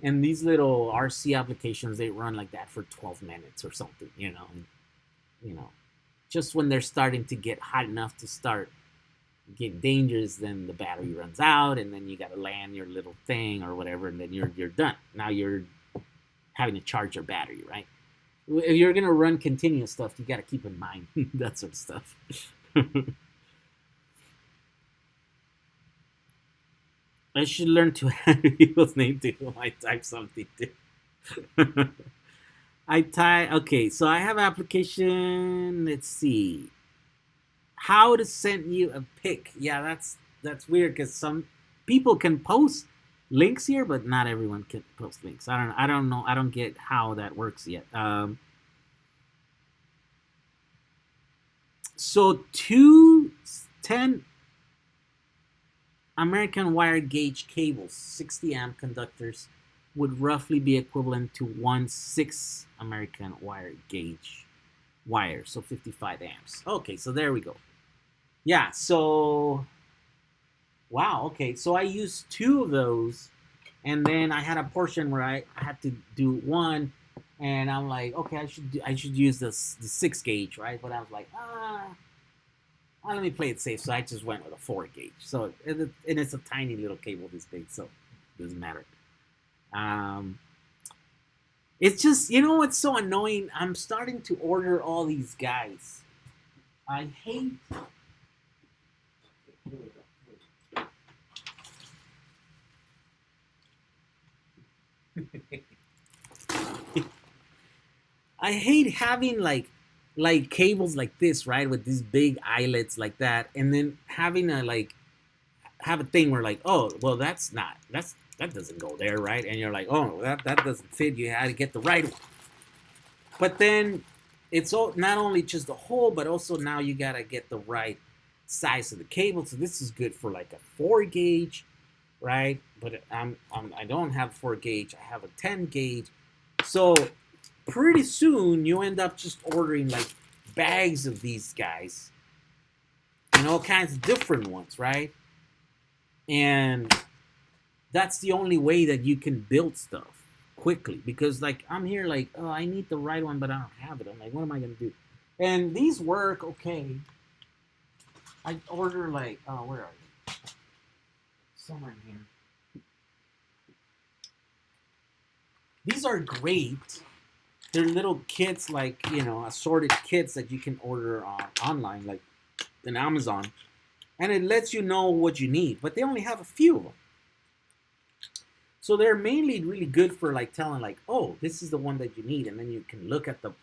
And these little RC applications, they run like that for 12 minutes or something, just when they're starting to get hot enough to start getting dangerous, then the battery runs out, and then you got to land your little thing or whatever, and then you're done. Now you're having to charge your battery, right? If you're gonna run continuous stuff, you got to keep in mind that sort of stuff. I should learn to add people's name too. I type something too. Okay, so I have application. Let's see. How to send you a pic. Yeah, that's weird because some people can post links here, but not everyone can post links. I don't know. I don't get how that works yet. So 10 American wire gauge cables, 60 amp conductors, would roughly be equivalent to 6 American wire gauge wire, so 55 amps. Okay, so there we go. Yeah, so wow, okay, so I used 2 of those, and then I had a portion where I had to do 1, and I'm like, okay, I should use the 6 gauge, right? But I was like, let me play it safe, so I just went with a 4 gauge. So and it's a tiny little cable this big, so it doesn't matter. It's just, what's so annoying? I'm starting to order all these guys. I hate. I hate having like cables like this, right, with these big eyelets like that, and then having to have a thing where oh, well, that doesn't go there, right? And you're like, oh, that doesn't fit. You had to get the right one. But then it's not only just the hole, but also now you gotta get the right size of the cable. So this is good for like a 4 gauge, right? But I don't have 4 gauge. I have a 10 gauge. So pretty soon you end up just ordering like bags of these guys and all kinds of different ones, right? And that's the only way that you can build stuff quickly, because like I'm here like, oh, I need the right one, but I don't have it. I'm like, what am I gonna do? And these work okay. I order like, oh, where are they? Somewhere in here. These are great. They're little kits, like, you know, assorted kits that you can order online, like in Amazon, and it lets you know what you need. But they only have a few of them, so they're mainly really good for like telling, like, oh, this is the one that you need, and then you can look at the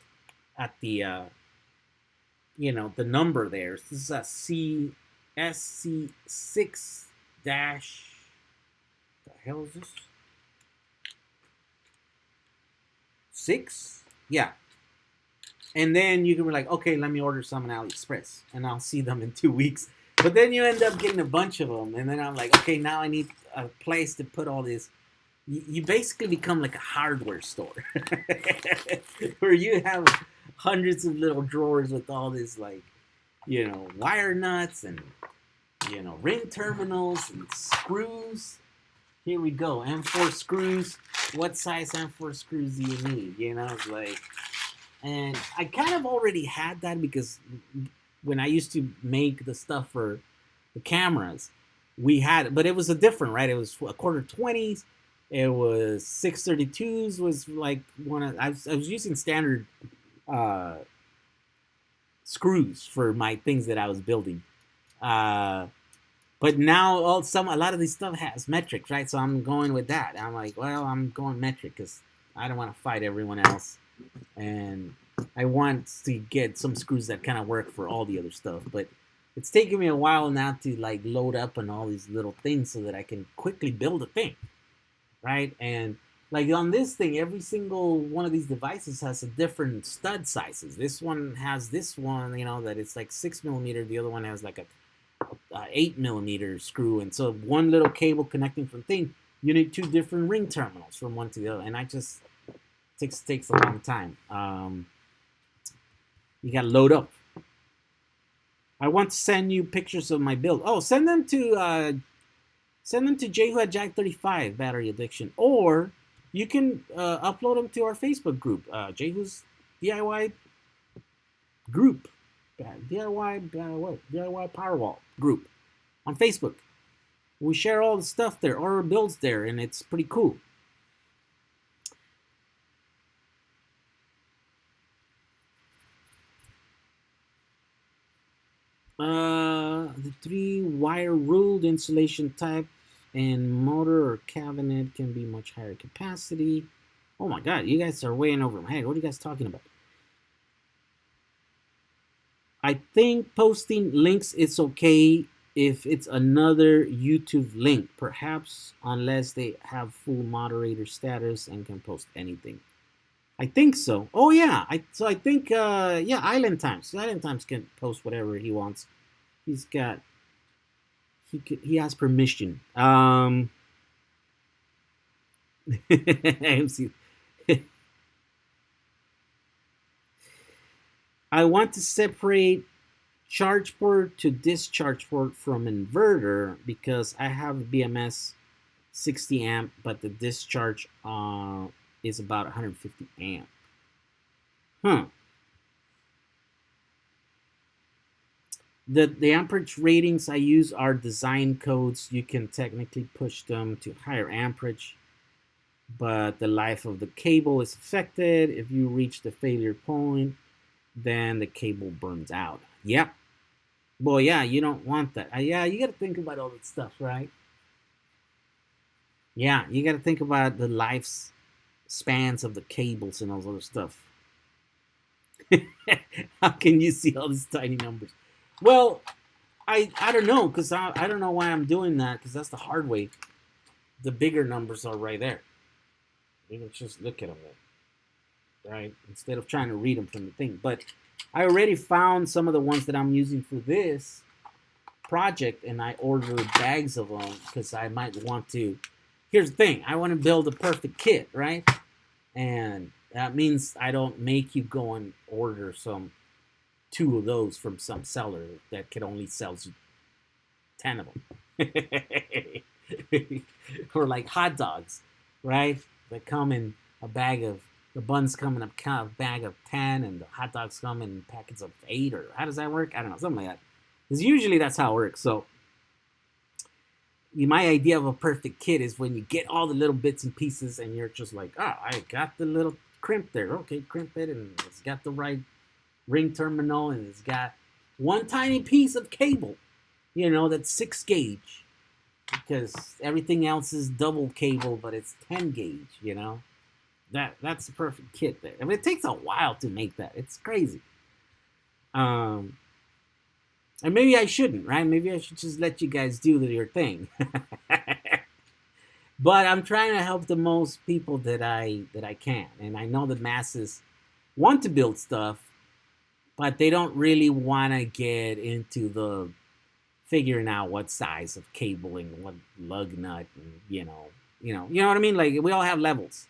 you know, the number there. This is a CSC6 dash. The hell is this? 6? Yeah. And then you can be like, okay, let me order some on AliExpress, and I'll see them in 2 weeks. But then you end up getting a bunch of them, and then I'm like, okay, now I need a place to put all this. You basically become like a hardware store where you have hundreds of little drawers with all this, like, you know, wire nuts and, you know, ring terminals and screws. Here we go, M4 screws. What size M4 screws do you need? You know, it's like, and I kind of already had that because when I used to make the stuff for the cameras, we had, but it was a different, right? It was a quarter 20s. It was 632s was like one of, I was using standard screws for my things that I was building. But now a lot of this stuff has metrics, right? So I'm going with that. I'm like, well, I'm going metric because I don't want to fight everyone else. And I want to get some screws that kind of work for all the other stuff. But it's taking me a while now to like load up on all these little things so that I can quickly build a thing, right? And like on this thing, every single one of these devices has a different stud sizes. This one has this one, you know, that it's like 6mm. The other one has like a 8mm screw. And so one little cable connecting from thing, you need 2 different ring terminals from one to the other. And I just, takes a long time. You gotta load up. I want to send you pictures of my build. Oh, send them to Jehu at Jack35 Battery Addiction, or you can upload them to our Facebook group, Jehu's DIY group, DIY Powerwall group on Facebook. We share all the stuff there, all our builds there, and it's pretty cool. The 3-wire ruled insulation type and motor or cabinet can be much higher capacity. Oh my god, you guys are way in over my head. What are you guys talking about? I think posting links is okay if it's another YouTube link, perhaps, unless they have full moderator status and can post anything. I think so. Oh yeah, I think yeah, Island Times. Island Times can post whatever he wants. He has permission. I want to separate charge port to discharge port from inverter because I have BMS 60 amp, but the discharge is about 150 amp. Huh. The amperage ratings I use are design codes. You can technically push them to higher amperage, but the life of the cable is affected. If you reach the failure point, then the cable burns out. Yep. Well, yeah, you don't want that. Yeah, you got to think about all that stuff, right? Yeah, you got to think about the life spans of the cables and all this other stuff. How can you see all these tiny numbers? Well, I don't know, because I don't know why I'm doing that, because that's the hard way. The bigger numbers are right there. You can just look at them there, right? Instead of trying to read them from the thing. But I already found some of the ones that I'm using for this project, and I ordered bags of them because I might want to. Here's the thing. I want to build a perfect kit, right? And that means I don't make you go and order 2 of those from some seller that can only sell you 10 of them. Or like hot dogs, right? That come in a bag of, the buns come in a kind of bag of 10 and the hot dogs come in packets of 8, or how does that work? I don't know, something like that. Because usually that's how it works. So my idea of a perfect kit is when you get all the little bits and pieces and you're just like, oh, I got the little crimp there. Okay, crimp it, and it's got the right ring terminal, and it's got one tiny piece of cable, that's 6 gauge, because everything else is double cable, but it's 10 gauge, That's the perfect kit there. I mean, it takes a while to make that. It's crazy. And maybe I shouldn't, right? Maybe I should just let you guys do your thing. But I'm trying to help the most people that I can. And I know the masses want to build stuff, but they don't really want to get into the figuring out what size of cabling, what lug nut, and you know what I mean? Like, we all have levels.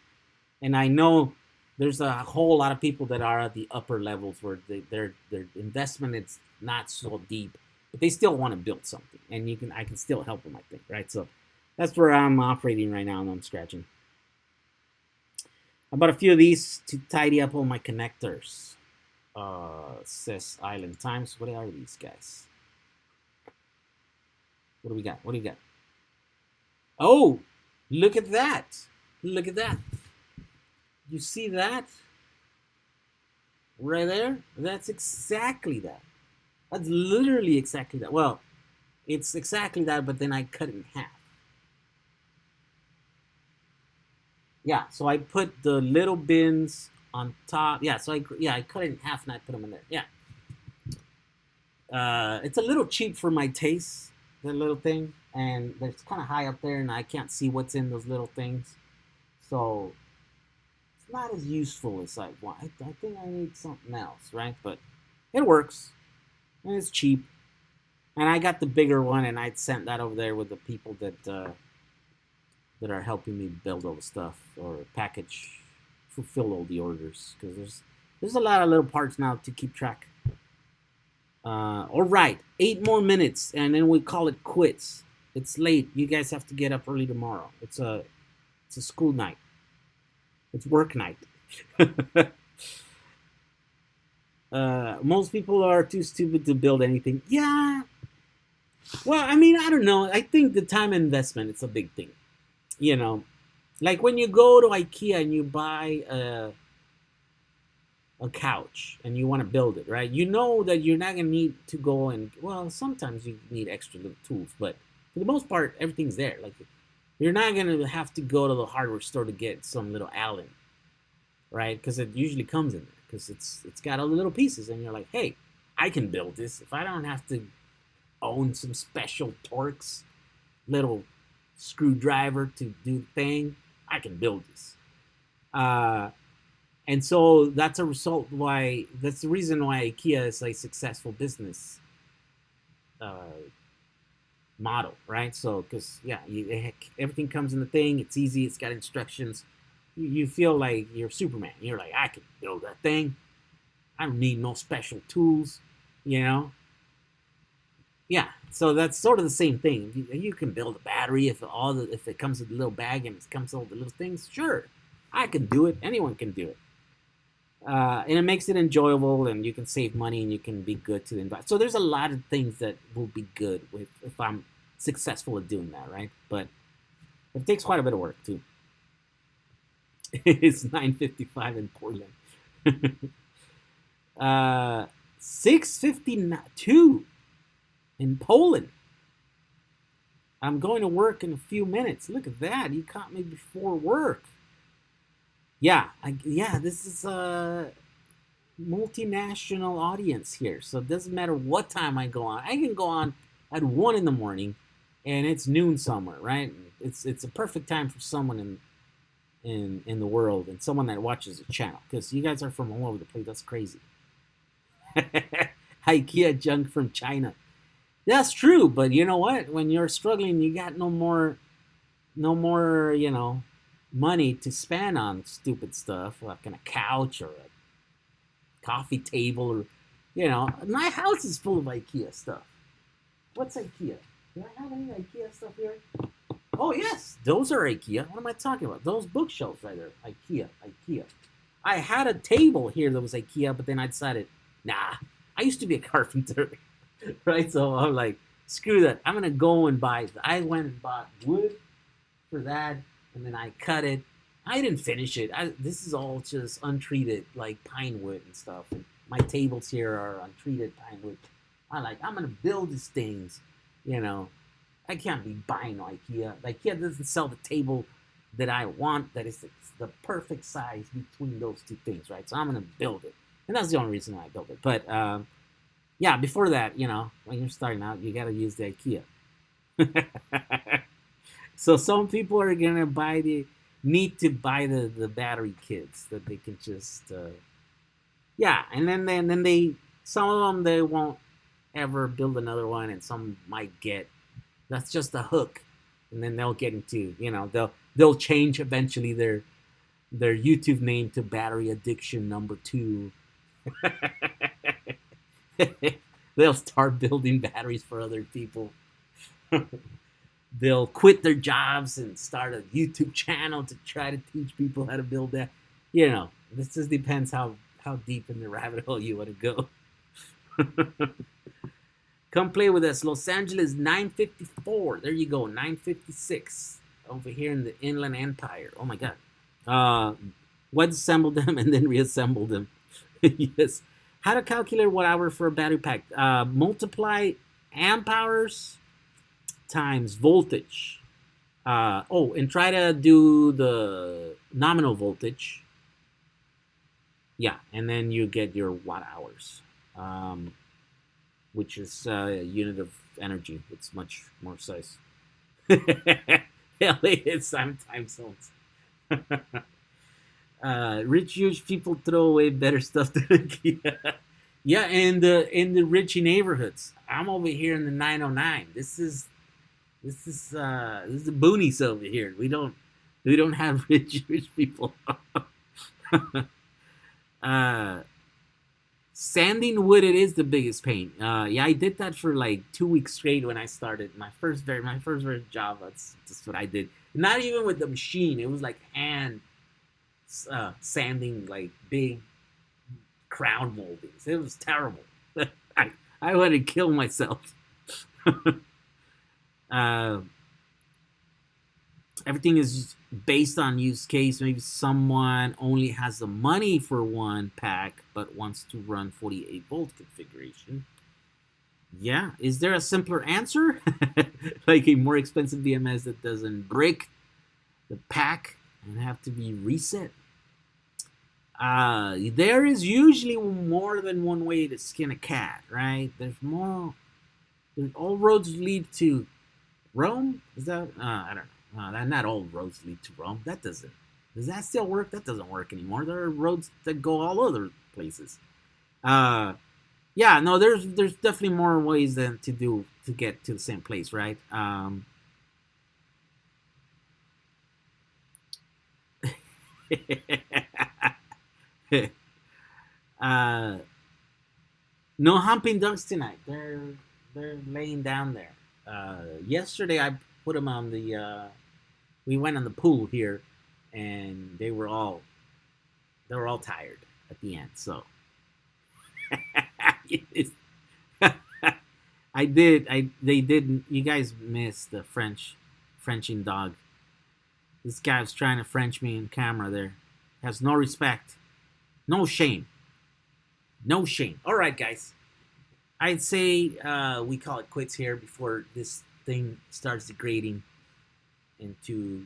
And I know there's a whole lot of people that are at the upper levels where their investment is not so deep, but they still want to build something, and I can still help them, I think, right? So that's where I'm operating right now, and I'm scratching. I bought a few of these to tidy up all my connectors. Says Island Times. What are these guys? What do we got? What do you got? Oh, look at that. Look at that. You see that? Right there? That's exactly that. That's literally exactly that. Well, it's exactly that, but then I cut it in half. Yeah, so I put the little bins on top. Yeah, so I cut it in half and I put them in there. Yeah. It's a little cheap for my taste, that little thing. And it's kind of high up there, and I can't see what's in those little things. So it's not as useful as I want. I think I need something else, right? But it works. And it's cheap. And I got the bigger one, and I sent that over there with the people that are helping me build all the stuff or package, fulfill all the orders. Because there's a lot of little parts now to keep track. All right, 8 more minutes, and then we call it quits. It's late. You guys have to get up early tomorrow. It's a school night. It's work night. Most people are too stupid to build anything. Yeah. Well, I mean, I don't know. I think the time investment is a big thing. Like when you go to IKEA and you buy a couch and you want to build it, right? You know that you're not going to need to go and, well, sometimes you need extra little tools, but for the most part, everything's there. Like, you're not going to have to go to the hardware store to get some little Allen, right? Because it usually comes in there because it's got all the little pieces, and you're like, hey, I can build this. If I don't have to own some special Torx little screwdriver to do the thing, I can build this. And so that's the reason why IKEA is a successful business model, right? So, because, everything comes in the thing. It's easy. It's got instructions. You feel like you're Superman. You're like, I can build that thing. I don't need no special tools, Yeah, so that's sort of the same thing. You can build a battery if it comes with a little bag and it comes with all the little things. Sure, I can do it. Anyone can do it. And it makes it enjoyable, and you can save money, and you can be good to the environment. So there's a lot of things that will be good if I'm successful at doing that, right? But it takes quite a bit of work too. It's 9:55 in Portland. 6:52 in Poland. I'm going to work in a few minutes. Look at that. You caught me before work. Yeah, this is a multinational audience here, so it doesn't matter what time I go on. I can go on at 1 in the morning, and it's noon somewhere, right? It's a perfect time for someone in the world, and someone that watches the channel, because you guys are from all over the place. That's crazy. IKEA junk from China. That's true, but you know what? When you're struggling, you got no more, money to spend on stupid stuff like a couch or a coffee table, or my house is full of IKEA stuff. What's IKEA? Do I have any IKEA stuff here? Oh yes, those are IKEA. What am I talking about? Those bookshelves right there. IKEA. I had a table here that was IKEA, but then I decided, nah. I used to be a carpenter, right? So I'm like, screw that. I'm gonna go and buy. I went and bought wood for that, and then I cut it. I didn't finish it. This is all just untreated, like pine wood and stuff. And my tables here are untreated pine wood. I'm gonna build these things, you know. I can't be buying IKEA. IKEA doesn't sell the table that I want. That is the perfect size between those two things, right? So I'm gonna build it, and that's the only reason why I built it. But yeah, before that, you know, when you're starting out, you gotta use the IKEA. So some people are gonna need to buy the battery kits that they can just yeah, and then they some of them they won't ever build another one, and some might get. That's just a hook, and then they'll get into, you know, they'll change eventually their YouTube name to Battery Addiction Number 2. They'll start building batteries for other people. They'll quit their jobs and start a YouTube channel to try to teach people how to build that. You know, this just depends how deep in the rabbit hole you want to go. Come play with us. Los Angeles 954. There you go. 956 over here in the Inland Empire. Oh my God. What assembled them and then reassembled them. Yes. How to calculate watt hour for a battery pack? Multiply amp hours times voltage. And try to do the nominal voltage. Yeah, and then you get your watt hours. Which is a unit of energy. It's much more precise. Hell, it's sometimes zones. Rich, huge people throw away better stuff than IKEA. Yeah, and in the richy neighborhoods. I'm over here in the 909. This is the boonies over here. We don't have rich people. Sanding wood, it is the biggest pain. Yeah, I did that for like 2 weeks straight when I started my first job. That's what I did. Not even with the machine. It was like hand sanding like big crown moldings. It was terrible. I wanted to kill myself. Everything is based on use case. Maybe someone only has the money for one pack but wants to run 48 volt configuration. Yeah, is there a simpler answer? Like a more expensive BMS that doesn't break the pack and have to be reset? There is usually more than one way to skin a cat, right? All roads lead to Rome? Is that? I don't know. Not all roads lead to Rome. Does that still work? That doesn't work anymore. There are roads that go all other places. Yeah, no, there's definitely more ways than to get to the same place, right? No humping ducks tonight. They're laying down there. Yesterday I put them on the. We went on the pool here, and they were all tired at the end. So they didn't. You guys missed the Frenching dog. This guy was trying to French me in camera there. Has no respect. No shame. No shame. All right, guys. I'd say we call it quits here before this thing starts degrading into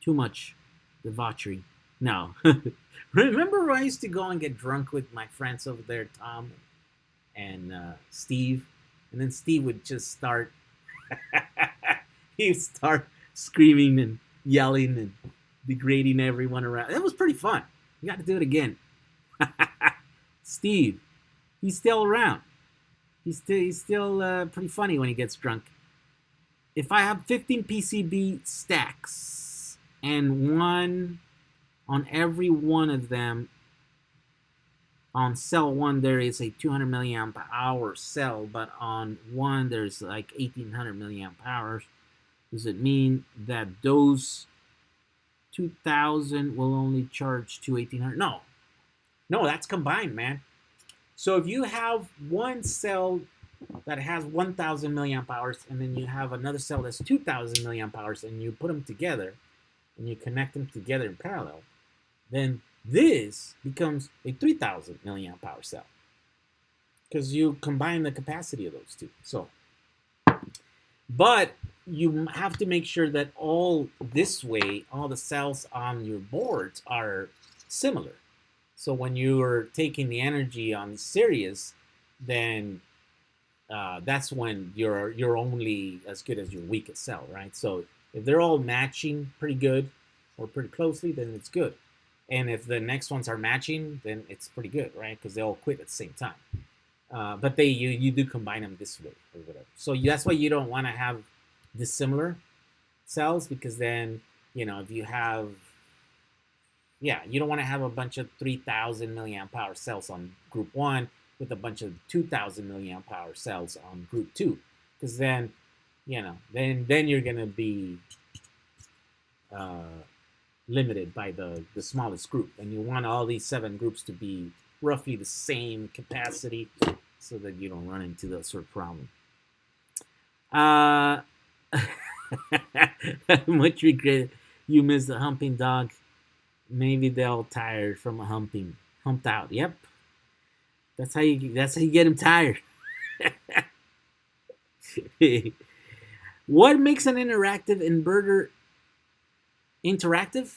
too much debauchery. No. Remember when I used to go and get drunk with my friends over there, Tom and Steve? And then Steve would just start... he'd start screaming and yelling and degrading everyone around. It was pretty fun. We got to do it again. Steve, he's still around. He's still pretty funny when he gets drunk. If I have 15 PCB stacks and one on every one of them, On cell 1 there is a 200 milliamp hour cell, but on 1 there's like 1800 milliamp hours. Does it mean that those 2000 will only charge to 1800? No, that's combined, man. So if you have one cell that has 1000 milliamp hours, and then you have another cell that's 2000 milliamp hours, and you put them together and you connect them together in parallel, then this becomes a 3000 milliamp hour cell, because you combine the capacity of those two. So, but you have to make sure that all the cells on your boards are similar. So when you're taking the energy on series, then that's when you're only as good as your weakest cell, right? So if they're all matching pretty good or pretty closely, then it's good. And if the next ones are matching, then it's pretty good, right? Because they all quit at the same time. But you do combine them this way or whatever. So that's why you don't want to have dissimilar cells, because then, if you have, you don't want to have a bunch of 3000 milliamp hour cells on group 1 with a bunch of 2000 milliamp hour cells on group 2, because then, then you're going to be limited by the smallest group, and you want all these 7 groups to be roughly the same capacity so that you don't run into that sort of problem. Much regret you missed the humping dog. Maybe they're all tired from humped out. Yep, that's how you get them tired. What makes an interactive inverter interactive?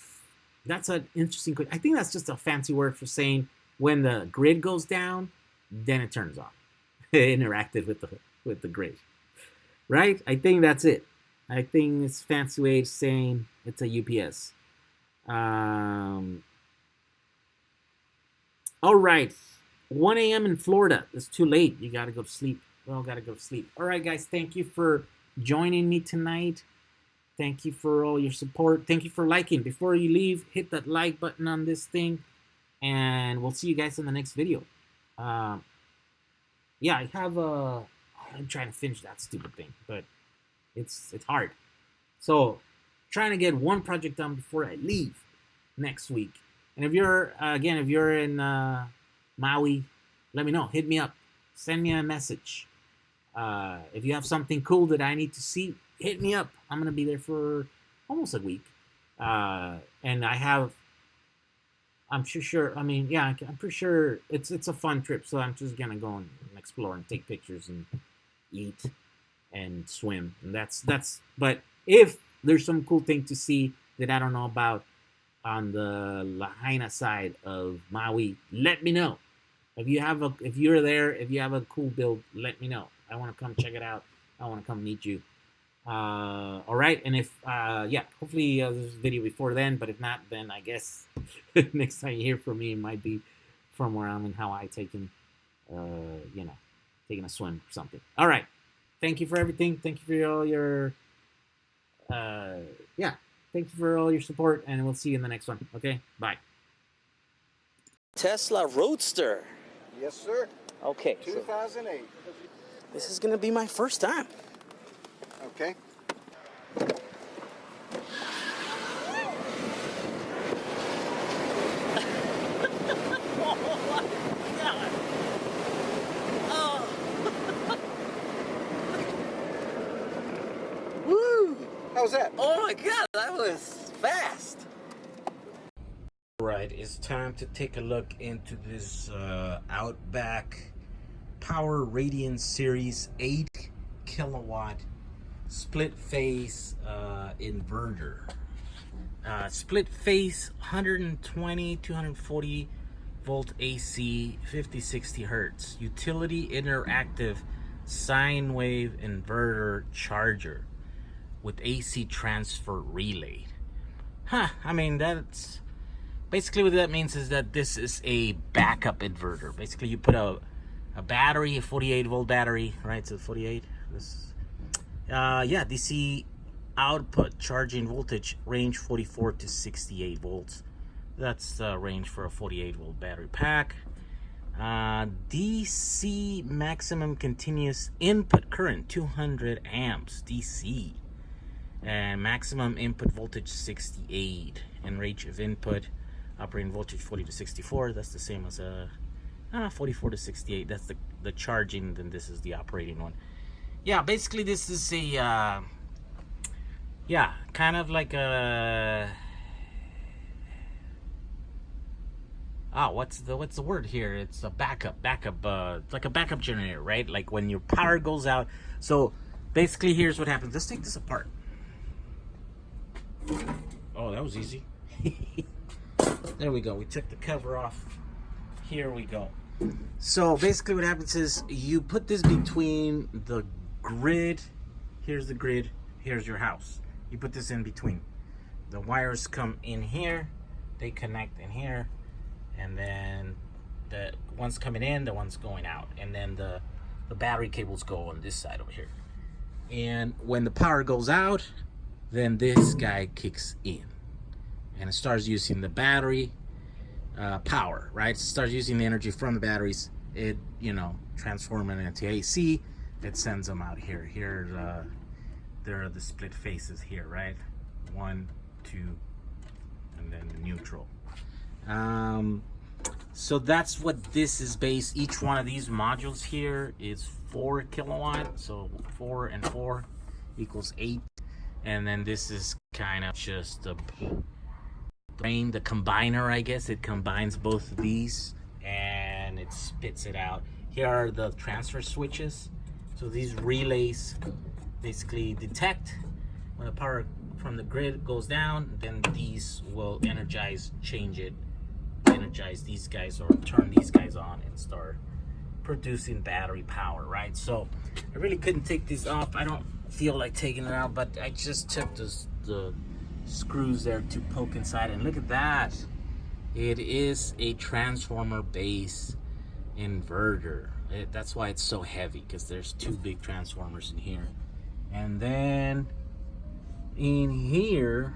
That's an interesting question. I think that's just a fancy word for saying when the grid goes down, then it turns on. Interactive with the grid, right? I think that's it. I think it's a fancy way of saying it's a UPS. All right, 1 a.m. in Florida. It's too late. You got to go to sleep. We all got to go to sleep. All right, guys. Thank you for joining me tonight. Thank you for all your support. Thank you for liking. Before you leave, hit that like button on this thing, and we'll see you guys in the next video. I'm trying to finish that stupid thing, but it's hard. So, trying to get one project done before I leave next week. And if you're in Maui, let me know. Hit me up. Send me a message. If you have something cool that I need to see, hit me up. I'm gonna be there for almost a week, and I'm pretty sure it's a fun trip. So I'm just gonna go and explore and take pictures and eat and swim, and that's. But if there's some cool thing to see that I don't know about on the Lahaina side of Maui, let me know. If you're there, if you have a cool build, let me know. I want to come check it out. I want to come meet you. All right, and if hopefully there's a video before then, but if not, then I guess next time you hear from me, it might be from where I'm in Hawaii taking a swim or something. All right, thank you for everything. Thank you for all your thank you for all your support, and we'll see you in the next one. Okay, bye. Tesla Roadster. Yes, sir. Okay. 2008. This is gonna be my first time. Okay. Woo! How was that? Oh my God, that was fast. Right, it's time to take a look into this Outback Power Radiance Series 8 kilowatt split phase inverter. Split phase 120 240 volt AC 50-60 hertz utility interactive sine wave inverter charger with AC transfer relay. I mean, that's basically what that means, is that this is a backup inverter. Basically, you put a battery, a 48 volt battery, right? So 48. DC output charging voltage range 44 to 68 volts. That's the range for a 48 volt battery pack. DC maximum continuous input current 200 amps DC, and maximum input voltage 68, and range of input operating voltage 40 to 64. That's the same as a 44 to 68. That's the charging. Then this is the operating one. Yeah, basically this is a yeah, kind of like a what's the word here? It's a backup, it's like a backup generator, right? Like when your power goes out. So basically here's what happens. Let's take this apart. Oh, that was easy. There we go. We took the cover off. Here we go. So basically what happens is you put this between the grid. Here's the grid, here's your house. You put this in between. The wires come in here, they connect in here, and then the one's coming in, the one's going out, and then the battery cables go on this side over here. And when the power goes out, then this guy kicks in and it starts using the battery power, right? It starts using the energy from the batteries. It, transforming it into AC. It sends them out here. There are the split faces here, right? 1, 2, and then the neutral. So that's what this is based. Each one of these modules here is 4 kilowatt. So 4 and 4 equals 8. And then this is kind of just the combiner, I guess. It combines both of these and it spits it out. Here are the transfer switches. So these relays basically detect when the power from the grid goes down, then these will energize these guys, or turn these guys on and start producing battery power, right? So I really couldn't take these off. I don't feel like taking it out, but I just took the screws there to poke inside, and look at that. It is a transformer base inverter. That's why it's so heavy, because there's 2 big transformers in here. And then in here,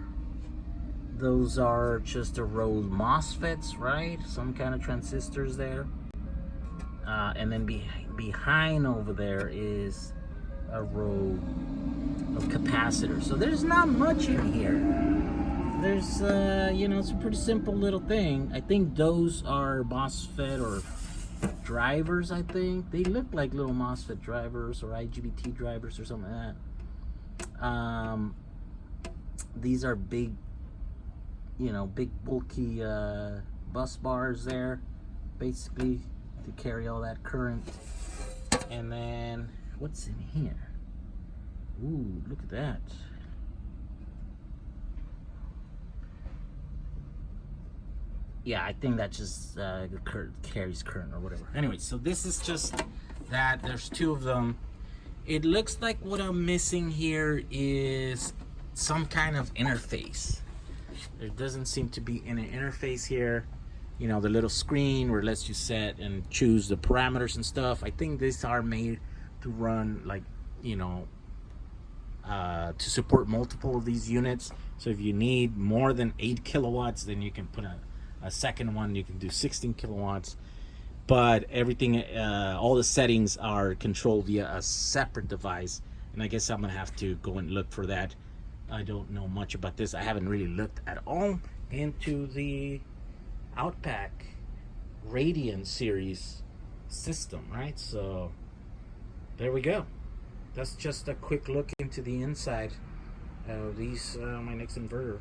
those are just a row of MOSFETs, right? Some kind of transistors there. And then behind over there is a row of capacitors. So there's not much in here. There's, it's a pretty simple little thing. I think those are MOSFET or drivers, I think. They look like little MOSFET drivers or IGBT drivers or something like that. These are big, big bulky bus bars there, basically, to carry all that current. And then, what's in here? Ooh, look at that. Yeah, I think that just carries current or whatever. Anyway, so this is just that. There's 2 of them. It looks like what I'm missing here is some kind of interface. There doesn't seem to be any interface here. The little screen where it lets you set and choose the parameters and stuff. I think these are made to run like, to support multiple of these units. So if you need more than 8 kilowatts, then you can put a second one. You can do 16 kilowatts. But everything, all the settings are controlled via a separate device. And I guess I'm gonna have to go and look for that. I don't know much about this. I haven't really looked at all into the Outback Radiant series system, right? So there we go. That's just a quick look into the inside of these my next inverter.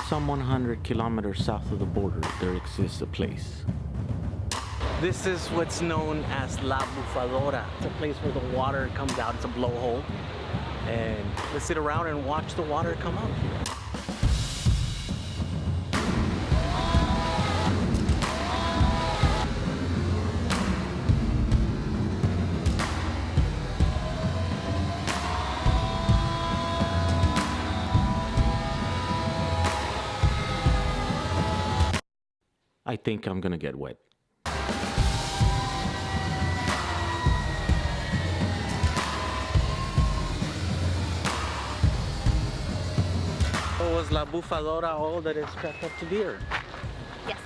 Some 100 kilometers south of the border, there exists a place. This is what's known as La Bufadora. It's a place where the water comes out. It's a blowhole. And let's sit around and watch the water come out. I think I'm gonna get wet. So was La Bufadora all that it's cracked up to be? Or Yes.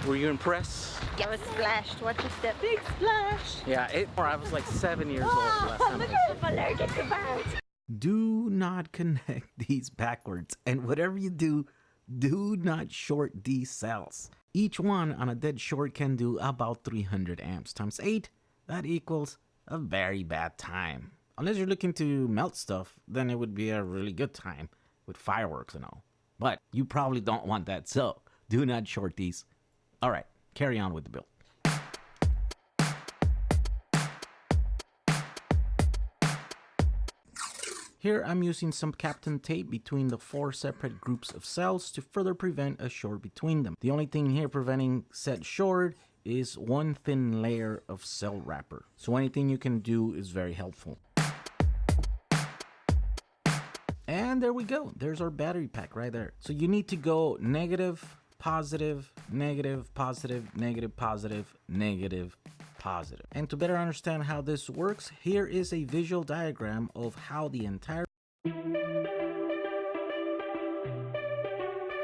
were you impressed? I was splashed. Watch your step. Big splash. Yeah, I was like 7 years old last time I was I'm allergic to birds. Do not connect these backwards, and whatever you do not short these cells. Each one on a dead short can do about 300 amps times 8. That equals a very bad time. Unless you're looking to melt stuff, then it would be a really good time with fireworks and all. But you probably don't want that, so do not short these. All right, carry on with the build. Here I'm using some Kapton tape between the 4 separate groups of cells to further prevent a short between them. The only thing here preventing said short is one thin layer of cell wrapper. So anything you can do is very helpful. And there we go. There's our battery pack right there. So you need to go negative, positive, negative, positive, negative, positive, negative, positive. And to better understand how this works, here is a visual diagram of how the entire...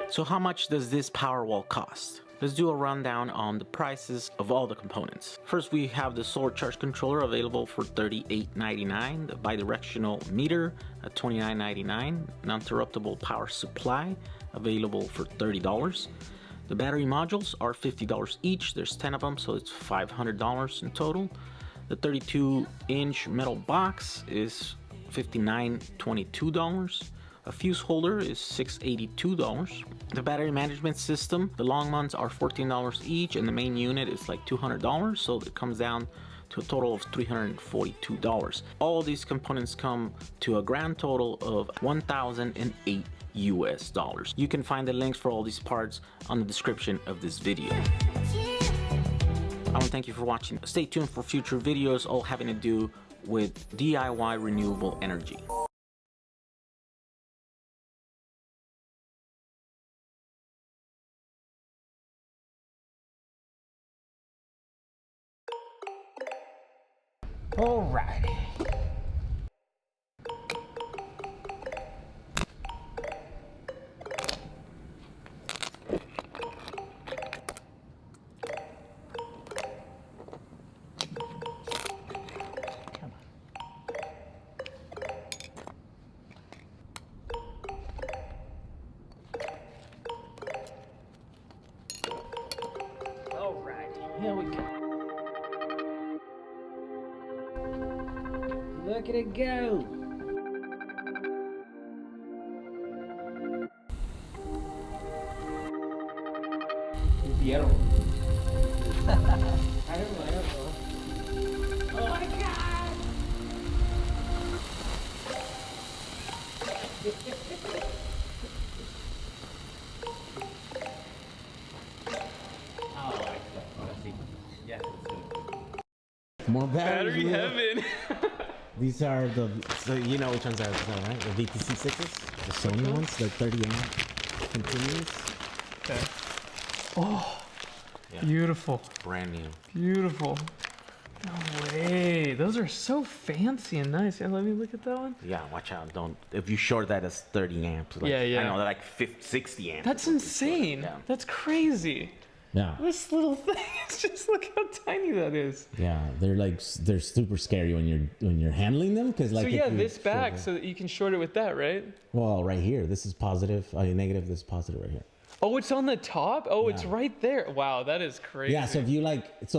So how much does this Powerwall cost? Let's do a rundown on the prices of all the components. First, we have the solar charge controller available for $38.99, the bidirectional meter at $29.99, non-interruptible power supply available for $30. The battery modules are $50 each. There's 10 of them, so it's $500 in total. The 32-inch metal box is $59.22. A fuse holder is $682. The battery management system, the long ones are $14 each, and the main unit is like $200, so it comes down to a total of $342. All these components come to a grand total of $1,008 US. You can find the links for all these parts on the description of this video. I want to thank you for watching. Stay tuned for future videos, all having to do with DIY renewable energy. Alrighty. Here we go. Look at it go. Hierro. Oh my God. More battery heaven. These are the, so you know which ones are, right? The VTC6s, the Sony ones, they're 30 amp continuous. Okay. Oh, yeah. Beautiful. Brand new. Beautiful. No way. Those are so fancy and nice. Yeah, let me look at that one. Yeah, watch out. Don't, if you short that as 30 amps. Like, yeah. I know, they're like 50, 60 amps. That's insane. Yeah. That's crazy. Yeah. This little thing is just, look how tiny that is. Yeah, they're super scary when you're handling them, because like. So yeah, this back, so that you can short it with that, right? Well, right here, this is positive. Negative. This is positive right here. Oh, it's on the top. Oh, Yeah. It's right there. Wow, that is crazy. Yeah. So if you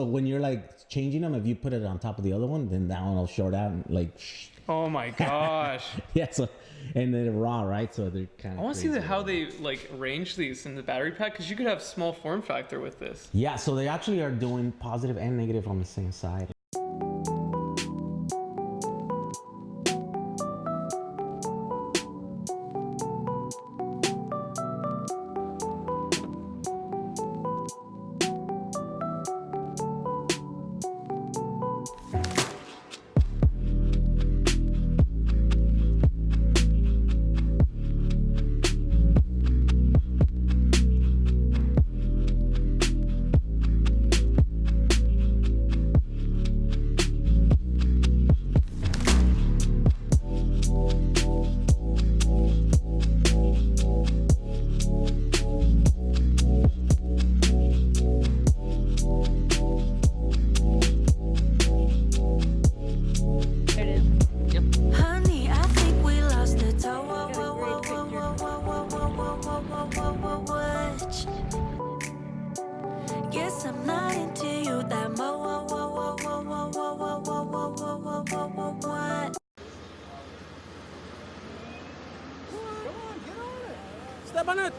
when you're like changing them, if you put it on top of the other one, then that one will short out and like. Oh my gosh. Yeah. So, and they're raw, right? So they're kind of. I want to see how they like range these in the battery pack, because you could have small form factor with this. Yeah. So they actually are doing positive and negative on the same side. I'm not into you that much. What? Step on it.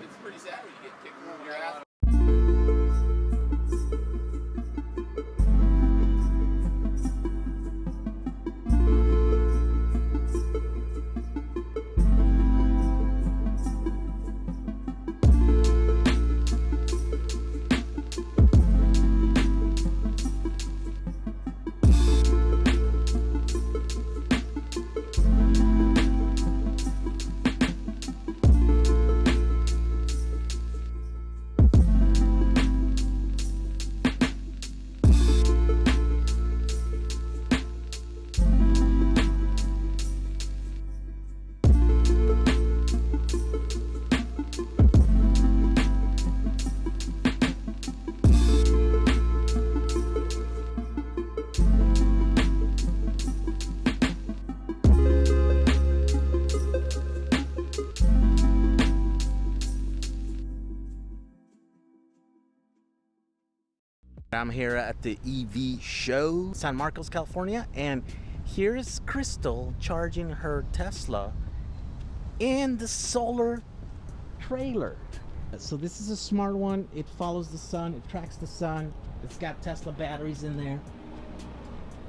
It's pretty sad when you get kicked from your ass. I'm here at the EV show, San Marcos, California, and here's Crystal charging her Tesla in the solar trailer. So this is a smart one. It follows the sun, it tracks the sun. It's got Tesla batteries in there.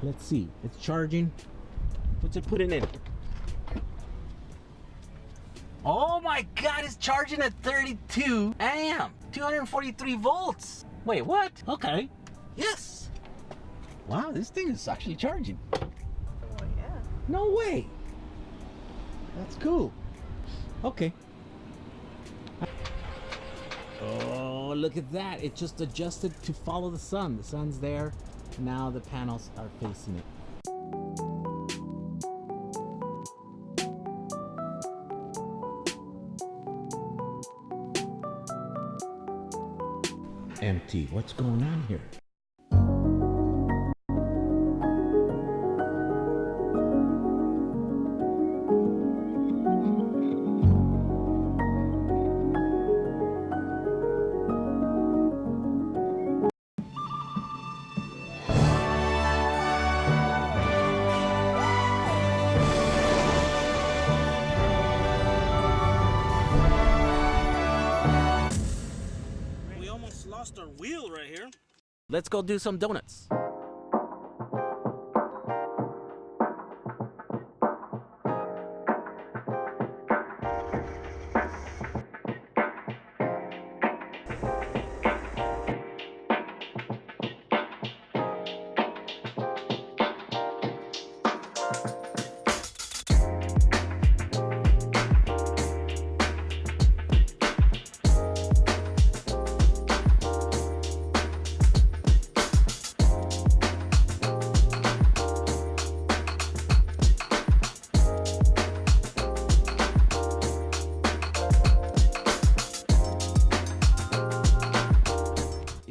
Let's see, it's charging. What's it putting in? Oh my God, it's charging at 32 amp, 243 volts. Wait, what? Okay. Yes. Wow, this thing is actually charging. Oh, yeah. No way. That's cool. Okay. Oh, look at that. It just adjusted to follow the sun. The sun's there. Now the panels are facing it. Empty. What's going on here? Lost our wheel right here. Let's go do some donuts.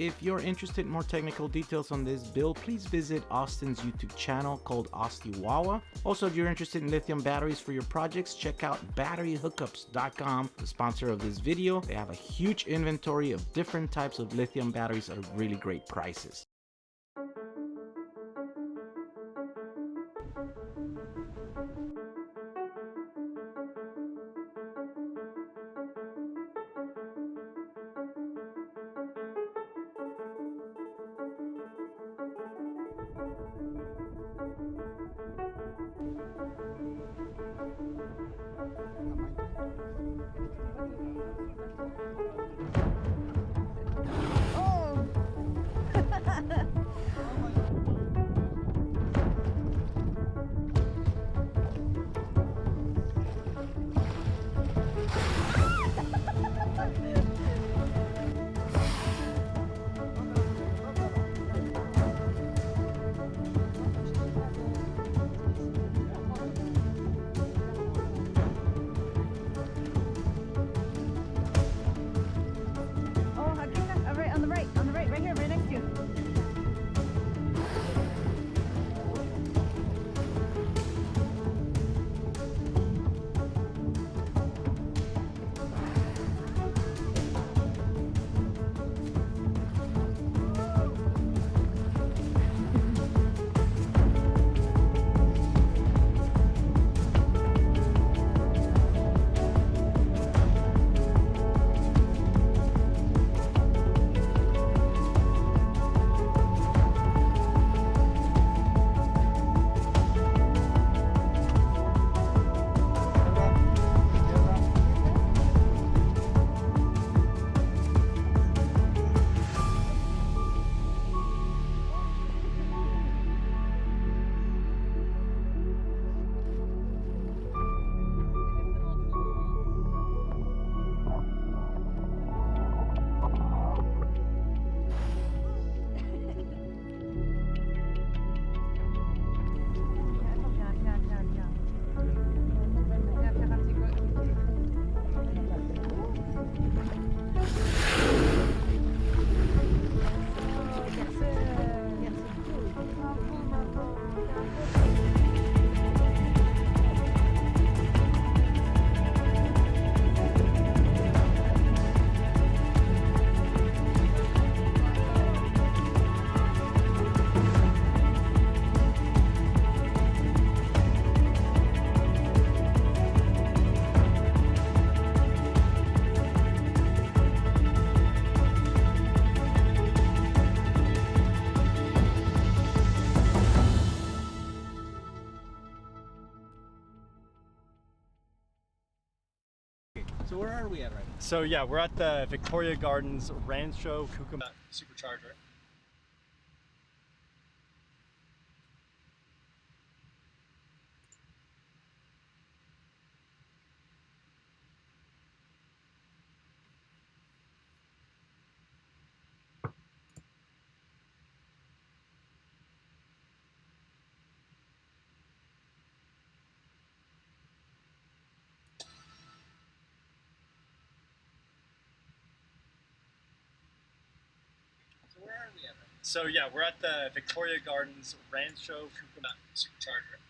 If you're interested in more technical details on this build, please visit Austin's YouTube channel called Ostiwawa. Also, if you're interested in lithium batteries for your projects, check out batteryhookups.com, the sponsor of this video. They have a huge inventory of different types of lithium batteries at really great prices. So where are we at right now? So yeah, we're at the Victoria Gardens Rancho Cucamonga Supercharger. So yeah, we're at the Victoria Gardens Rancho Cucamonga Supercharger.